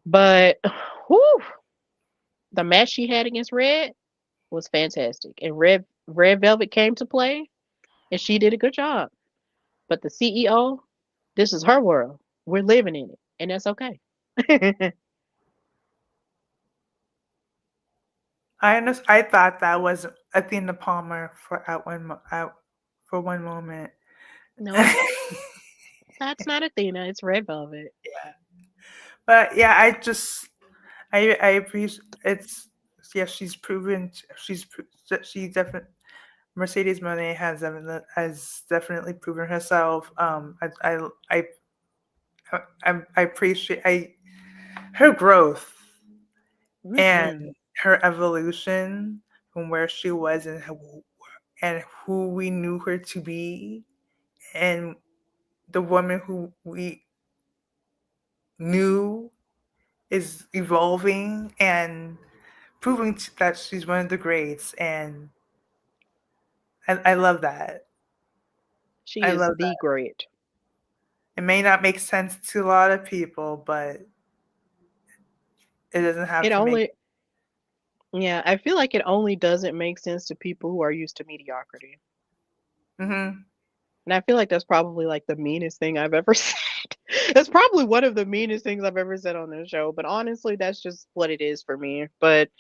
But whew, the match she had against Red was fantastic. And Red Velvet came to play and she did a good job. But the CEO, this is her world. We're living in it. And that's okay. I thought that was Athena Palmer for one moment. Nope, that's not Athena. It's Red Velvet. Yeah. But yeah, I appreciate it's yeah, she definitely Mercedes Moné has definitely proven herself. I appreciate her growth Mm-hmm. and her evolution from where she was and who we knew her to be, and the woman who we knew is evolving and proving that she's one of the greats, and I love that. She I is love the that. great. It may not make sense to a lot of people, but it doesn't have It to make. only, yeah, I feel like it only doesn't make sense to people who are used to mediocrity. Hmm. And I feel like that's probably like the meanest thing I've ever said. It's probably one of the meanest things I've ever said on this show, but honestly, that's just what it is for me. But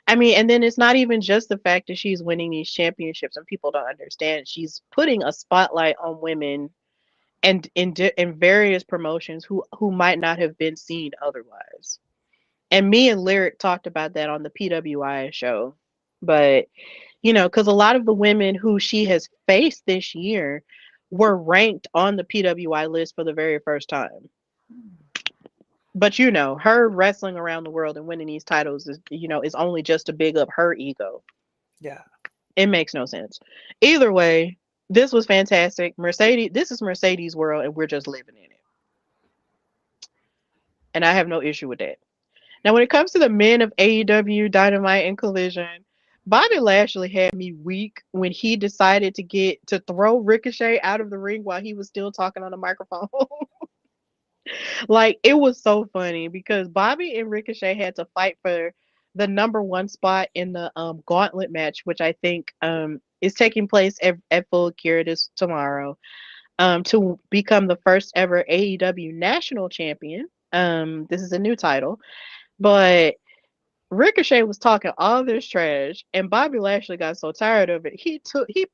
I mean, and then it's not even just the fact that she's winning these championships and people don't understand. She's putting a spotlight on women and in various promotions who might not have been seen otherwise. And me and Lyric talked about that on the PWI show. But, because a lot of the women who she has faced this year were ranked on the PWI list for the very first time. But her wrestling around the world and winning these titles is only just to big up her ego. Yeah. It makes no sense. Either way, This was fantastic. This is Mercedes world, and we're just living in it. And I have no issue with that. Now, when it comes to the men of AEW, Dynamite, and Collision, Bobby Lashley had me weak when he decided to throw Ricochet out of the ring while he was still talking on the microphone. Like, it was so funny because Bobby and Ricochet had to fight for the number one spot in the gauntlet match, which I think is taking place at Full Gear this tomorrow, to become the first ever AEW national champion. This is a new title, but Ricochet was talking all this trash, and Bobby Lashley got so tired of it. He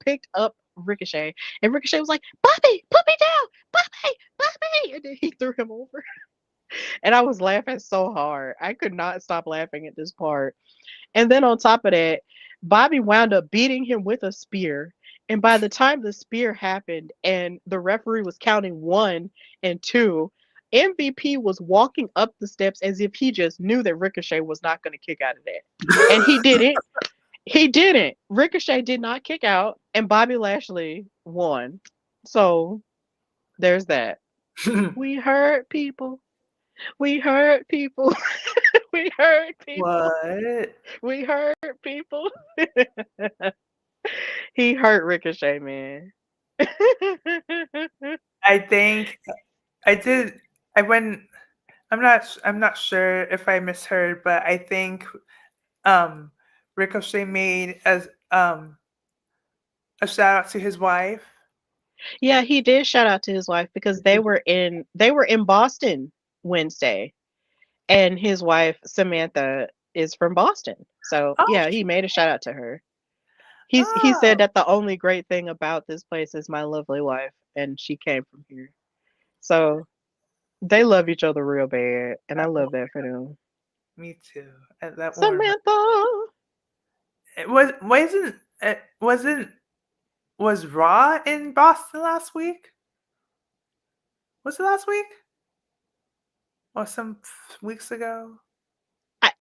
picked up Ricochet, and Ricochet was like, "Bobby, put me down, Bobby, Bobby," and then he threw him over. And I was laughing so hard. I could not stop laughing at this part. And then on top of that, Bobby wound up beating him with a spear. And by the time the spear happened and the referee was counting 1 and 2, MVP was walking up the steps as if he just knew that Ricochet was not going to kick out of that. And he didn't. He didn't. Ricochet did not kick out, and Bobby Lashley won. So there's that. We hurt people. We hurt people. We hurt people. What? We hurt people. He hurt Ricochet, man. I think I did. I went. I'm not sure if I misheard, but I think Ricochet made as a shout out to his wife. Yeah, he did shout out to his wife because they were in Boston Wednesday, and his wife Samantha is from Boston. So Oh, yeah, he made a shout out to her. He said that the only great thing about this place is my lovely wife, and she came from here. So they love each other real bad, and I love that for them. me too. At that warm. Samantha. It was Raw in Boston last week? Was it last week? Or some weeks ago?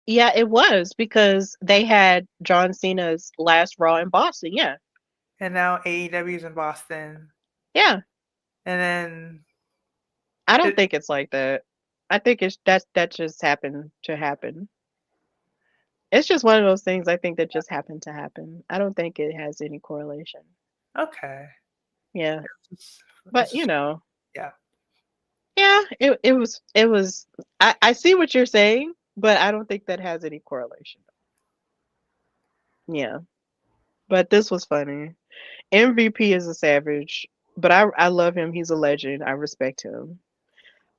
Yeah, it was because they had John Cena's last Raw in Boston. Yeah. And now AEW's in Boston. Yeah. And then I don't think it's like that. I think that just happened to happen. It's just one of those things I think that just happened to happen. I don't think it has any correlation. okay. Yeah. It's But you know. Yeah. Yeah, it was I see what you're saying, but I don't think that has any correlation. Yeah. But this was funny. MVP is a savage, but I love him. He's a legend. I respect him.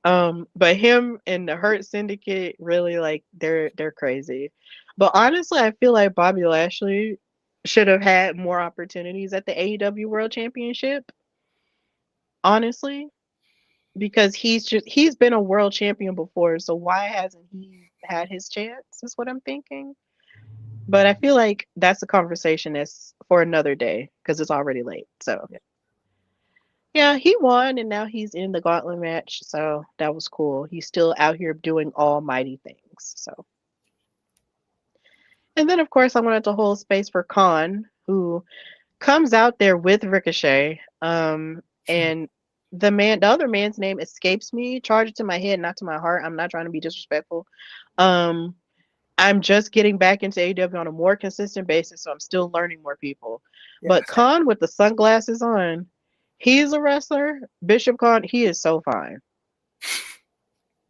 But him and the Hurt Syndicate really like they're crazy. But honestly, I feel like Bobby Lashley should have had more opportunities at the AEW World Championship. Honestly, because he's been a world champion before, so why hasn't he had his chance? Is what I'm thinking. But I feel like that's a conversation that's for another day because it's already late. So yeah, he won, and now he's in the gauntlet match. So that was cool. He's still out here doing almighty things. So, and then of course I wanted to hold space for Khan, who comes out there with Ricochet. And the other man's name escapes me. Charge it to my head, not to my heart. I'm not trying to be disrespectful. I'm just getting back into AEW on a more consistent basis, so I'm still learning more people. Yes. But Khan with the sunglasses on, he's a wrestler. Bishop Khan, he is so fine.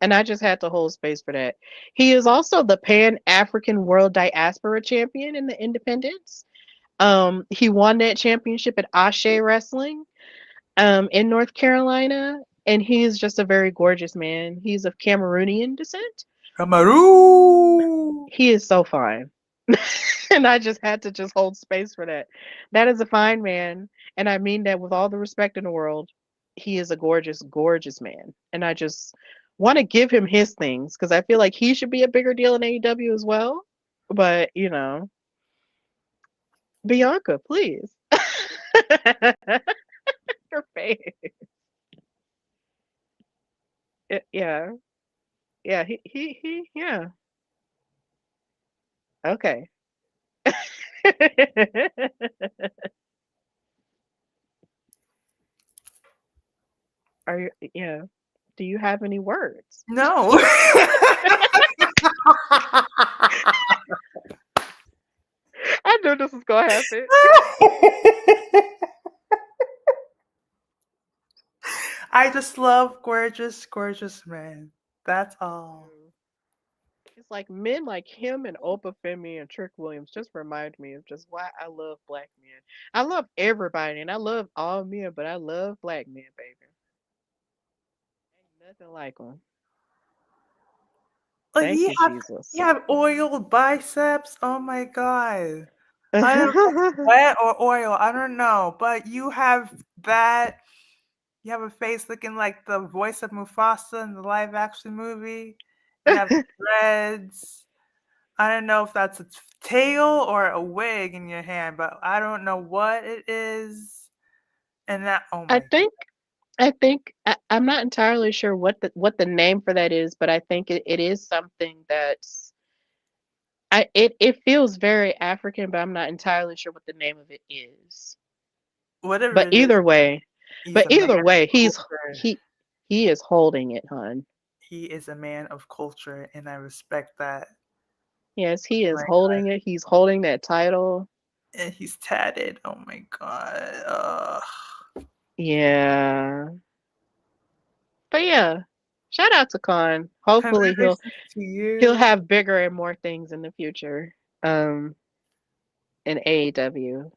And I just had to hold space for that. He is also the Pan-African World Diaspora Champion in the Independents. He won that championship at Ashe Wrestling in North Carolina. And he's just a very gorgeous man. He's of Cameroonian descent. Cameroon! He is so fine. And I just had to just hold space for that. That is a fine man. And I mean that with all the respect in the world. He is a gorgeous, gorgeous man. And I just want to give him his things because I feel like he should be a bigger deal in AEW as well. But, you know, Bianca, please. Her face. Yeah. Yeah. Yeah. Okay. Are you? Yeah. Do you have any words? No. I knew this was gonna happen. I just love gorgeous, gorgeous men. That's all. It's like men like him and Oprah Femi and Trick Williams just remind me of just why I love black men. I love everybody and I love all men, but I love black men, baby. Ain't nothing like them. Like Thank you you, have Jesus. you have oiled biceps. Oh my god. I don't know, sweat or oil. I don't know, but you have that. You have a face looking like the voice of Mufasa in the live action movie. You have dreads. I don't know if that's a tail or a wig in your hand, but I don't know what it is. And that, oh I my think I'm not entirely sure what the name for that is, but I think it is something that's it feels very African, but I'm not entirely sure what the name of it is. whatever But it is, either way, he's a man of culture. he he is holding it, hon. He is a man of culture, and I respect that. Yes, he Oh is my holding it. He's holding that title. and he's tatted. Oh my god. Ugh. Yeah. But yeah, shout out to Khan. Hopefully Congratulations to he'll you. have bigger and more things in the future. Um in AEW.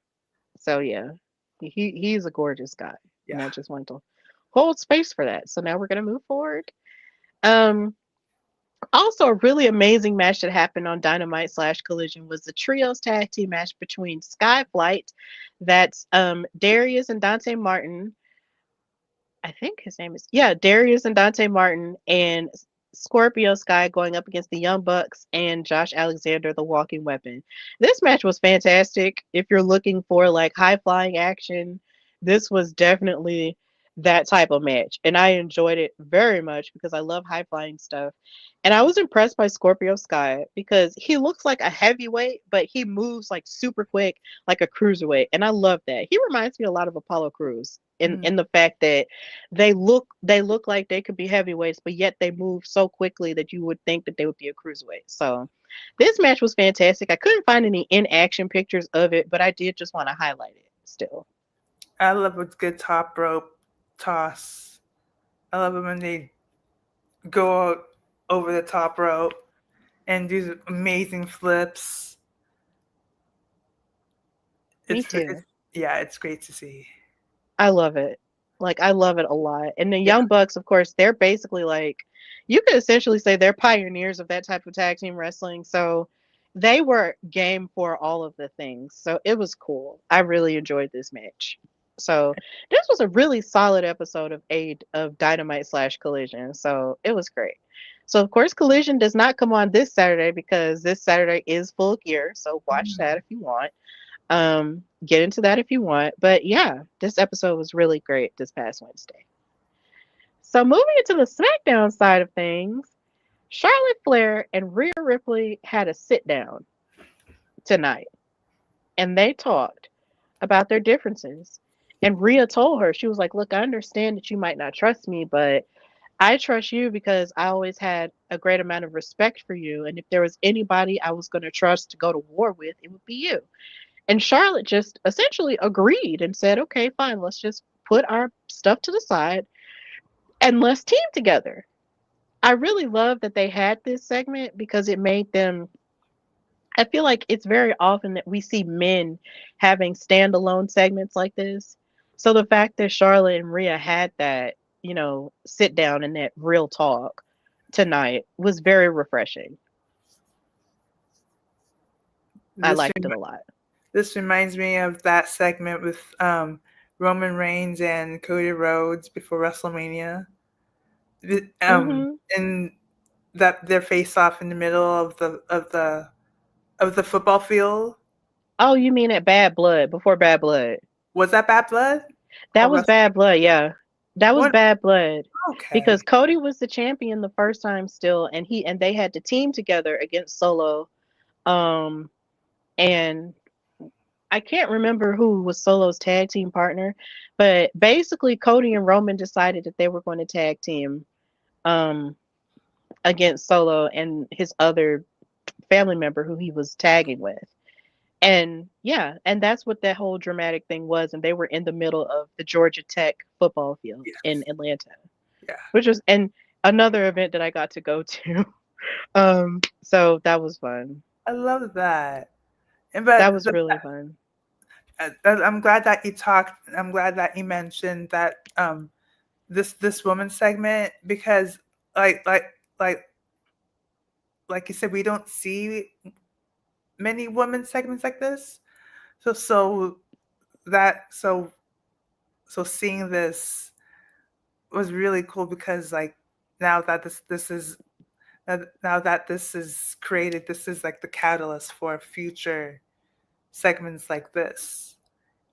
So yeah. He's a gorgeous guy. And Yeah. I just want to hold space for that. So now we're gonna move forward. Um Also, a really amazing match that happened on Dynamite slash Collision was the trios tag team match between Skyflight, that's Darius and Dante Martin. I think his name is, yeah, Darius and Dante Martin, and Scorpio Sky going up against the Young Bucks and Josh Alexander, the Walking Weapon. This match was fantastic. If you're looking for like high flying action, this was definitely that type of match. And I enjoyed it very much because I love high flying stuff. And I was impressed by Scorpio Sky because he looks like a heavyweight, but he moves like super quick, like a cruiserweight. And I love that. He reminds me a lot of Apollo Crews Mm. in the fact that they look like they could be heavyweights, but yet they move so quickly that you would think that they would be a cruiserweight. So this match was fantastic. I couldn't find any in action pictures of it, but I did just want to highlight it still. I love a good top rope toss. I love it when they go out over the top rope and do amazing flips. Me It's too. yeah, it's great to see. I love it. Like I love it a lot. And the Yeah. Young Bucks, of course, they're basically like you could essentially say they're pioneers of that type of tag team wrestling. So they were game for all of the things. So it was cool. I really enjoyed this match. So this was a really solid episode of Aid of Dynamite slash Collision. So it was great. So of course Collision does not come on this Saturday because this Saturday is Full Gear. So watch that if you want. Get into that if you want. But yeah, this episode was really great this past Wednesday. So moving into the SmackDown side of things, Charlotte Flair and Rhea Ripley had a sit down tonight and they talked about their differences. And Rhea told her, she was like, look, I understand that you might not trust me, but I trust you because I always had a great amount of respect for you. And if there was anybody I was going to trust to go to war with, it would be you. And Charlotte just essentially agreed and said, okay, fine, let's just put our stuff to the side and let's team together. I really love that they had this segment because it made them. I feel like it's very often that we see men having standalone segments like this. So the fact that Charlotte and Rhea had that, sit down and that real talk tonight was very refreshing. I This liked it a lot. this reminds me of that segment with Roman Reigns and Cody Rhodes before WrestleMania. Hmm. And that their face off in the middle of the football field. Oh, you mean at Bad Blood, before Bad Blood? Was that Bad Blood or That was WrestleMania? Bad Blood, yeah. That was What? Bad Blood because Okay. Cody was the champion the first time still, and they had to team together against Solo, um, and I can't remember who was Solo's tag team partner, but basically Cody and Roman decided that they were going to tag team um against Solo and his other family member who he was tagging with. And yeah, and that's what that whole dramatic thing was. And they were in the middle of the Georgia Tech football field in Yes. Atlanta, Yeah. which was and another event that I got to go to. So that was fun. I love that. And That but was really fun. I'm glad that you talked. I'm glad that you mentioned that this woman segment, because like like like like you said, we don't see many women segments like this. So that so seeing this was really cool, because like now that this is now that this is created, this is like the catalyst for future segments like this,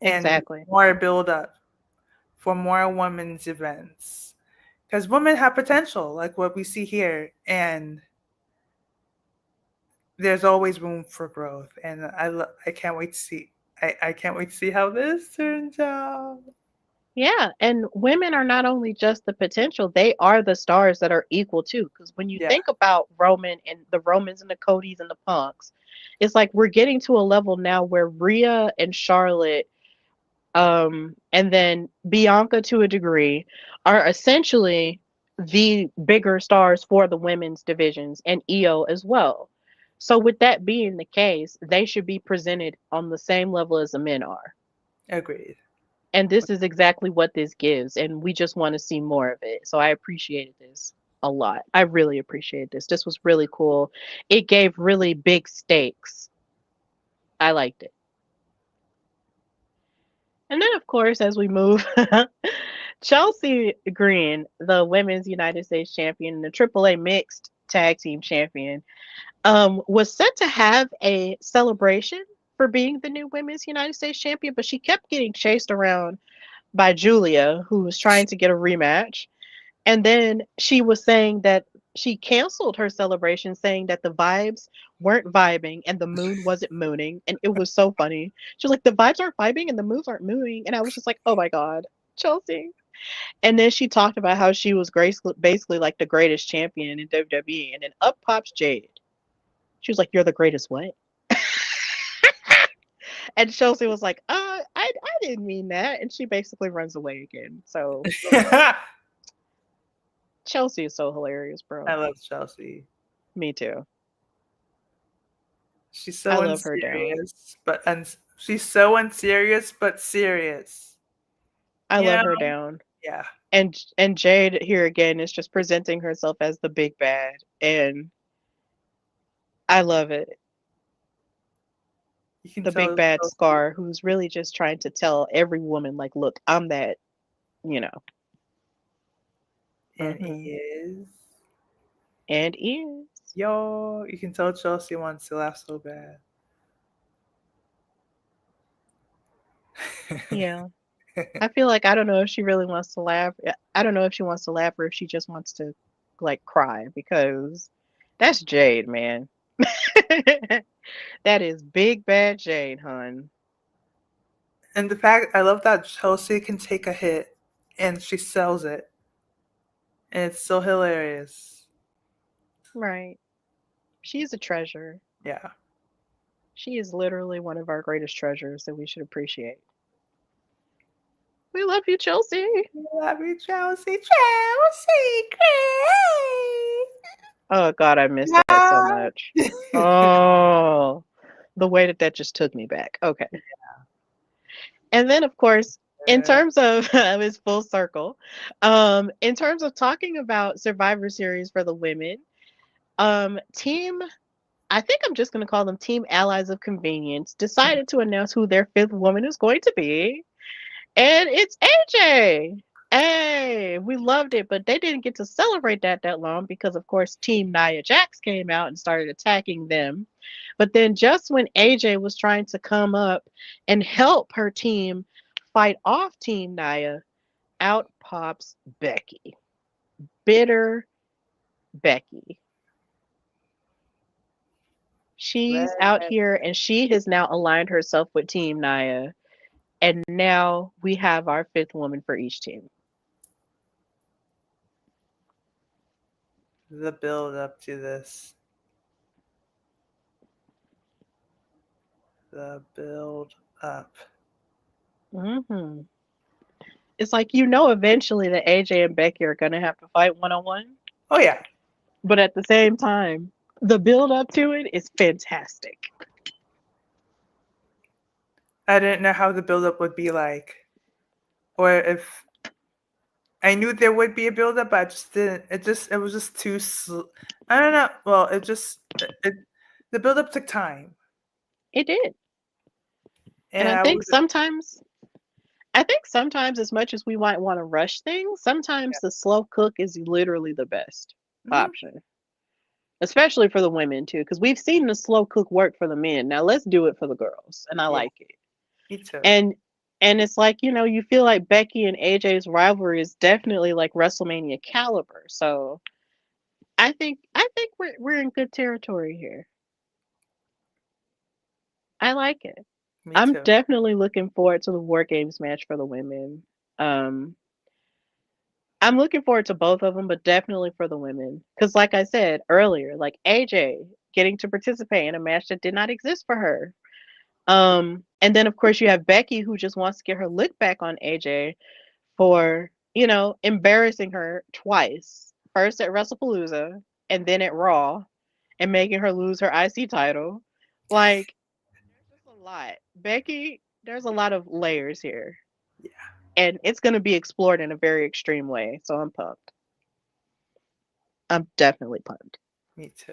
and Exactly. more build up for more women's events, because women have potential like what we see here, and there's always room for growth, and I can't wait to see I can't wait to see how this turns out. Yeah, and women are not only just the potential, they are the stars that are equal too. Because when you Yeah. think about Roman and the Romans and the Codys and the Punks, it's like we're getting to a level now where Rhea and Charlotte, and then Bianca to a degree, are essentially the bigger stars for the women's divisions and EO as well. So with that being the case, they should be presented on the same level as the men are. Agreed. And this is exactly what this gives, and we just want to see more of it. So I appreciated this a lot. I really appreciate this. This was really cool. It gave really big stakes. I liked it. And then, of course, as we move, Chelsea Green, the women's United States champion and the AAA mixed tag team champion, was set to have a celebration for being the new women's United States champion, but she kept getting chased around by Julia, who was trying to get a rematch. And then she was saying that she canceled her celebration, saying that the vibes weren't vibing and the moon wasn't mooning. And it was so funny. She was like, the vibes aren't vibing and the moons aren't mooning. And I was just like, oh my God, Chelsea. And then she talked about how she was basically like the greatest champion in WWE. And then up pops Jade. She was like, you're the greatest what? And Chelsea was like, I didn't mean that. And she basically runs away again. So Chelsea is so hilarious, I bro. love Chelsea. Me too. She's I so love her down. unserious, but she's so unserious but serious. I You love know? her down. Yeah. And Jade here again is just presenting herself as the big bad, and I love it. You can The big tell bad Chelsea, Scar, who's really just trying to tell every woman, like, look, I'm that, you know. and Hmm. he is. And is. Yo, you can tell Chelsea wants to laugh so bad. Yeah. I feel like I don't know if she really wants to laugh. I don't know if she wants to laugh or if she just wants to like cry because that's Jade, man. That is big bad Jade, hun. And the fact, I love that Chelsea can take a hit and she sells it. And it's so hilarious. Right. She's a treasure. Yeah. She is literally one of our greatest treasures that we should appreciate. We love you, Chelsea. Love you, Chelsea. Chelsea, great. Oh God, I miss that so Yeah. much. Oh, the way that that just took me back. Okay. And then, of course, in terms of it's full circle, in terms of talking about Survivor Series for the women, team, I think I'm just going to call them Team Allies of Convenience, decided to announce who their fifth woman is going to be. And it's AJ. Hey, we loved it, but they didn't get to celebrate that long because, of course, Team Nia Jax came out and started attacking them. But then, just when AJ was trying to come up and help her team fight off Team Nia, out pops Becky. Bitter Becky. She's out Red. here and she has now aligned herself with Team Naya. And now we have our fifth woman for each team. The build up to this. The build up. hmm It's like, you know, eventually that AJ and Becky are going to have to fight one on one. Oh yeah. But at the same time, the build up to it is fantastic. I didn't know how the build up would be like, or if I knew there would be a build up, but I just didn't. It was just too. I don't know. Well, the build up took time, It did. And and I was I think sometimes, as much as we might want to rush things, sometimes the slow cook is literally the best Mhm. option, especially for the women too, because we've seen the slow cook work for the men. Now let's do it for the girls, and I Yeah, like it. me too. And it's like, you know, you feel like Becky and AJ's rivalry is definitely like WrestleMania caliber. So I think we're in good territory here. I like it. Me I'm too. definitely looking forward to the War Games match for the women. Um, I'm looking forward to both of them, but definitely for the women. Because, like I said earlier, like AJ getting to participate in a match that did not exist for her. And then, of course, you have Becky who just wants to get her lick back on AJ for, you know, embarrassing her twice. First at WrestlePalooza and then at Raw and making her lose her IC title. Like, there's just a lot. Becky, there's a lot of layers here. Yeah, And it's going to be explored in a very extreme way. So I'm pumped. I'm definitely pumped. me too.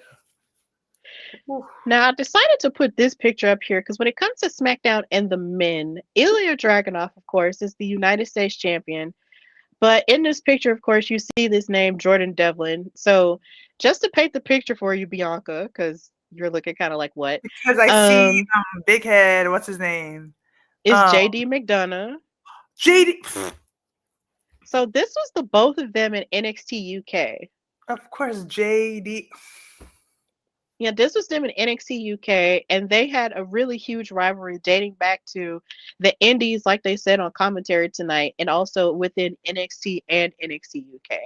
Oof. Now, I decided to put this picture up here because when it comes to SmackDown and the men, Ilya Dragunov, of course, is the United States champion. But in this picture, of course, you see this name, Jordan Devlin. So just to paint the picture for you, Bianca, because you're looking kind of like what, Because I see um, Big Head. What's his name? is Um, JD McDonough. JD. So this was the both of them in NXT UK. Of course, JD. Yeah, this was them in NXT UK, and they had a really huge rivalry dating back to the Indies, like they said on commentary tonight, and also within NXT and NXT UK.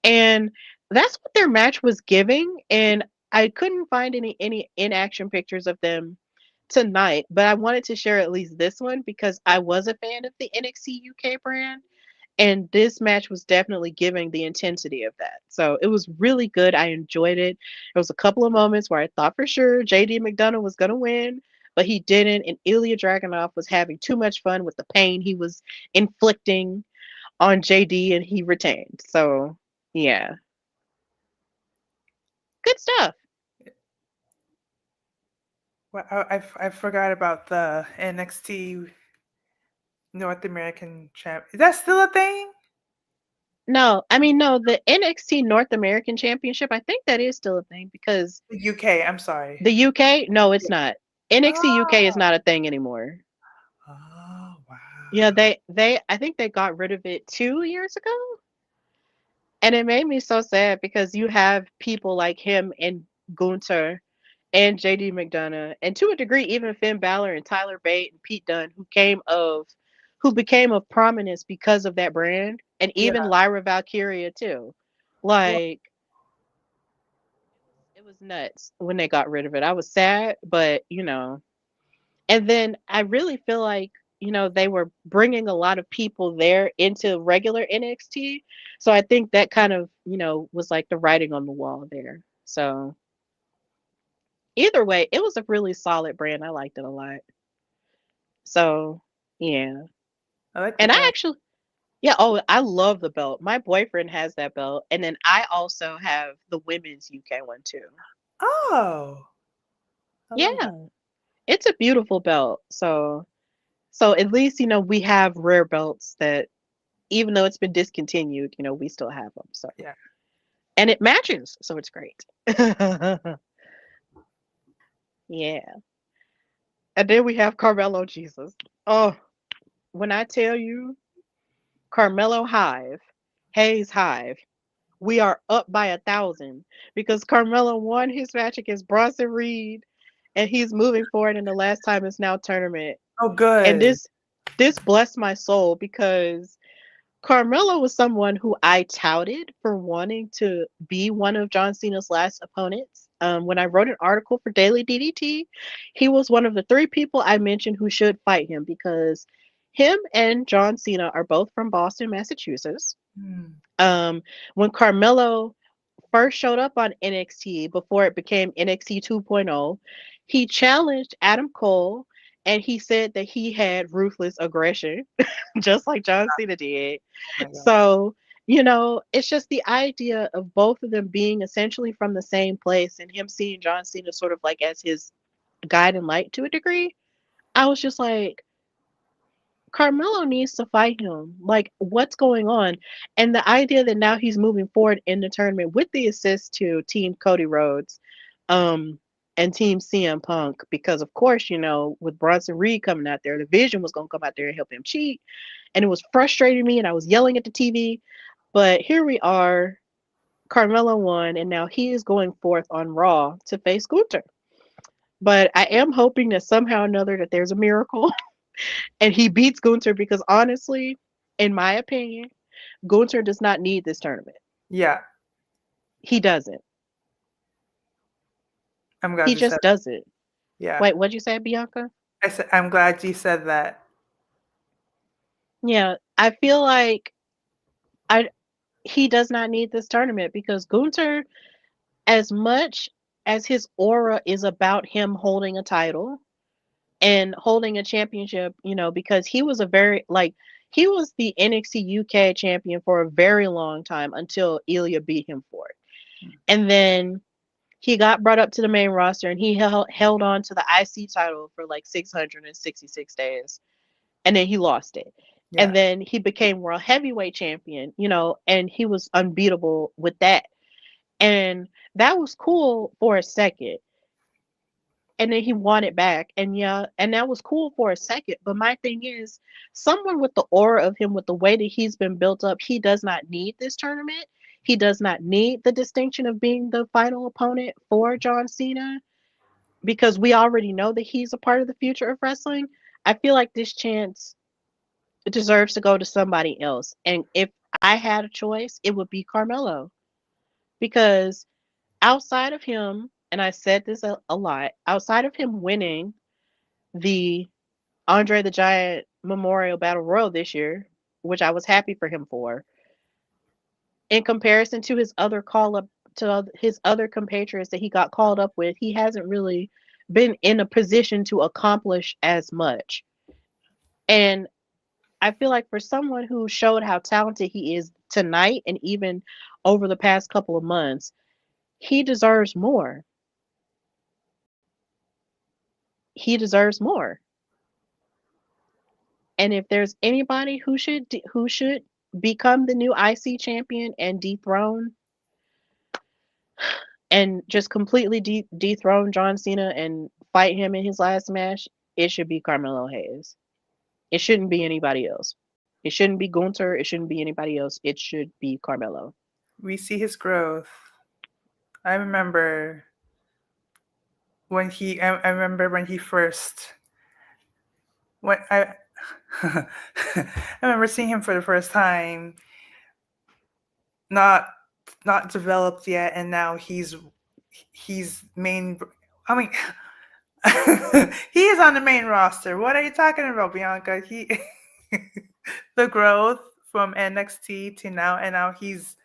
And that's what their match was giving. And I couldn't find any in action pictures of them tonight, but I wanted to share at least this one because I was a fan of the NXT UK brand. And this match was definitely giving the intensity of that. So it was really good. I enjoyed it. There was a couple of moments where I thought for sure JD McDonough was going to win, but he didn't. And Ilya Dragunov was having too much fun with the pain he was inflicting on JD, and he retained. So, yeah, good stuff. Well, I forgot about the NXT North American champ. Is that still a thing? No, I mean, no, the NXT North American Championship, I think that is still a thing because The UK. I'm sorry. the UK, no, it's Yeah. not. NXT UK is Oh, not a thing anymore. oh wow. Yeah, I think they got rid of it 2 years ago. And it made me so sad because you have people like him and Gunther and JD McDonough, and to a degree, even Finn Balor and Tyler Bate and Pete Dunne, who became of prominence because of that brand, and Yeah. even Lyra Valkyria too. Well, Like, it was nuts when they got rid of it. I was sad, but you know, and then I really feel like, you know, they were bringing a lot of people there into regular NXT. So I think that kind of, you know, was like the writing on the wall there. So either way, it was a really solid brand. I liked it a lot. So yeah. I like the And I belt. actually, yeah, oh, I love the belt. My boyfriend has that belt. And then I also have the women's UK one too. Oh, I love that. Yeah. It's a beautiful belt. So at least, you know, we have rare belts that even though it's been discontinued, you know, we still have them. So, Yeah. and it matches, so it's great. Yeah. And then we have Carmelo Jesus. Oh, when I tell you Carmelo Hive, Hayes Hive, we are up by 1,000 because Carmelo won his match against Bronson Reed and he's moving forward in the last time is now tournament. Oh, And good. this blessed my soul because Carmelo was someone who I touted for wanting to be one of John Cena's last opponents. When I wrote an article for Daily DDT, he was one of the 3 people I mentioned who should fight him because him and John Cena are both from Boston, Massachusetts. Hmm. When Carmelo first showed up on NXT before it became NXT 2.0, he challenged Adam Cole and he said that he had ruthless aggression, just like John Cena did. Oh my God. So, it's just the idea of both of them being essentially from the same place and him seeing John Cena sort of like as his guide and light to a degree. I was just like, Carmelo needs to fight him. Like, what's going on? And the idea that now he's moving forward in the tournament with the assist to Team Cody Rhodes, and Team CM Punk, because of course, with Bronson Reed coming out there, the Vision was gonna come out there and help him cheat. And it was frustrating me and I was yelling at the TV. But here we are. Carmelo won, and now he is going forth on Raw to face Gunther. But I am hoping that somehow or another that there's a miracle and he beats Gunther because honestly, in my opinion, Gunther does not need this tournament. Yeah, He doesn't. I'm glad He you said. just doesn't. Yeah, Wait, what'd you say, Bianca? I'm glad you said that. Yeah, I feel like I he does not need this tournament because Gunther, as much as his aura is about him holding a title and holding a championship, because he was he was the NXT UK champion for a very long time until Ilya beat him for it. And then he got brought up to the main roster and he held on to the IC title for like 666 days. And then he lost it. Yeah, And then he became world heavyweight champion, and he was unbeatable with that. And that was cool for a second. And then he won it back. And yeah, and that was cool for a second. But my thing is, someone with the aura of him, with the way that he's been built up, he does not need this tournament. He does not need the distinction of being the final opponent for John Cena because we already know that he's a part of the future of wrestling. I feel like this chance deserves to go to somebody else. And if I had a choice, it would be Carmelo because outside of him, and I said this a lot, outside of him winning the Andre the Giant Memorial Battle Royal this year, which I was happy for him for, in comparison to his other call up to his other compatriots that he got called up with, he hasn't really been in a position to accomplish as much. And I feel like for someone who showed how talented he is tonight and even over the past couple of months, he deserves more. He deserves more. And if there's anybody who should become the new IC champion and dethrone and just completely dethrone John Cena and fight him in his last match, it should be Carmelo Hayes. It shouldn't be anybody else. It shouldn't be Gunther. It shouldn't be anybody else. It should be Carmelo. we see his growth. I remember I remember when he first when I I remember seeing him for the first time, not developed yet, and now he's main. I mean, he is on the main roster. What are you talking about, Bianca? The growth from NXT to now, and now he's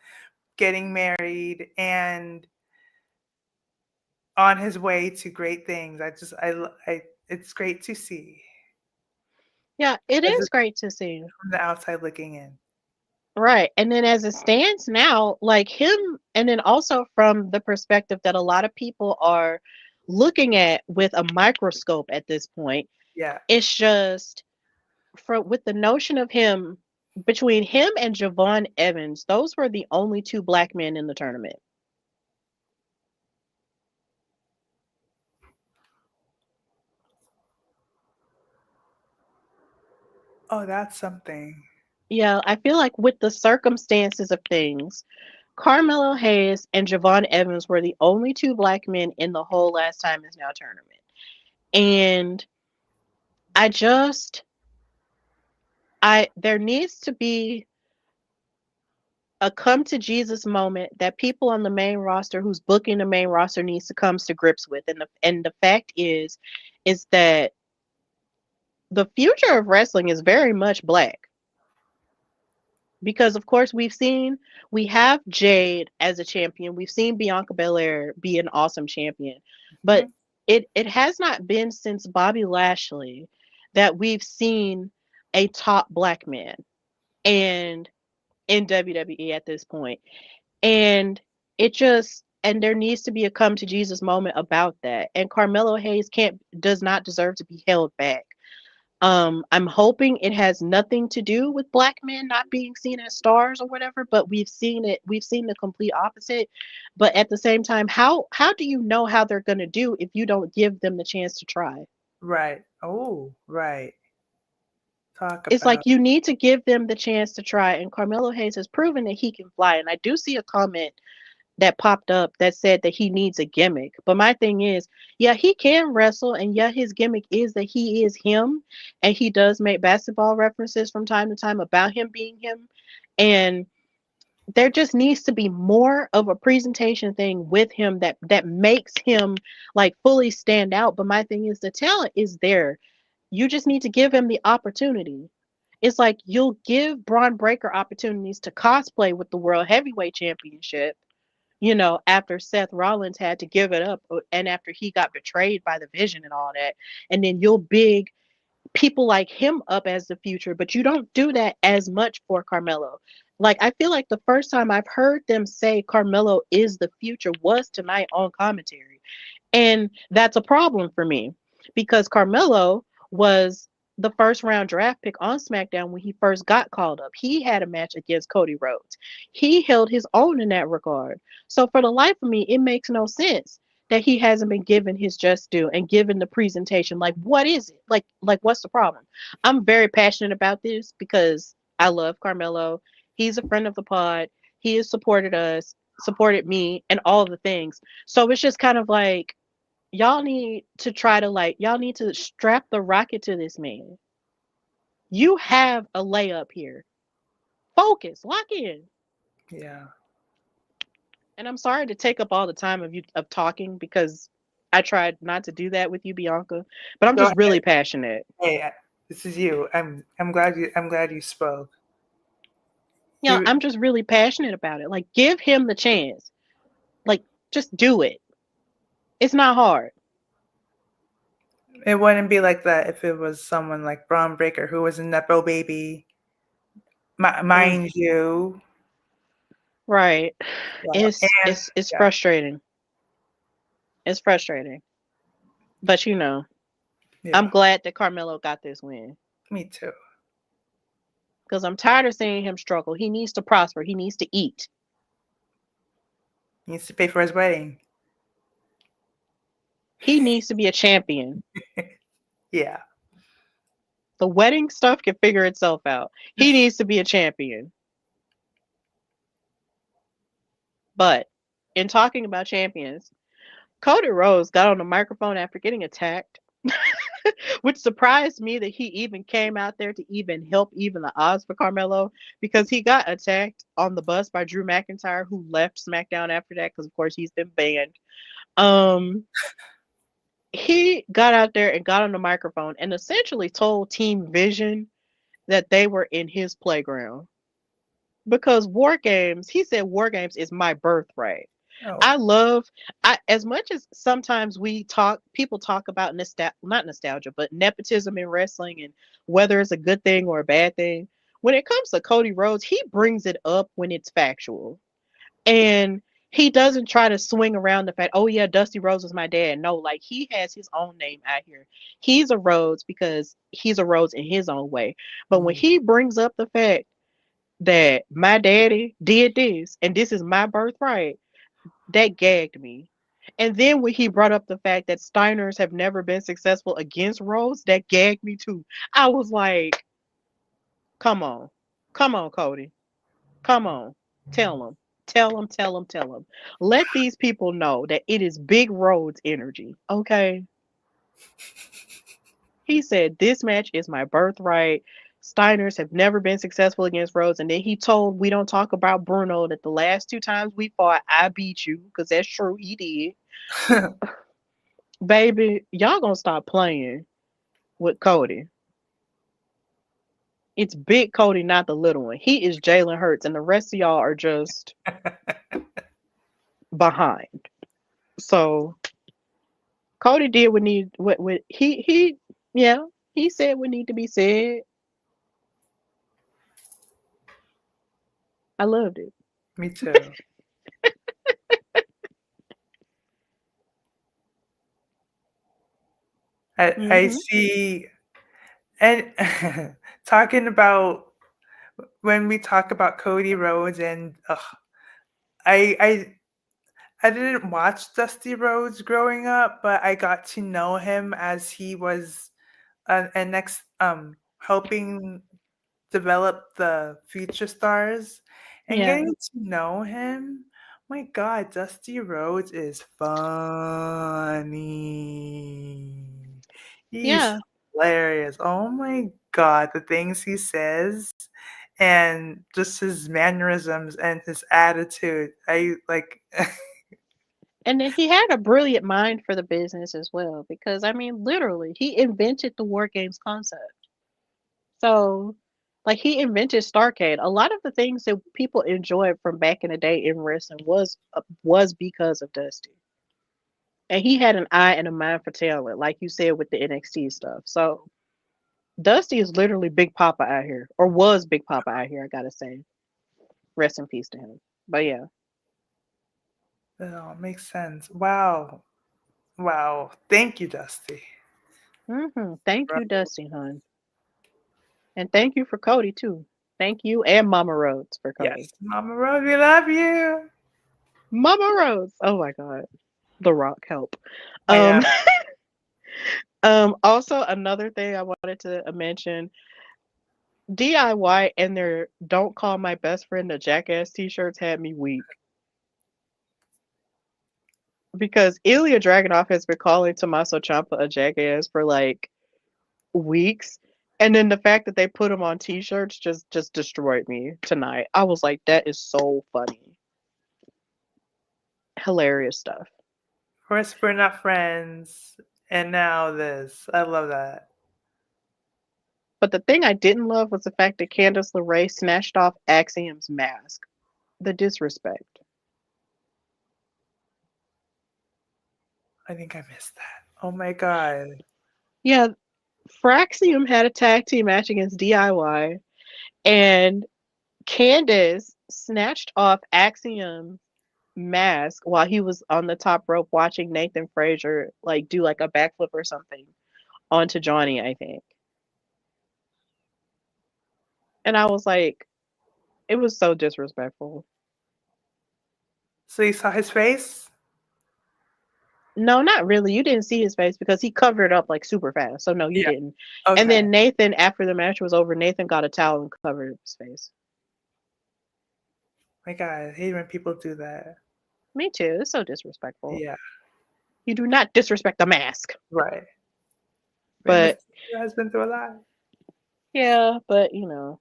getting married and on his way to great things. It's great to see. Yeah, it As is great to see. from the outside looking in. Right. And then as it stands now, like him, and then also from the perspective that a lot of people are looking at with a microscope at this point, Yeah. it's just with the notion of him between him and Javon Evans, those were the only 2 black men in the tournament. Oh, that's something. Yeah, I feel like with the circumstances of things, Carmelo Hayes and Javon Evans were the only 2 black men in the whole last time is now tournament. And I just, there needs to be a come to Jesus moment that people on the main roster who's booking the main roster needs to come to grips with. And the fact is that the future of wrestling is very much black. Because of course we have Jade as a champion. We've seen Bianca Belair be an awesome champion. But Mhm. it has not been since Bobby Lashley that we've seen a top black man and in WWE at this point. And and there needs to be a come to Jesus moment about that. And Carmelo Hayes does not deserve to be held back. I'm hoping it has nothing to do with black men not being seen as stars or whatever, but we've seen the complete opposite. But at the same time, how do you know how they're gonna do if you don't give them the chance to try? Right. Oh, right. Talk It's like about. you need to give them the chance to try, and Carmelo Hayes has proven that he can fly. And I do see a comment that popped up that said that he needs a gimmick. But my thing is, yeah, he can wrestle, and yeah, his gimmick is that he is him, and he does make basketball references from time to time about him being him. And there just needs to be more of a presentation thing with him that makes him like fully stand out. But my thing is the talent is there. You just need to give him the opportunity. It's like you'll give Braun Breaker opportunities to cosplay with the World Heavyweight Championship, after Seth Rollins had to give it up and after he got betrayed by the Vision and all that. And then you'll big people like him up as the future, but you don't do that as much for Carmelo. Like, I feel like the first time I've heard them say Carmelo is the future was tonight on commentary. And that's a problem for me because Carmelo was the first round draft pick on SmackDown when he first got called up. He had a match against Cody Rhodes. He held his own in that regard. So for the life of me, it makes no sense that he hasn't been given his just due and given the presentation. Like, what is it? Like what's the problem? I'm very passionate about this because I love Carmelo. He's a friend of the pod. He has supported us, supported me, and all the things. So it's just kind of like y'all need to strap the rocket to this man. You have a layup here. Focus, lock in. Yeah. And I'm sorry to take up all the time of talking because I tried not to do that with you, Bianca, but I'm Go just ahead. really passionate. Hey, this is you. I'm glad you spoke. You. I'm just really passionate about it. Like, give him the chance. Like, just do it. It's not hard. It wouldn't be like that if it was someone like Braun Breaker who was a nepo baby, Mm, mind you. right. Well, and It's yeah, frustrating. It's frustrating. But I'm yeah, glad that Carmelo got this win. me too. Because I'm tired of seeing him struggle. He needs to prosper. He needs to eat. He needs to pay for his wedding. He needs to be a champion. Yeah. The wedding stuff can figure itself out. He needs to be a champion. But in talking about champions, Cody Rhodes got on the microphone after getting attacked, which surprised me that he even came out there to even help even the odds for Carmelo because he got attacked on the bus by Drew McIntyre, who left SmackDown after that because, of course, he's been banned. Um, he got out there and got on the microphone and essentially told Team Vision that they were in his playground because War Games, he said War Games is my birthright. Oh, I love as much as sometimes people talk about not nostalgia, but nepotism in wrestling and whether it's a good thing or a bad thing. When it comes to Cody Rhodes, he brings it up when it's factual. And he doesn't try to swing around the fact, oh yeah, Dusty Rhodes was my dad. No, like he has his own name out here. He's a Rhodes because he's a Rhodes in his own way. But when mhm. he brings up the fact that my daddy did this and this is my birthright, that gagged me. And then when he brought up the fact that Steiners have never been successful against Rhodes, that gagged me too. I was like, come on. Come on, Cody. Come on. Tell them. Tell them, tell them, tell them. Let these people know that it is Big Road's energy. Okay. He said, "This match is my birthright. Steiners have never been successful against Rhodes." And then he told We Don't Talk About Bruno that the last 2 times we fought, I beat you, because that's true, he did. Baby, y'all gonna stop playing with Cody. It's big Cody, not the little one. He is Jalen Hurts, and the rest of y'all are just behind. So Cody did what he yeah, he said what need to be said. I loved it. Me too. I Hmm. see, and talking about when we talk about Cody Rhodes, and I I I didn't watch Dusty Rhodes growing up, but I got to know him as he was an next helping develop the future stars, and Yeah. getting to know him. My God, Dusty Rhodes is funny. He's Yeah. hilarious. Oh my God, the things he says and just his mannerisms and his attitude. I like. And then he had a brilliant mind for the business as well, because I mean, literally, he invented the War Games concept. So, like, he invented Starcade. A lot of the things that people enjoyed from back in the day in wrestling was because of Dusty. And he had an eye and a mind for talent, like you said with the NXT stuff. So Dusty is literally Big Papa out here, or was Big Papa out here. I gotta say, rest in peace to him. But yeah. Oh, makes sense. Wow. Wow. Thank you, Dusty. Thank Bro. you, Dusty, hun, and thank you for Cody too. Thank you and Mama Rhodes for Cody. Yes. Mama Rose, we love you. Mama Rhodes. Oh my God, The Rock, help. I know. Um, Also another thing I wanted to mention: DIY and their "Don't Call My Best Friend a Jackass" T-shirts had me weak, because Ilya Dragunov has been calling Tommaso Ciampa a jackass for like weeks. And then the fact that they put them on T-shirts just destroyed me tonight. I was like, that is so funny, hilarious stuff. First, we're not friends, and now this. I love that. But the thing I didn't love was the fact that Candice LeRae snatched off Axiom's mask. The disrespect. I think I missed that. Oh my God. Yeah, Fraxium had a tag team match against DIY, and Candice snatched off Axiom mask while he was on the top rope watching Nathan Frazier like do like a backflip or something onto Johnny, I think. And I was like, it was so disrespectful. So you saw his face? No, not really. You didn't see his face because he covered it up like super fast. So no, you Yeah. didn't. And Okay. then Nathan, after the match was over, Nathan got a towel and covered his face. My God, I hate when people do that. Me too. It's so disrespectful. Yeah. You do not disrespect the mask. Right. But Mr. has been through a lot. yeah, but you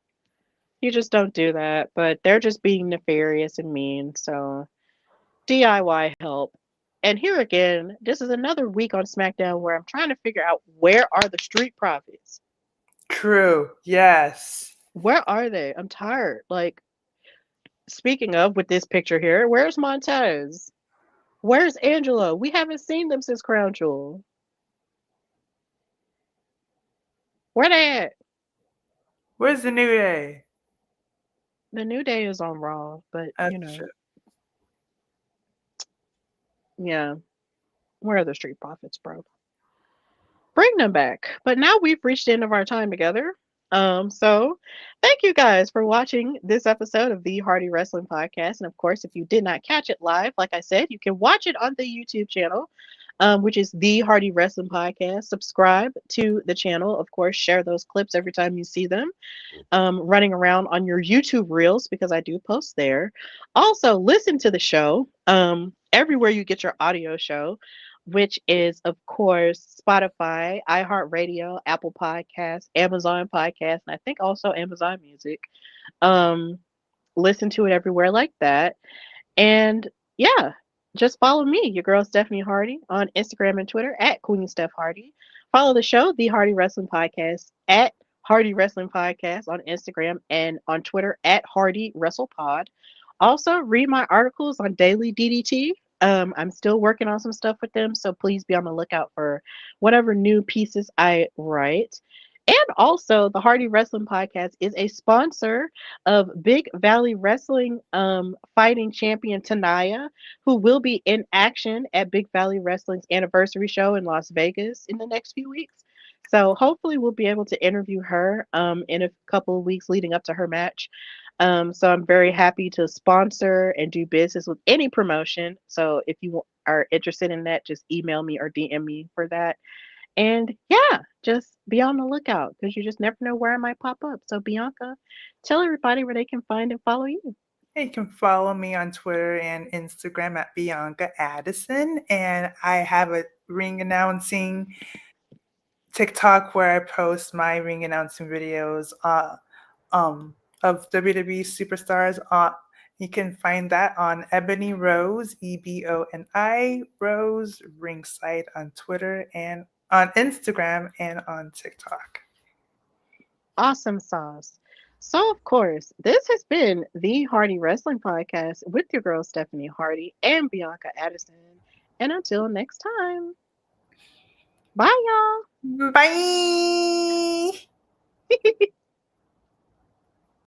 just don't do that. But they're just being nefarious and mean. So DIY help. And here again, this is another week on SmackDown where I'm trying to figure out, where are the Street Profits? True. Yes. Where are they? I'm tired. Like, speaking of, with this picture here, where's Montez? Where's Angela? We haven't seen them since Crown Jewel. Where they at? Where's the New Day? The New Day is on Raw, but True. yeah. Where are the Street Profits, bro? Bring them back. But now we've reached the end of our time together. So thank you guys for watching this episode of the Hardy Wrestling Podcast. And of course, if you did not catch it live, like I said, you can watch it on the YouTube channel, which is the Hardy Wrestling Podcast. Subscribe to the channel. Of course, share those clips every time you see them running around on your YouTube reels, because I do post there. Also, listen to the show everywhere you get your audio show. which is, of course, Spotify, iHeartRadio, Apple Podcasts, Amazon Podcasts, and I think also Amazon Music. Um, Listen to it everywhere like that. And yeah, just follow me, your girl Stephanie Hardy, on Instagram and Twitter at Queen Steph Hardy. Follow the show, The Hardy Wrestling Podcast, at Hardy Wrestling Podcast on Instagram and on Twitter at Hardy Wrestle Pod. Also, read my articles on Daily DDT. I'm still working on some stuff with them, so please be on the lookout for whatever new pieces I write. And also, the Hardy Wrestling Podcast is a sponsor of Big Valley Wrestling fighting champion Tanaya, who will be in action at Big Valley Wrestling's anniversary show in Las Vegas in the next few weeks. So hopefully we'll be able to interview her in a couple of weeks leading up to her match. So I'm very happy to sponsor and do business with any promotion. So if you are interested in that, just email me or DM me for that. And yeah, just be on the lookout because you just never know where I might pop up. So Bianca, tell everybody where they can find and follow you. You can follow me on Twitter and Instagram at Bianca Addison. And I have a ring announcing TikTok where I post my ring announcing videos of WWE superstars. You can find that on Ebony Rose, EBONI Rose Ringside on Twitter and on Instagram and on TikTok. Awesome sauce. So, of course, this has been the Hardy Wrestling Podcast with your girl Stephanie Hardy and Bianca Addison. And until next time, bye, y'all. Bye.